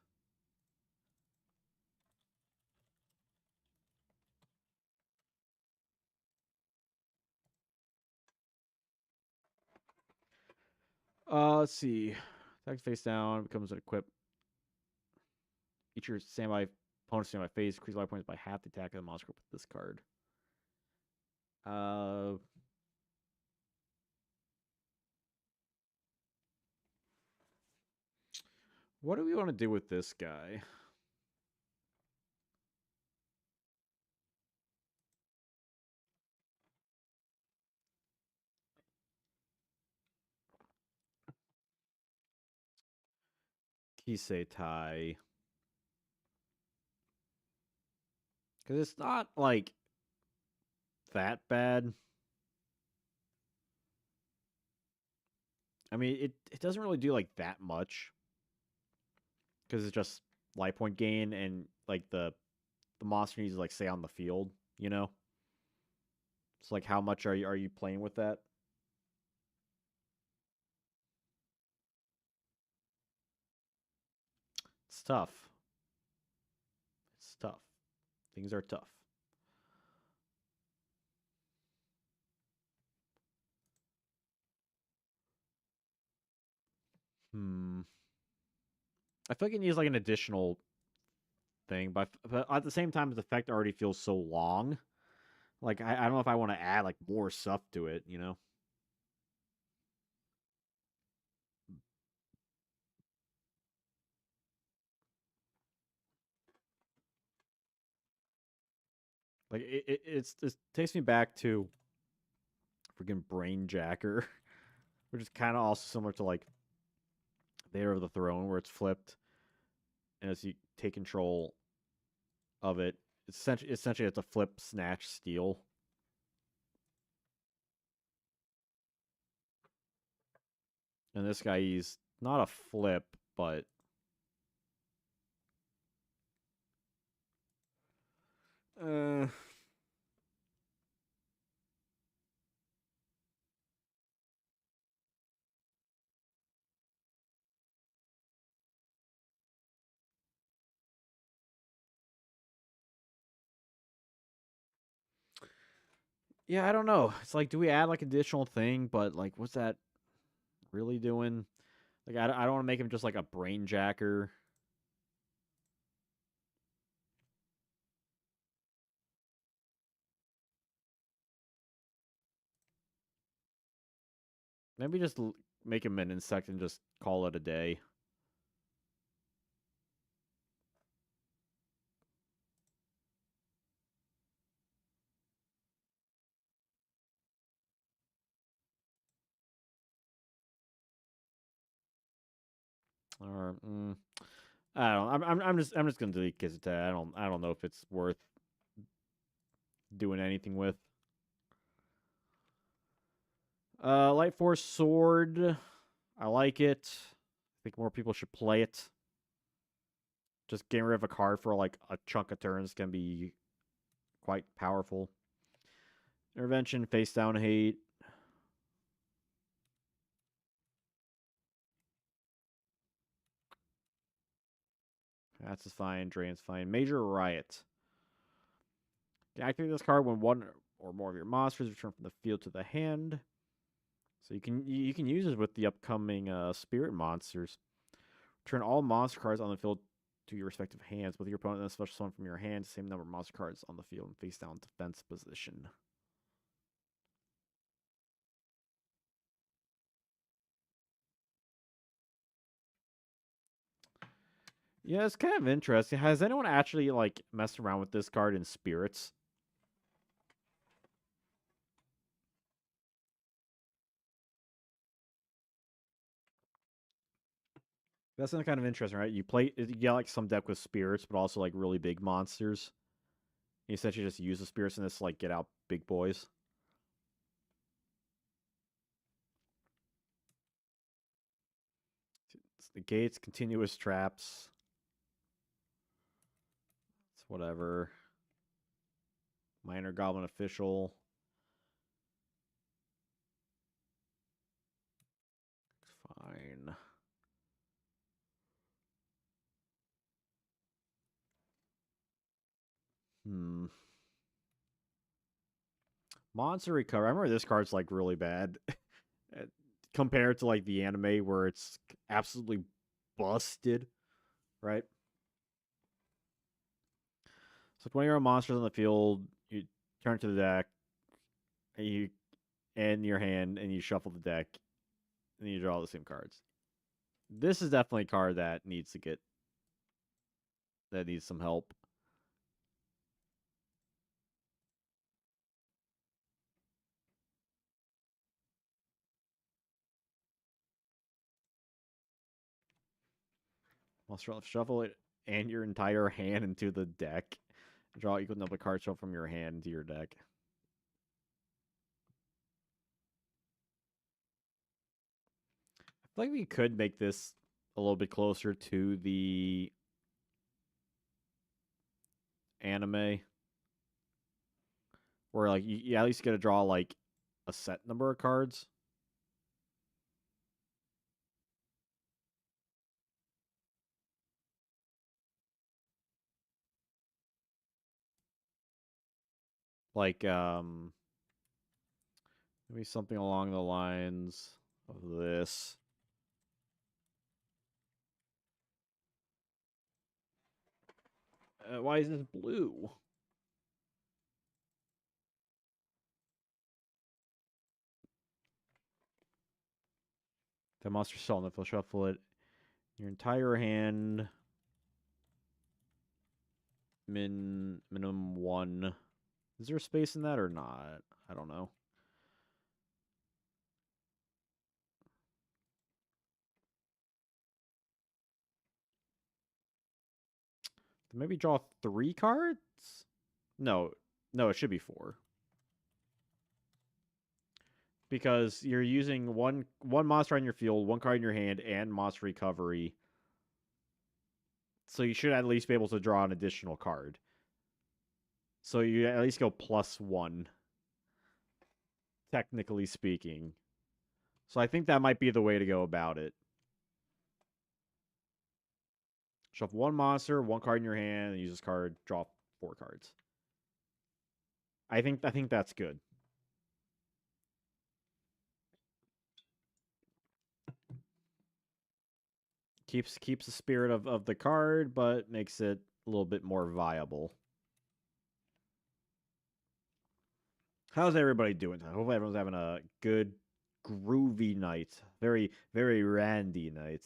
Let's see. Attack face down becomes an equip. Each your standby opponent standby phase increase life points by half the attack of the monster with this card. Uh, what do we want to do with this guy? Kiseitai. Because it's not like that bad. I mean, it doesn't really do like that much because it's just life point gain and like the monster needs to like stay on the field. You know, it's like how much are you playing with that? It's tough. It's tough. Things are tough. Hmm. I feel like it needs like an additional thing, but at the same time, the effect already feels so long. Like I don't know if I want to add like more stuff to it. You know, like it takes me back to freaking Brain Jacker, which is kind of also similar to like Vader of the Throne, where it's flipped, and as you take control of it, essentially it's a flip, snatch, steal. And this guy, he's not a flip, but uh, yeah, I don't know. It's like, do we add like additional thing? But like, what's that really doing? Like, I don't want to make him just like a brain jacker. Maybe just make him an insect and just call it a day. Or I don't. I'm just gonna delete Kizita. I don't know if it's worth doing anything with. Light Force Sword. I like it. I think more people should play it. Just getting rid of a card for like a chunk of turns can be quite powerful. Intervention, face down hate. That's fine. Drain's fine. Major Riot. Can activate this card when one or more of your monsters return from the field to the hand. So you can use this with the upcoming spirit monsters. Turn all monster cards on the field to your respective hands, with your opponent and a special summon from your hand, same number of monster cards on the field and face down defense position. Yeah, it's kind of interesting. Has anyone actually like messed around with this card in spirits? That's kind of interesting, right? You get like some deck with spirits, but also like really big monsters. You essentially just use the spirits in this to, like get out big boys. It's the gates, continuous traps. It's whatever. Minor Goblin Official. Fine. Hmm. Monster Recover. I remember this card's like really bad compared to like the anime where it's absolutely busted, right? So when you're monsters on the field, you turn to the deck, and you end your hand, and you shuffle the deck, and you draw the same cards. This is definitely a card that needs some help. Monster shuffle it and your entire hand into the deck. Draw equal number of cards from your hand into your deck. I feel like we could make this a little bit closer to the anime, where like you at least get to draw like a set number of cards. Like maybe something along the lines of this. Why is this blue? The monster cell, if you'll shuffle it, your entire hand, minimum one. Is there space in that or not? I don't know. Maybe draw 3 cards? No, no, it should be 4. Because you're using one monster on your field, 1 card in your hand, and monster recovery. So you should at least be able to draw an additional card. So you at least go +1, technically speaking. So I think that might be the way to go about it. Shuffle 1 monster, 1 card in your hand, and use this card, draw 4 cards. I think that's good. Keeps the spirit of the card, but makes it a little bit more viable. How's everybody doing? Hopefully everyone's having a good, groovy night. Very, very randy night.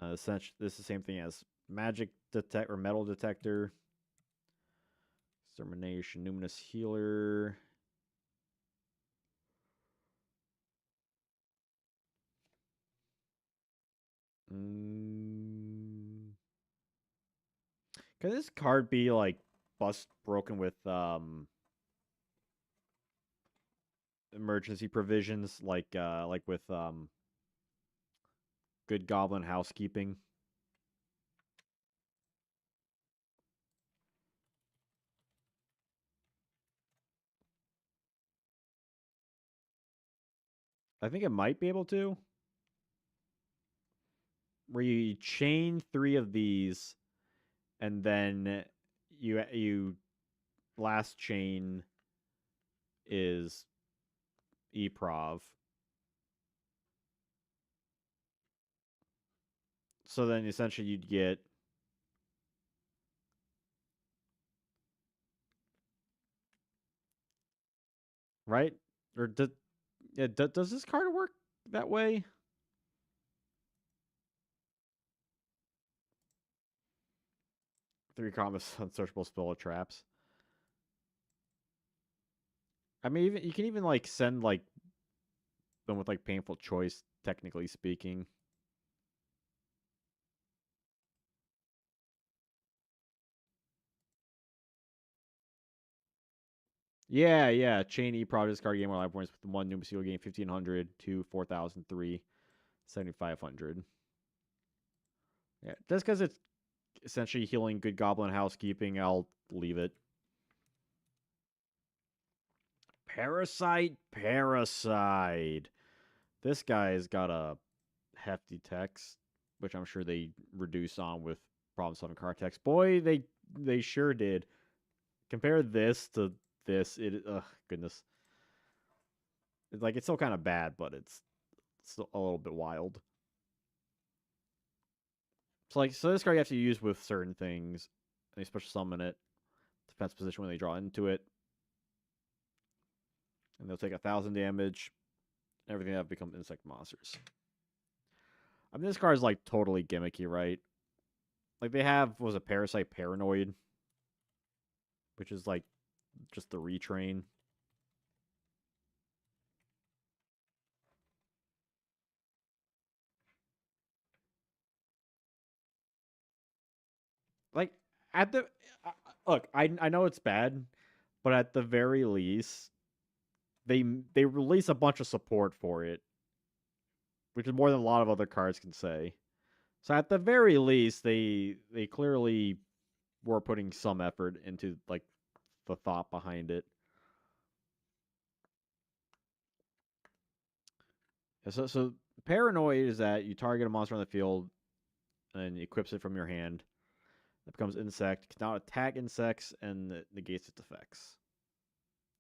Essentially, this is the same thing as magic detect or metal detector, extermination, numinous healer. Can this card be like broken with emergency provisions like with good goblin housekeeping? I think it might be able to. Where you chain 3 of these and then you last chain is eprov. So then essentially you'd get right or does this card work that way? 3 combos unsearchable spell traps. I mean, even you can even like send like them with like painful choice, technically speaking. Yeah, yeah. Chain eprov discard game where life points with 1 new seal gain 1500 to 4003 7500. Yeah, just because it's essentially healing good goblin housekeeping, I'll leave it. Parasite. This guy's got a hefty text, which I'm sure they reduce on with problem solving card text. Boy, they sure did. Compare this to this. Goodness. It's like it's still kind of bad, but it's still a little bit wild. So this card you have to use with certain things. They special summon it. Defense position when they draw into it. And they'll take 1,000 damage. Everything that becomes insect monsters. I mean, this card is like totally gimmicky, right? Like they have was a Parasite Paranoid, which is like just the retrain. Like at the look, I know it's bad, but at the very least, they release a bunch of support for it, which is more than a lot of other cards can say. So at the very least, they clearly were putting some effort into like the thought behind it. So paranoid is that you target a monster on the field and equips it from your hand. It becomes insect, can now attack insects and it negates its effects.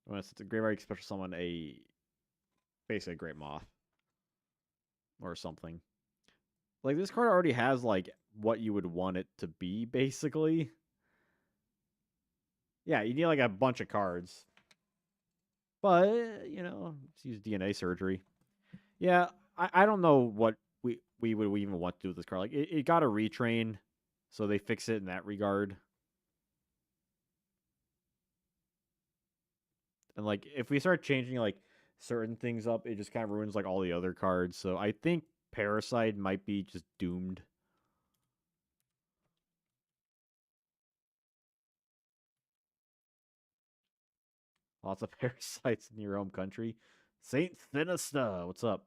When it's a graveyard, special summon basically a great moth or something. Like this card already has like what you would want it to be, basically. Yeah, you need like a bunch of cards. But, let's use DNA surgery. Yeah, I don't know what we would even want to do with this card. Like it got a retrain, so they fix it in that regard. And like if we start changing like certain things up, it just kind of ruins like all the other cards. So I think Parasite might be just doomed. Lots of parasites in your home country. Saint Sinister, what's up?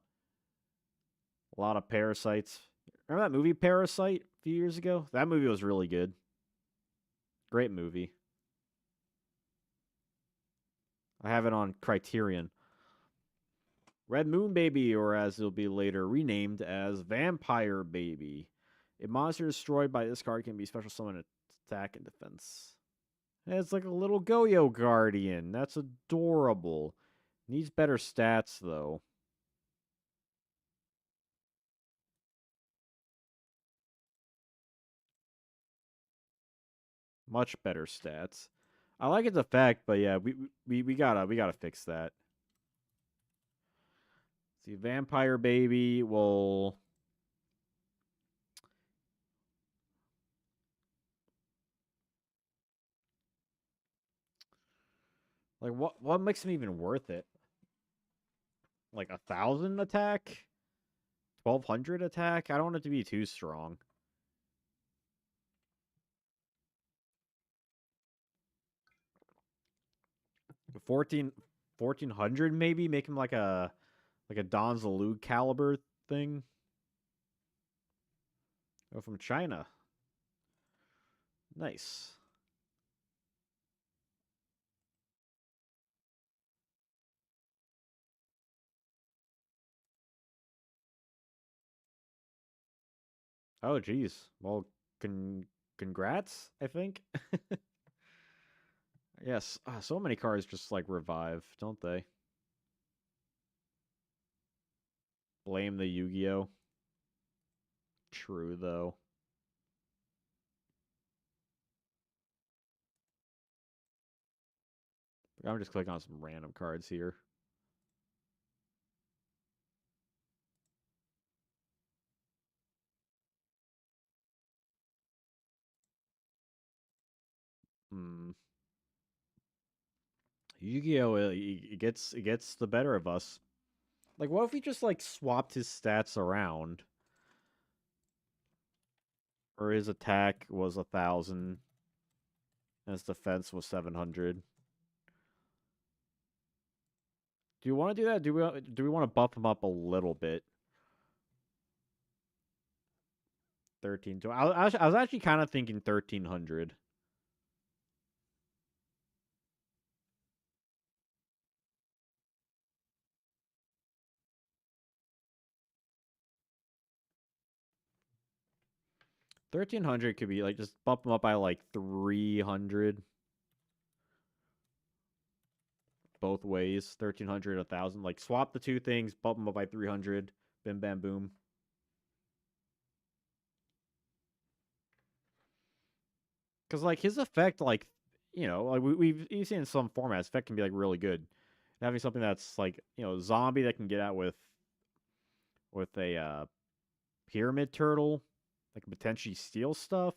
A lot of parasites. Remember that movie Parasite a few years ago? That movie was really good. Great movie. I have it on Criterion. Red Moon Baby, or as it'll be later renamed as Vampire Baby. A monster destroyed by this card can be special summon attack and defense. It's like a little Goyo Guardian. That's adorable. Needs better stats, though. Much better stats. I like its effect, but yeah, we gotta fix that. See, Vampire Baby will. Like, what makes him even worth it? Like 1,000 attack, 1,200 attack. I don't want it to be too strong. 14, 1,400 maybe. Make him like a Don Zalug caliber thing. Oh, from China. Nice. Oh, geez. Well, congrats. I think. Yes. So many cards just like revive, don't they? Blame the Yugioh. True though. I'm just clicking on some random cards here. Hmm. Yu-Gi-Oh! It gets the better of us. Like, what if we just like swapped his stats around, or his attack was 1,000, and his defense was 700? Do you want to do that? Do we want to buff him up a little bit? 13. I was actually kind of thinking 1,300. 1,300 could be like just bump him up by like 300 both ways. 1,300, 1,000. Like swap the two things, bump him up by 300. Bim bam boom. Because like his effect, like like we've seen in some formats, effect can be like really good. And having something that's like zombie that can get out with a pyramid turtle that can potentially steal stuff.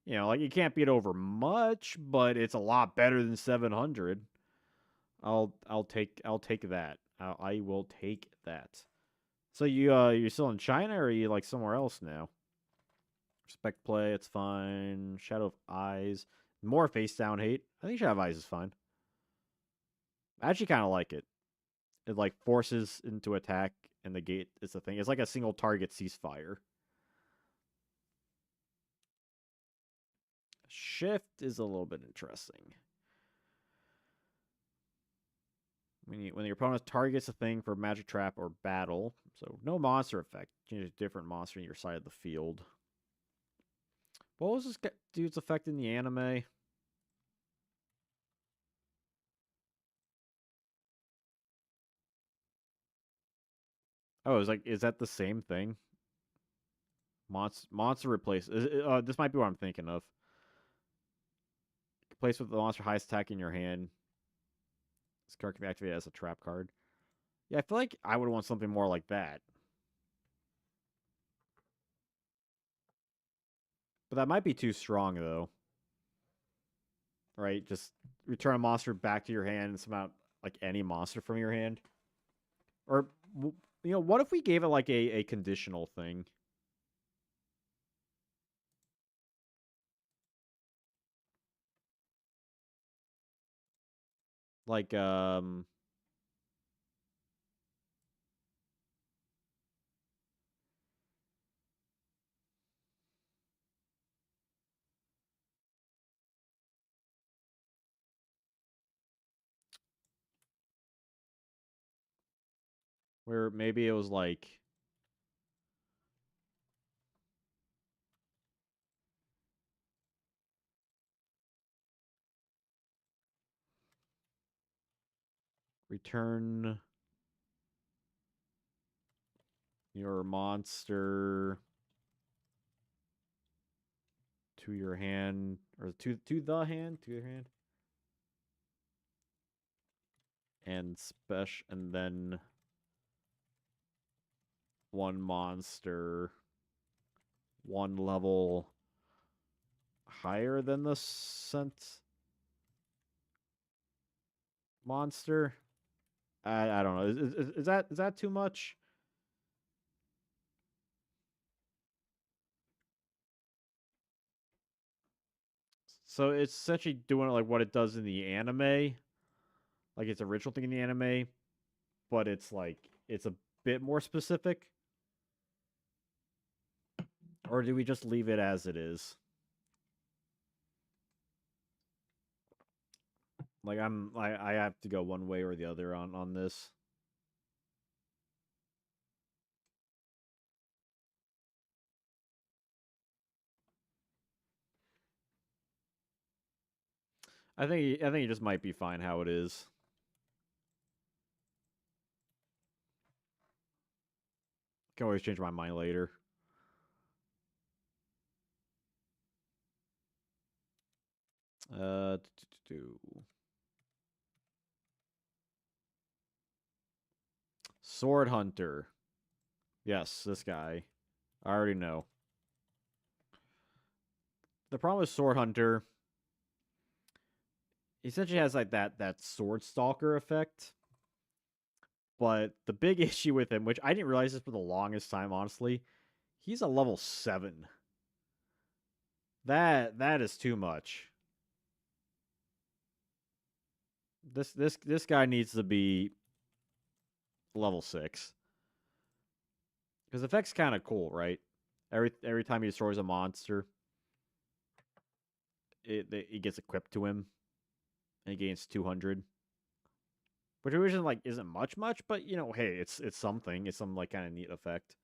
Like you can't beat over much, but it's a lot better than 700. I'll take that. I will take that. So you're still in China or are you like somewhere else now? Respect play, it's fine. Shadow of Eyes, more face down hate. I think Shadow of Eyes is fine. I actually kind of like it. It like forces into attack, and the gate is the thing. It's like a single target ceasefire. Shift is a little bit interesting. When your opponent targets a thing for magic trap or battle, so no monster effect, change a different monster in your side of the field. What was this dude's effect in the anime? Oh, is that the same thing? Monster replace. This might be what I'm thinking of. Place with the monster highest attack in your hand. This card can be activated as a trap card. Yeah, I feel like I would want something more like that. But that might be too strong though. Right? Just return a monster back to your hand and somehow like any monster from your hand. Or what if we gave it like a conditional thing? Like where maybe it was like return your monster to your hand, or to the hand, to your hand. And special, and then one monster, one level higher than the scent monster. I don't know. Is that too much? So it's essentially doing like what it does in the anime, like its original thing in the anime, but it's like it's a bit more specific. Or do we just leave it as it is? Like I have to go one way or the other on this. I think it just might be fine how it is. Can always change my mind later. Uh, Sword Hunter. Yes, this guy. I already know. The problem with Sword Hunter, he essentially has like that Sword Stalker effect. But the big issue with him, which I didn't realize this for the longest time, honestly, he's a level 7. That is too much. This guy needs to be level 6. Because the effect's kind of cool, right? Every time he destroys a monster, it gets equipped to him, and he gains 200. Which isn't much, but hey, it's something. It's some like kind of neat effect.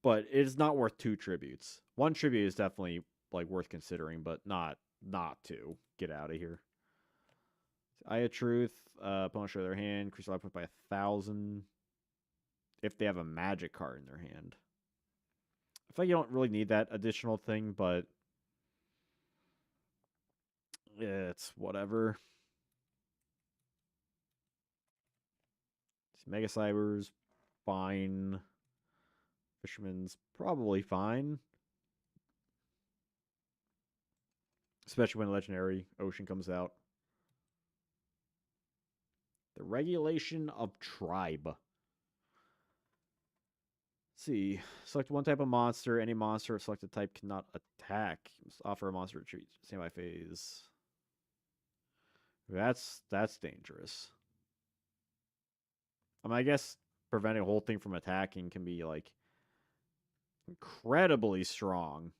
But it is not worth 2 tributes. 1 tribute is definitely like worth considering, but not 2. Get out of here. Eye of Truth. Opponent show their hand. Increase life point by 1,000 if they have a magic card in their hand. I feel like you don't really need that additional thing, but it's whatever. Mega Cybers, fine. Fisherman's probably fine. Especially when Legendary Ocean comes out. The Regulation of Tribe. Let's see. Select one type of monster. Any monster of selected type cannot attack. You must offer a monster retreat. Standby phase. That's dangerous. I mean, I guess preventing a whole thing from attacking can be like incredibly strong.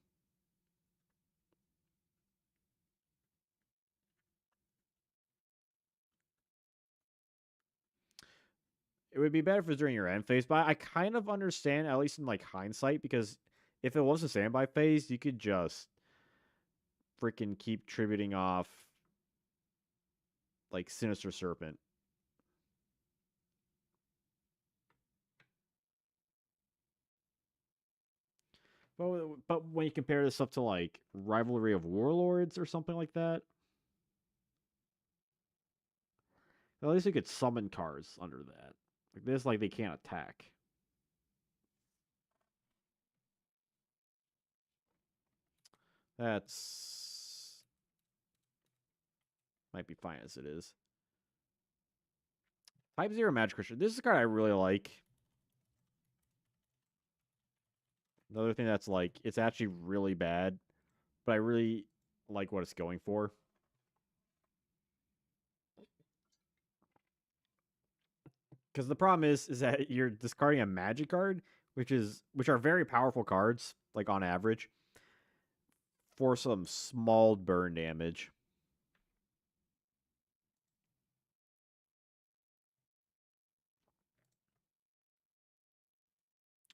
It would be better if it was during your end phase, but I kind of understand, at least in like hindsight, because if it was a standby phase, you could just freaking keep tributing off like Sinister Serpent. But when you compare this up to like Rivalry of Warlords or something like that, at least you could summon cards under that. Like this, like they can't attack. That's might be fine as it is. Type 0 Magic Christian. This is a card I really like. Another thing that's like, it's actually really bad, but I really like what it's going for. Because the problem is that you're discarding a magic card, which are very powerful cards, like on average, for some small burn damage.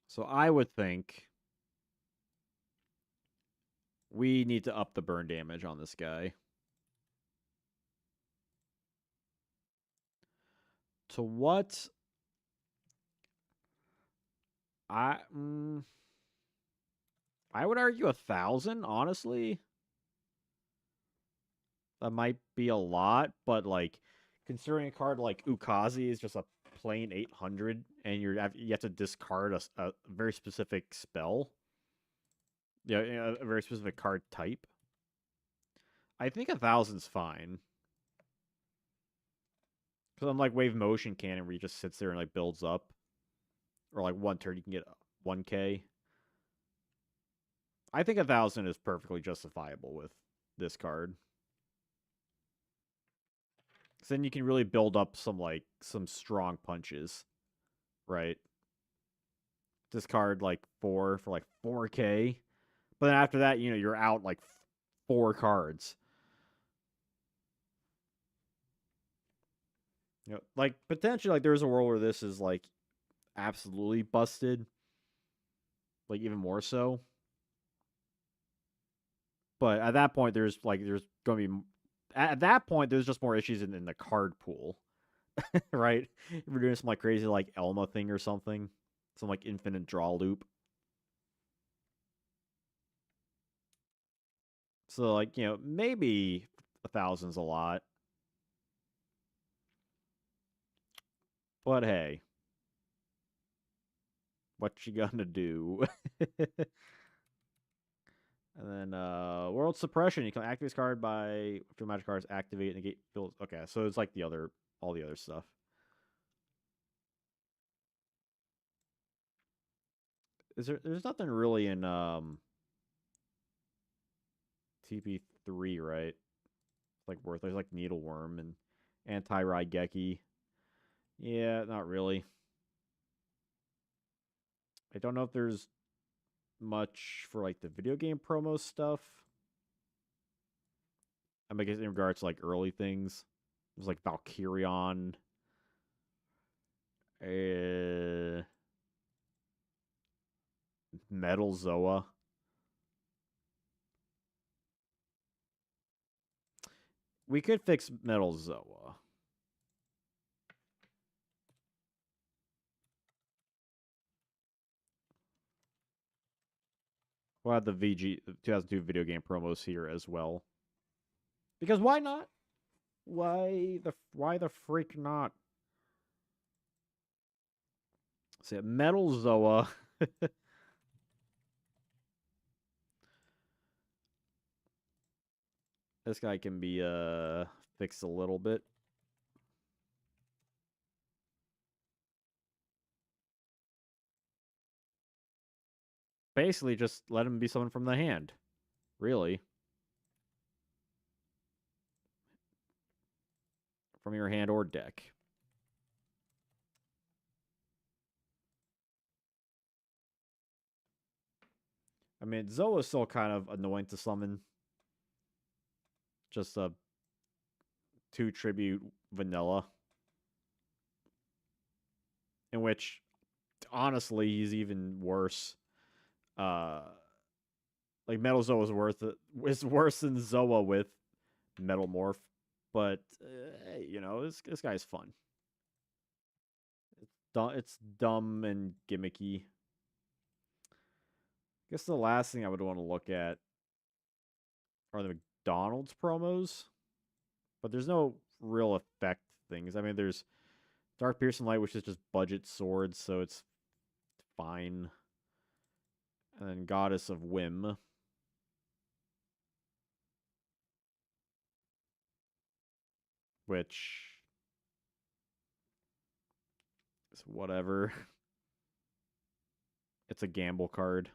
So I would think we need to up the burn damage on this guy. To what? I I would argue 1,000, honestly. That might be a lot, but like considering a card like Ukazi is just a plain 800 and you have to discard a very specific spell. Yeah, a very specific card type. I think 1,000's fine. Because unlike Wave Motion Cannon, where you just sits there and like builds up, or like one turn you can get 1K. I think 1,000 is perfectly justifiable with this card. Because then you can really build up some strong punches, right? Discard like 4 for like 4K, but then after that, you're out like 4 cards. Like potentially, like there's a world where this is like absolutely busted, like even more so. But at that point, there's going to be at that point there's just more issues in the card pool, right? If we're doing some like crazy like Elma thing or something, some like infinite draw loop. So like maybe 1,000's a lot, but hey, what you gonna do? And then World Suppression. You can activate this card by if your magic cards activate and negate fills. Okay, so it's like all the other stuff. There's nothing really in TP3, right? Like worth. There's like Needleworm and Anti Raigeki. Yeah, not really. I don't know if there's much for like the video game promo stuff. I guess in regards to like early things, there's like Valkyrion, Metal Zoa. We could fix Metal Zoa. We'll have the 2002 video game promos here as well. Because why not? Why the freak not? See, Metal Zoa. This guy can be fixed a little bit. Basically, just let him be someone from the hand. Really. From your hand or deck. I mean, Zoa's still kind of annoying to summon. Just a 2 tribute vanilla. In which, honestly, he's even worse. Like Metal Zoa is worse than Zoa with Metal Morph. But, this guy's fun. It's dumb and gimmicky. I guess the last thing I would want to look at are the McDonald's promos, but there's no real effect things. I mean, there's Dark Piercing Light, which is just budget swords, so it's fine. And then Goddess of Whim, which is whatever. It's a gamble card.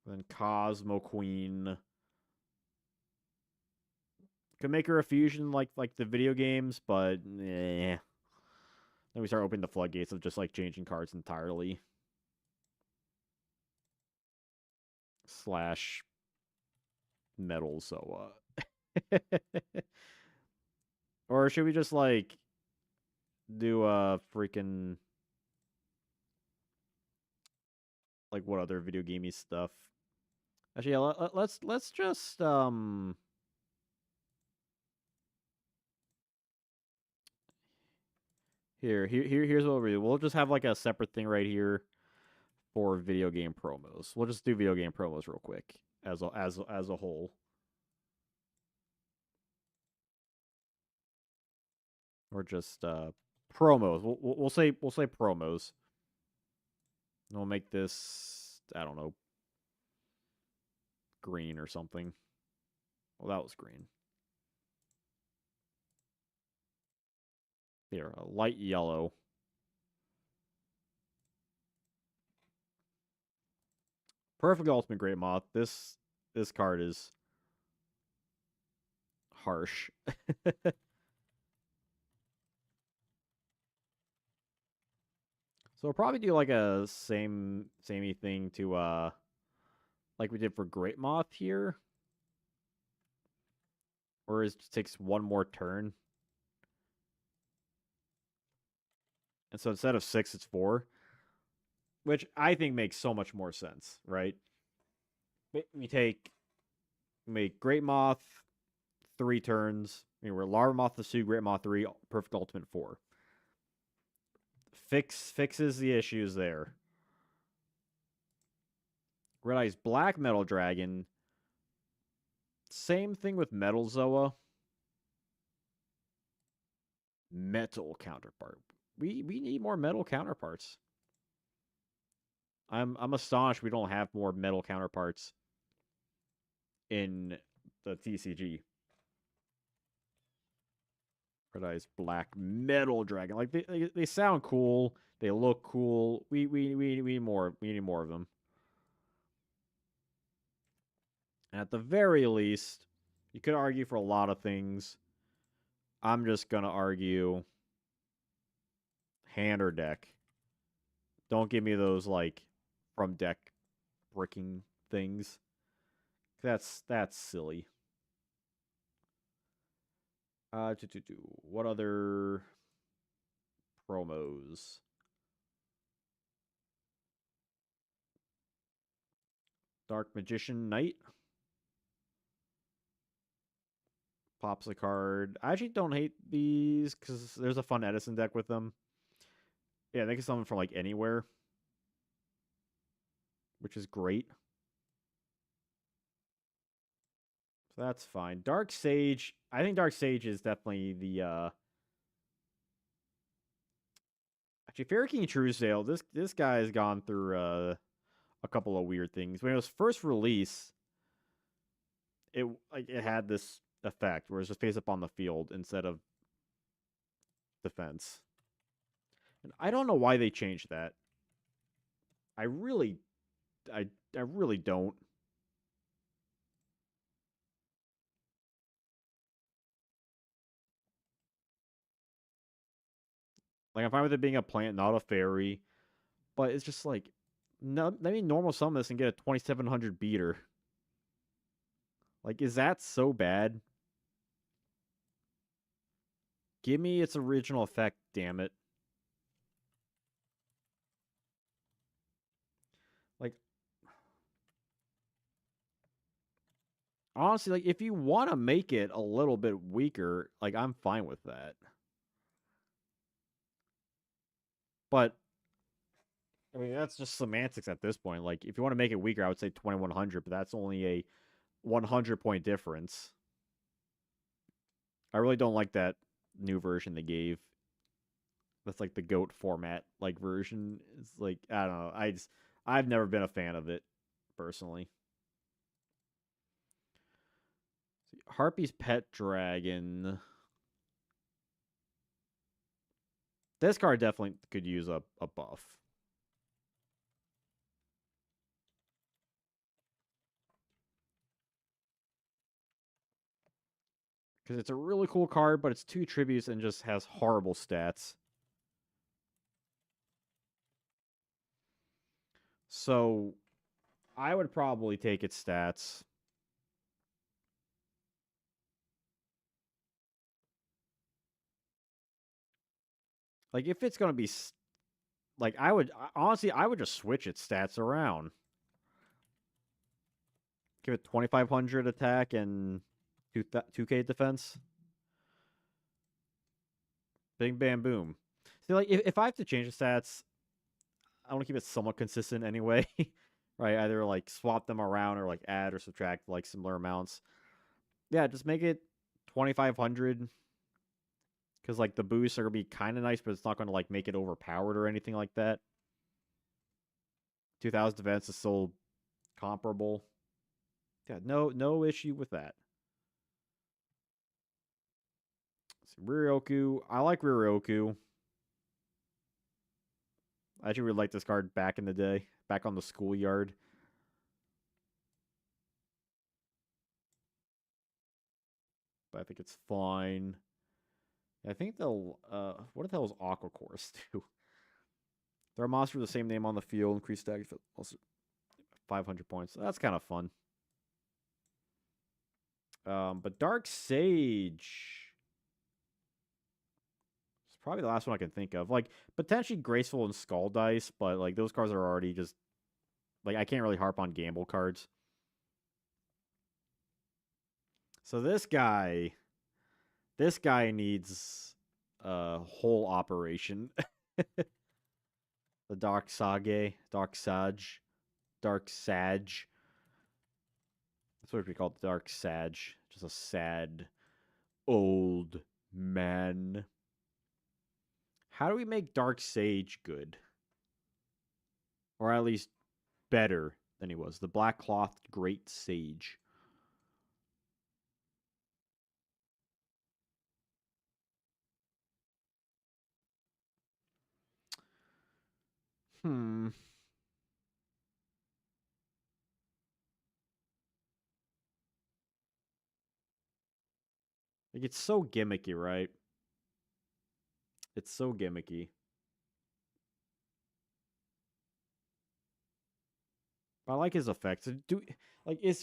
Then Cosmo Queen. Could make her a fusion like the video games, but eh. Then we start opening the floodgates of just like changing cards entirely. Slash metal, so or should we just like do a freaking like what other video gamey stuff? Actually, yeah, let's just Here's what we'll do. We'll just have like a separate thing right here for video game promos. We'll just do video game promos real quick as a whole. Or just promos. We'll say promos. And we'll make this, I don't know, green or something. Well, that was green. Here, a light yellow. Perfect Ultimate Great Moth. This card is harsh. So we'll probably do like a samey thing to like we did for Great Moth here. Or it takes one more turn. And so instead of 6, it's 4. Which I think makes so much more sense, right? We make Great Moth 3 turns. I mean, we're Larva Moth to 2, Great Moth 3, Perfect Ultimate 4. Fixes the issues there. Red Eye's Black Metal Dragon. Same thing with Metal Zoa. Metal counterpart. We need more metal counterparts. I'm astonished we don't have more metal counterparts in the TCG. Red Eye's Black Metal Dragon. Like they sound cool. They look cool. We need more. We need more of them. And at the very least, you could argue for a lot of things. I'm just gonna argue hand or deck. Don't give me those like from deck bricking things. That's silly. What other promos? Dark Magician Knight pops a card. I actually don't hate these because there's a fun Edison deck with them. Yeah, they can summon from like anywhere, which is great. So that's fine. Dark Sage. I think Dark Sage is definitely the actually Fairy King Truesdale. This guy has gone through a couple of weird things. When it was first released, it had this effect where it's just face up on the field instead of defense. And I don't know why they changed that. I really I really don't. Like I'm fine with it being a plant, not a fairy, but it's just like no, let me normal summon this and get a 2700 beater. Like, is that so bad? Give me its original effect, damn it. Like, honestly, like if you want to make it a little bit weaker, like I'm fine with that. But I mean, that's just semantics at this point. Like, if you want to make it weaker, I would say 2100, but that's only a 100-point difference. I really don't like that new version they gave. That's like the GOAT format like version. It's like I don't know. I've never been a fan of it personally. Harpy's Pet Dragon. This card definitely could use a buff. Because it's a really cool card, but it's 2 tributes and just has horrible stats. So I would probably take its stats. Like if it's gonna be like I would honestly I would just switch its stats around. Give it 2500 attack and 2K defense. Bing bam boom. See, like, if I have to change the stats, I want to keep it somewhat consistent anyway. Right? Either, like, swap them around or, like, add or subtract, like, similar amounts. Yeah, just make it 2,500. Because, like, the boosts are going to be kind of nice, but it's not going to, like, make it overpowered or anything like that. 2,000 defense is still comparable. Yeah, no issue with that. Ryoku. I like Ryoku. I actually really liked this card back in the day. Back on the schoolyard. But I think it's fine. I think they'll... what the hell is Aqua Course do? They're a monster with the same name on the field. Increase stack 500 points. That's kind of fun. But Dark Sage... It's probably the last one I can think of. Like, potentially Graceful and Skull Dice, but, like, those cards are already just... Like, I can't really harp on gamble cards. So this guy needs a whole operation. The Dark Sage. That's what we call the Dark Sage. Just a sad old man. How do we make Dark Sage good? Or at least better than he was. The Black Clothed Great Sage. Like, it's so gimmicky, right? It's so gimmicky. But I like his effects.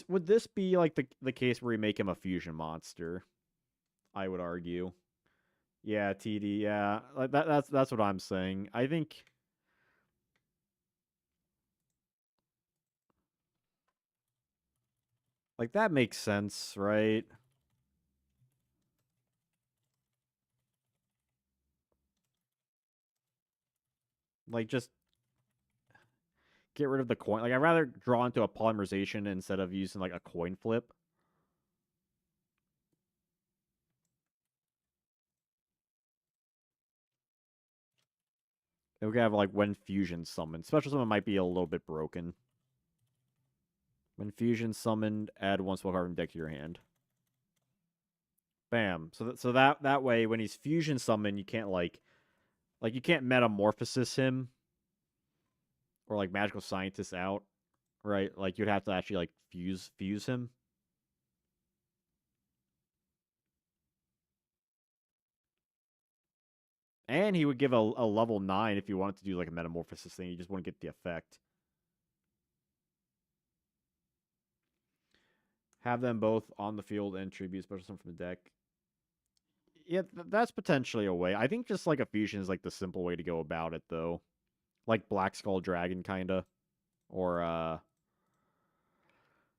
Would this be like the case where we make him a fusion monster? I would argue. Yeah, TD. Yeah, like that's what I'm saying. I think like that makes sense, right? Like just get rid of the coin. Like I'd rather draw into a polymerization instead of using like a coin flip. And we could have like when fusion summoned. Special summon might be a little bit broken. When fusion summoned, add one spell card from deck to your hand. Bam. So that way, when he's fusion summoned, you can't like you can't metamorphosis him or like magical scientist out, right? Like you'd have to actually like fuse him. And he would give a level 9 if you wanted to do like a metamorphosis thing. You just wouldn't get the effect. Have them both on the field and tribute special summon from the deck. Yeah, that's potentially a way. I think just like a fusion is like the simple way to go about it, though. Like Black Skull Dragon, kinda, or I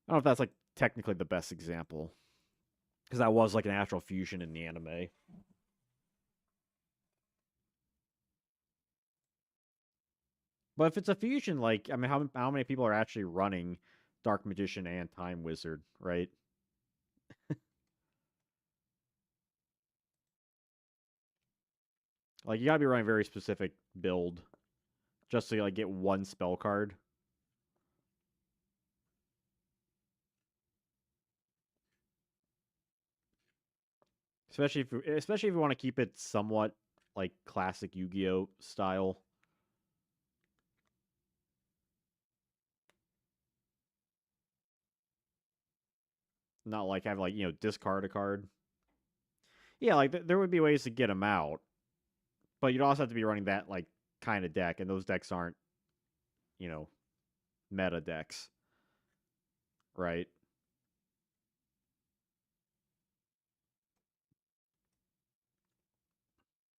don't know if that's like technically the best example because that was like an actual fusion in the anime. But if it's a fusion, like I mean, how many people are actually running Dark Magician and Time Wizard, right? Like you gotta be running a very specific build just to like get one spell card. Especially if you want to keep it somewhat like classic Yu-Gi-Oh style. Not like have like, discard a card. Yeah, like there would be ways to get them out, but you'd also have to be running that like kind of deck, and those decks aren't, you know, meta decks, right?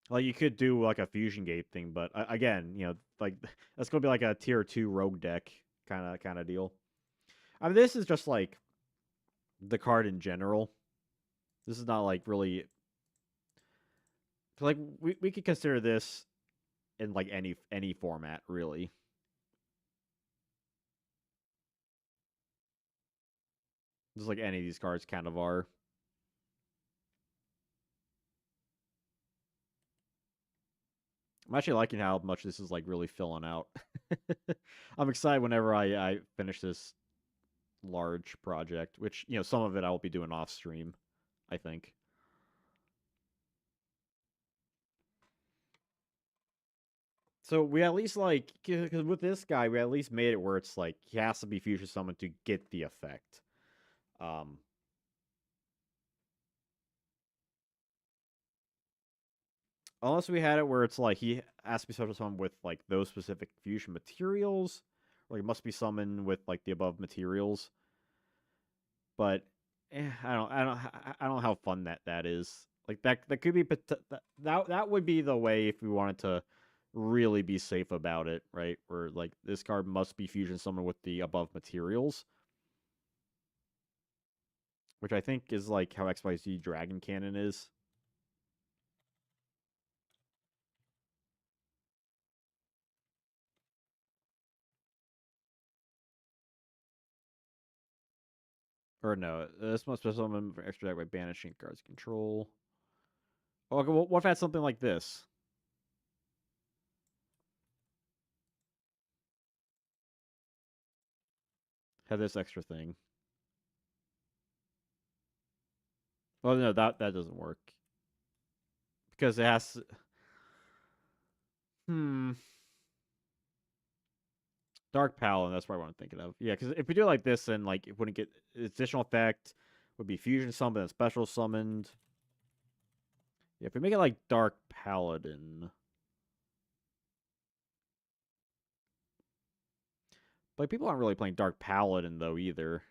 Like you could do like a fusion gate thing, but again, like that's gonna be like a tier 2 rogue deck kind of deal. I mean, this is just like the card in general. This is not like really like we could consider this in like any format really. Just like any of these cards kind of are. I'm actually liking how much this is like really filling out. I'm excited whenever I finish this large project, which some of it I will be doing off stream, I think. So we at least like because with this guy we at least made it where it's like he has to be future summoned to get the effect. Um, Unless we had it where it's like he has to be special summoned with like those specific fusion materials, or he must be summoned with like the above materials. But I don't know how fun that is. Like that could be that would be the way if we wanted to really be safe about it, right? Where like this card must be fusion summoned with the above materials, which I think is like how XYZ Dragon Cannon is. Or no, this must be summoned for extra deck by banishing cards control. Oh, okay, well, what if I had something like this? Have this extra thing. Oh no, that doesn't work because it has. Hmm. Dark Paladin, that's what I want to think of. Yeah, because if we do it like this, then like it wouldn't get additional effect. Would be fusion summoned and special summoned. Yeah, if we make it like Dark Paladin, but people aren't really playing Dark Paladin though either.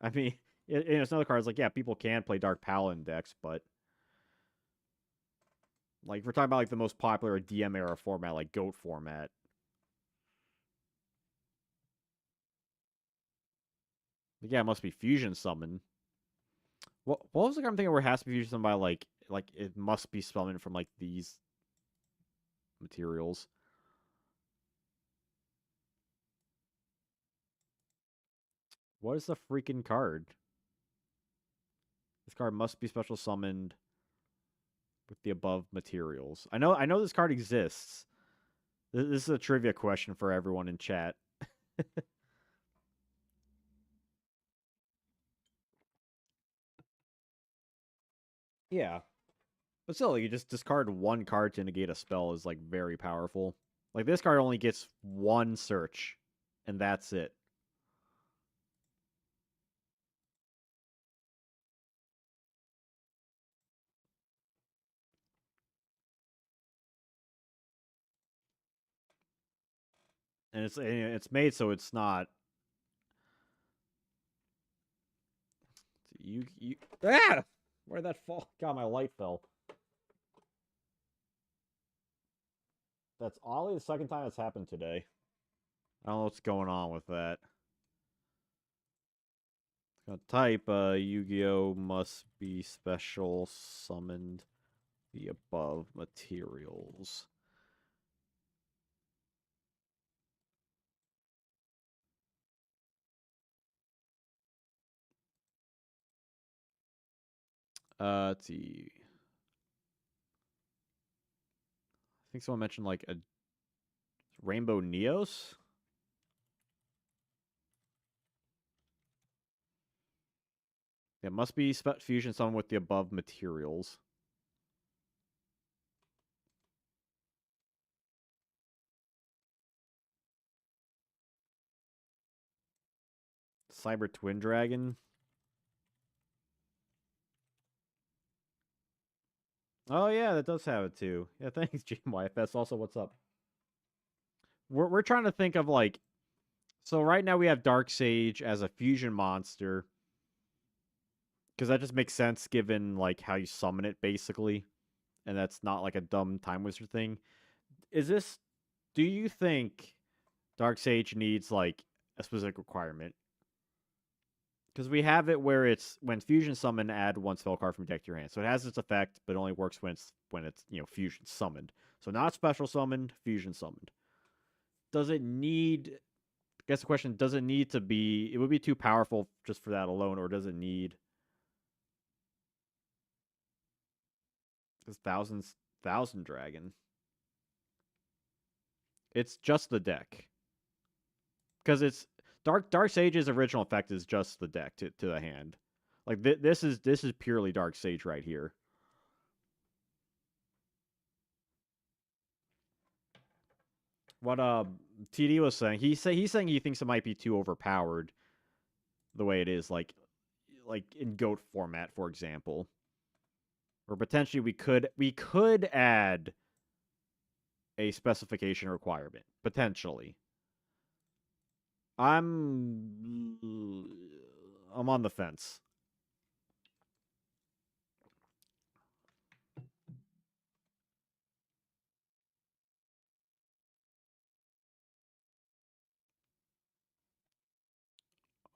I mean, it's another card. It's like yeah, people can play Dark Paladin decks, but like if we're talking about like the most popular DM era format, like Goat format. Like, yeah, it must be fusion summon. What was the card I'm thinking where it has to be fusion summoned by like it must be summoned from like these materials. What is the freaking card? This card must be special summoned with the above materials. I know this card exists. This is a trivia question for everyone in chat. Yeah. But still, you just discard one card to negate a spell is like very powerful. Like this card only gets one search, and that's it. And it's made so it's not you where'd that fall? God, my light fell. That's oddly the second time it's happened today. I don't know what's going on with that. Type Yu-Gi-Oh must be special summoned the above materials. Let's see. I think someone mentioned like a Rainbow Neos. It must be fusion summoned with the above materials. Cyber Twin Dragon. Oh yeah, that does have it too. Yeah, thanks, GMYFS. Also, what's up? We're trying to think of like so right now we have Dark Sage as a fusion monster because that just makes sense given like how you summon it basically, and that's not like a dumb time wizard thing. Is this? Do you think Dark Sage needs like a specific requirement? Because we have it where it's when fusion summon, add one spell card from deck to your hand. So it has its effect, but it only works when it's fusion summoned. So not special summoned, fusion summoned. Does it need? I guess the question: does it need to be? It would be too powerful just for that alone, or does it need? Because thousand dragon. It's just the deck because it's Dark Sage's original effect is just the deck to the hand. Like this is purely Dark Sage right here. What TD was saying, he's saying he thinks it might be too overpowered the way it is, like in goat format, for example. Or potentially we could add a specification requirement. Potentially. I'm I'm on the fence.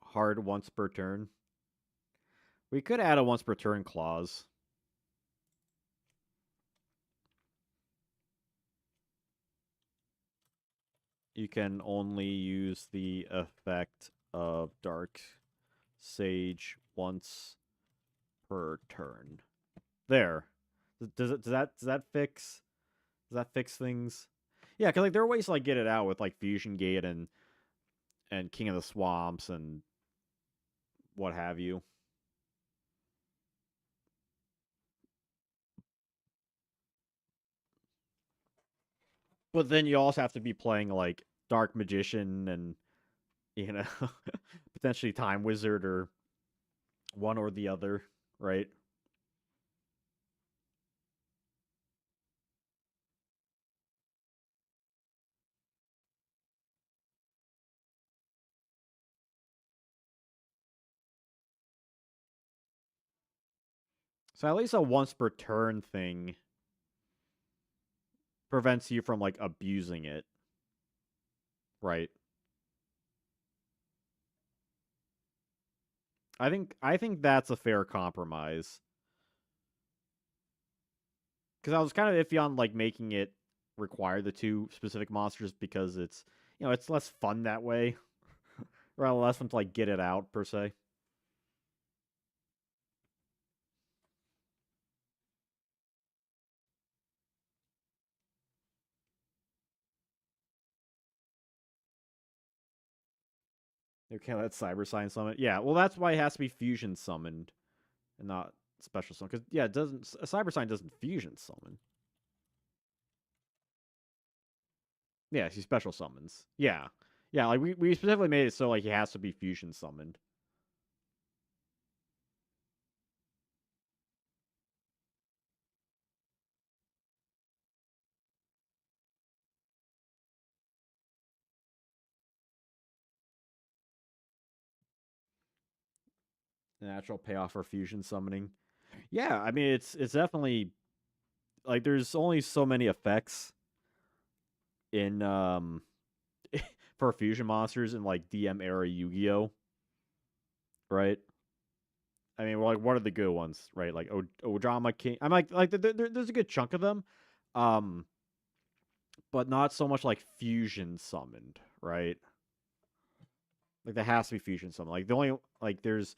Hard once per turn. We could add a once per turn clause. You can only use the effect of Dark Sage once per turn. There. Does that fix things? Yeah, because like there are ways to like get it out with like Fusion Gate and King of the Swamps and what have you. But then you also have to be playing like Dark Magician and you know potentially Time Wizard or one or the other, right? So at least a once per turn thing prevents you from like abusing it, right? I think that's a fair compromise. Because I was kind of iffy on like making it require the two specific monsters because it's less fun that way, or less fun to like get it out per se. Okay, let's Cyber Sign summon. Yeah, well that's why it has to be fusion summoned and not special summon. Because yeah, it doesn't a Cyber Sign doesn't fusion summon. Yeah, she special summons. Yeah, yeah. Like we specifically made it so like he has to be fusion summoned. The natural payoff for fusion summoning. Yeah, I mean it's definitely like there's only so many effects in for fusion monsters in like DM era Yu-Gi-Oh, right? I mean, well, like what are the good ones, right? Like Ojama King. I'm like there's a good chunk of them, um, but not so much like fusion summoned, right? Like there has to be fusion summoned. Like the only like there's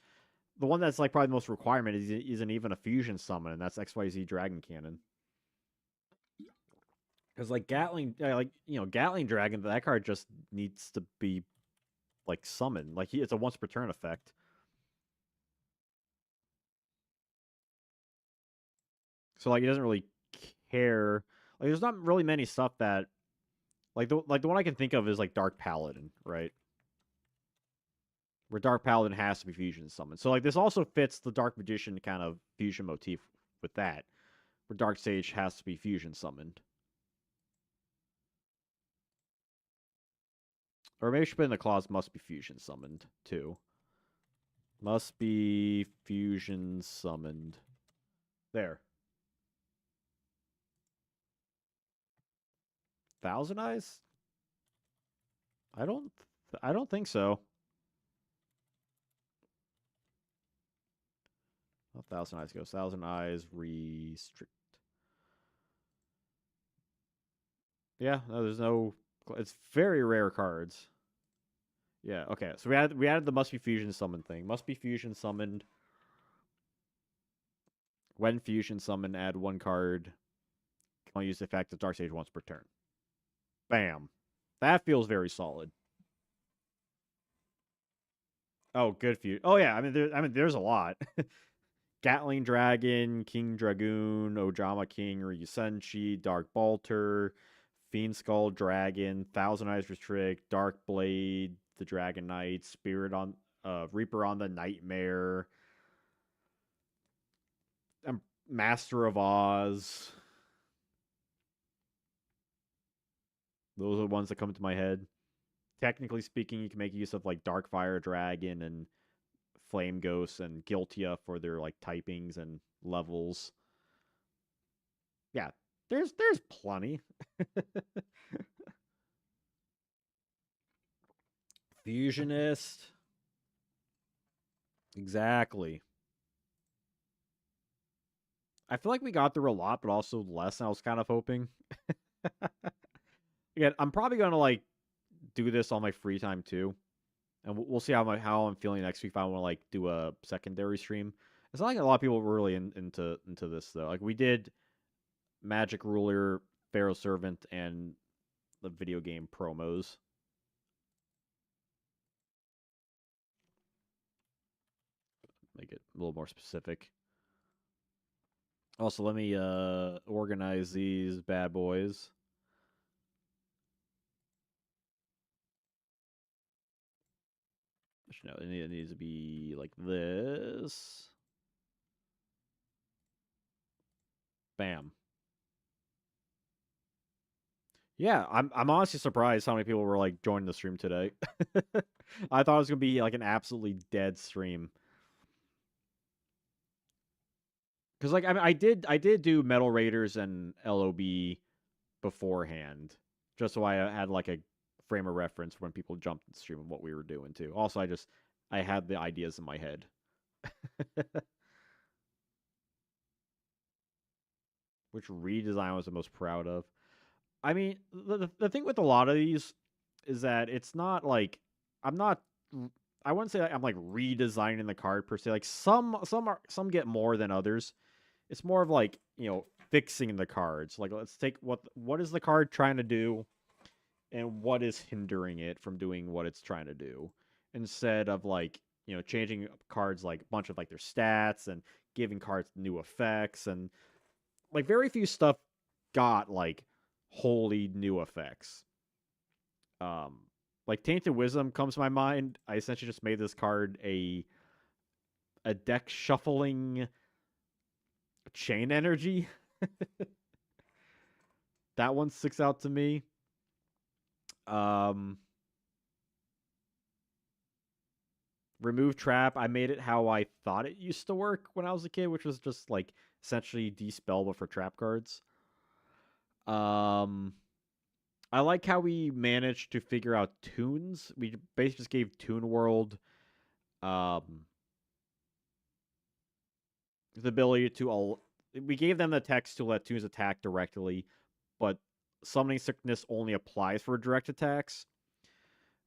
the one that's like probably the most requirement isn't even a fusion summon, and that's XYZ Dragon Cannon. Because like Gatling, like Gatling Dragon, that card just needs to be like summoned. Like it's a once per turn effect. So like he doesn't really care. Like there's not really many stuff that like the one I can think of is like Dark Paladin, right? Where Dark Paladin has to be fusion summoned. So like this also fits the Dark Magician kind of fusion motif with that, where Dark Sage has to be fusion summoned. Or maybe we should put in the clause must be fusion summoned too. Must be fusion summoned. There. Thousand Eyes? I don't I don't think so. Oh, Thousand Eyes goes. Thousand Eyes restrict. Yeah, no, there's no. It's very rare cards. Yeah. Okay. So we added the must be fusion summon thing. Must be fusion summoned. When fusion summon, add one card. Can only use the effect of Dark Sage once per turn. Bam. That feels very solid. Oh, good fusion. Oh yeah. There's a lot. Gatling Dragon, King Dragoon, Ojama King, Ryusenshi, Dark Balter, Fiend Skull Dragon, Thousand Eyes Restrict, Dark Blade, the Dragon Knight, Spirit on Reaper on the Nightmare, Master of Oz. Those are the ones that come to my head. Technically speaking, you can make use of like Darkfire Dragon and Flame Ghost and Guiltia for their like typings and levels. Yeah, there's plenty. Fusionist. Exactly. I feel like we got through a lot, but also less than I was kind of hoping. Again, I'm probably gonna like do this on my free time too, and we'll see how I'm feeling next week if I want to like do a secondary stream. It's not like a lot of people were really into this though. Like we did Magic Ruler, Pharaoh Servant, and the video game promos. Make it a little more specific. Also, let me organize these bad boys. No, it needs to be like this. Bam. Yeah, I'm honestly surprised how many people were like joining the stream today. I thought it was gonna be like an absolutely dead stream. Because like I did do Metal Raiders and LOB beforehand, just so I had like a frame of reference when people jumped in the stream of what we were doing too. Also, I had the ideas in my head. Which redesign I was the most proud of? I mean, the thing with a lot of these is that it's not like I'm not. I wouldn't say I'm like redesigning the card per se. Like some get more than others. It's more of like fixing the cards. Like let's take what is the card trying to do, and what is hindering it from doing what it's trying to do, instead of like changing cards like a bunch of like their stats and giving cards new effects and like very few stuff got like wholly new effects. Um, like Tainted Wisdom comes to my mind. I essentially just made this card a deck shuffling chain energy. That one sticks out to me. Um, Remove Trap. I made it how I thought it used to work when I was a kid, which was just like essentially Dispel but for trap cards. Um, I like how we managed to figure out tunes. We basically just gave Toon World um, the ability to we gave them the text to let tunes attack directly, but summoning sickness only applies for direct attacks.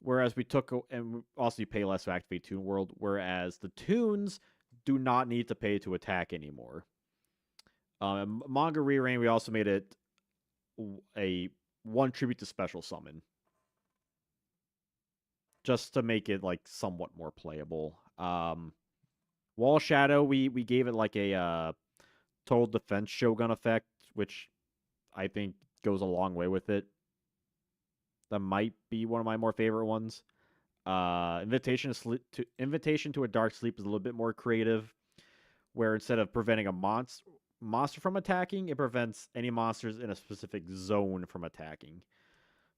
Whereas we took and also you pay less to activate Toon World. Whereas the tunes do not need to pay to attack anymore. Manga Rearrange, we also made it a one tribute to special summon, just to make it like somewhat more playable. Wall Shadow, we gave it like a total defense Shogun effect, which I think goes a long way with it. That might be one of my more favorite ones. Invitation to a Dark Sleep is a little bit more creative, where instead of preventing a monster from attacking, it prevents any monsters in a specific zone from attacking,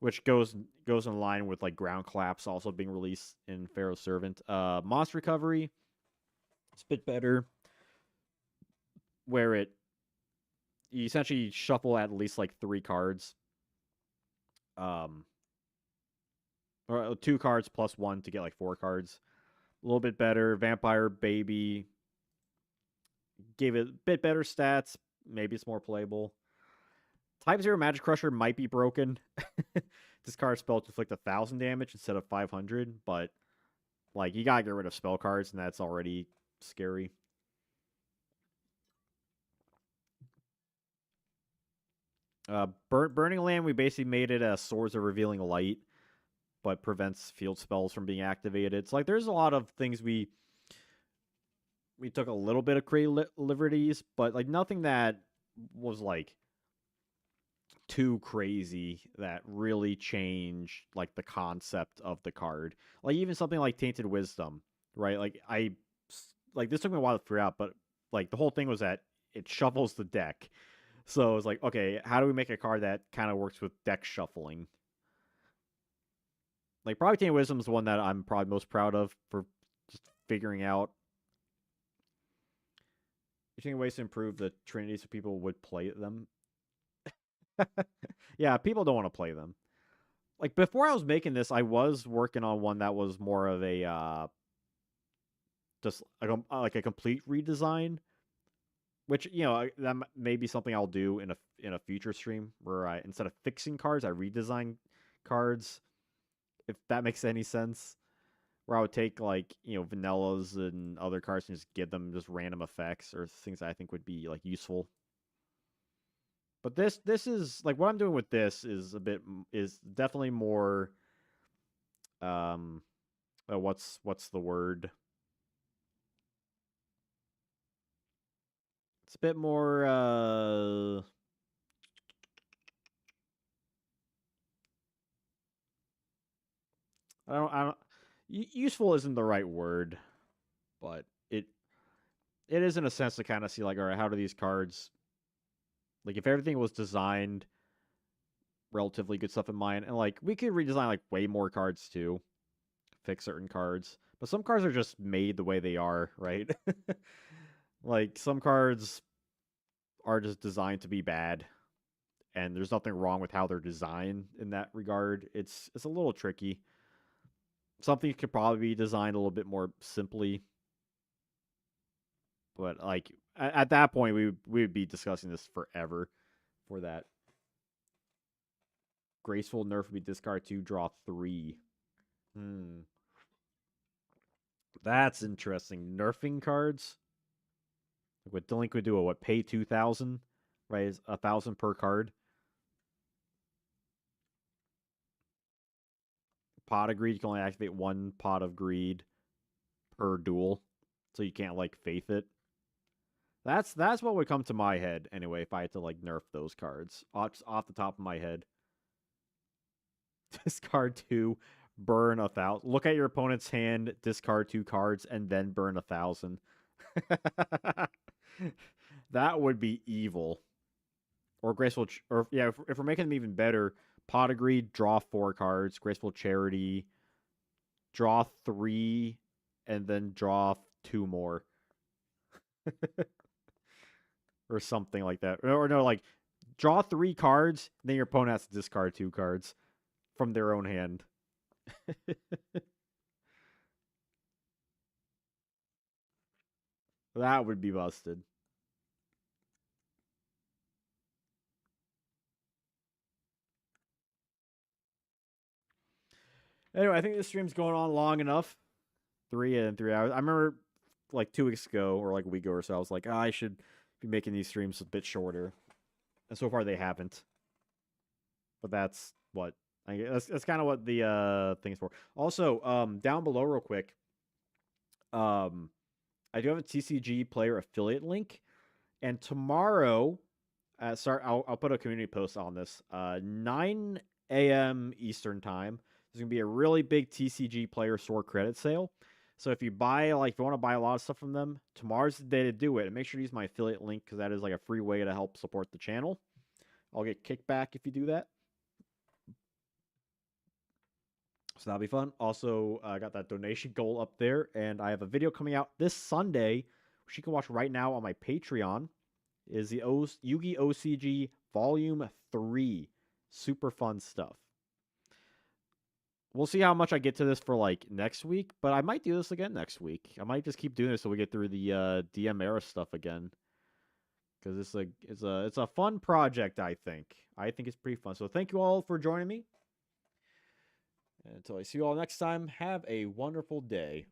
which goes in line with like Ground Collapse also being released in Pharaoh Servant. Monster Recovery, it's a bit better, where you essentially shuffle at least like 3 cards, um, or 2 cards plus one to get like 4 cards. A little bit better. Vampire Baby gave it a bit better stats. Maybe it's more playable. Type 0 Magic Crusher might be broken. Discard spell to inflict 1,000 damage instead of 500, but like you gotta get rid of spell cards, and that's already scary. Burning Land, we basically made it a Swords of Revealing Light, but prevents field spells from being activated. It's like there's a lot of things we took a little bit of creative liberties, but like nothing that was like too crazy that really changed like the concept of the card. Like even something like Tainted Wisdom, right? Like this took me a while to figure out, but like the whole thing was that it shuffles the deck. So it's like, okay, how do we make a card that kind of works with deck shuffling? Like probably Tainted Wisdom is the one that I'm probably most proud of for just figuring out. You think ways to improve the Trinity so people would play them? Yeah, people don't want to play them. Like before I was making this, I was working on one that was more of a just like a complete redesign, which that may be something I'll do in a future stream where I instead of fixing cards, I redesign cards. If that makes any sense, where I would take like vanillas and other cards and just give them just random effects or things that I think would be like useful. But this is like what I'm doing with this is definitely more what's the word? It's a bit more I don't useful isn't the right word, but it is in a sense to kind of see like, all right, how do these cards, like if everything was designed relatively good stuff in mind, and like we could redesign like way more cards too, fix certain cards, but some cards are just made the way they are, right? Like some cards are just designed to be bad, and there's nothing wrong with how they're designed in that regard. It's a little tricky. Something could probably be designed a little bit more simply, but like at that point we would be discussing this forever. For that graceful nerf would be discard 2, draw 3. That's interesting. Nerfing cards, like what Delinquent would do, what pay 2,000, right? Is 1,000 per card. Pot of Greed, you can only activate one Pot of Greed per duel, so you can't like faith it. That's what would come to my head anyway if I had to like nerf those cards off the top of my head. Discard 2, burn 1,000. Look at your opponent's hand, discard 2 cards, and then burn 1,000. That would be evil. Or graceful, or yeah, if we're making them even better, Pot of Greed, draw 4 cards. Graceful Charity, draw 3, and then draw 2 more. Or something like that. Or no, like draw 3 cards, then your opponent has to discard 2 cards from their own hand. That would be busted. Anyway, I think this stream's going on long enough. 3 hours. I remember like 2 weeks ago or like a week ago or so, I was like, I should be making these streams a bit shorter. And so far they haven't. But that's what that's kind of what the thing's for. Also, down below real quick, I do have a TCG player affiliate link, and tomorrow, I'll put a community post on this. 9 a.m. Eastern time. There's gonna be a really big TCG player store credit sale. So if you want to buy a lot of stuff from them, tomorrow's the day to do it. And make sure to use my affiliate link because that is like a free way to help support the channel. I'll get kickback if you do that. So that'll be fun. Also, I got that donation goal up there, and I have a video coming out this Sunday, which you can watch right now on my Patreon. Is the Yu-Gi OCG Volume 3. Super fun stuff. We'll see how much I get to this for like next week, but I might do this again next week. I might just keep doing this so we get through the DM era stuff again. because it's a fun project. I think it's pretty fun. So thank you all for joining me. And until I see you all next time, have a wonderful day.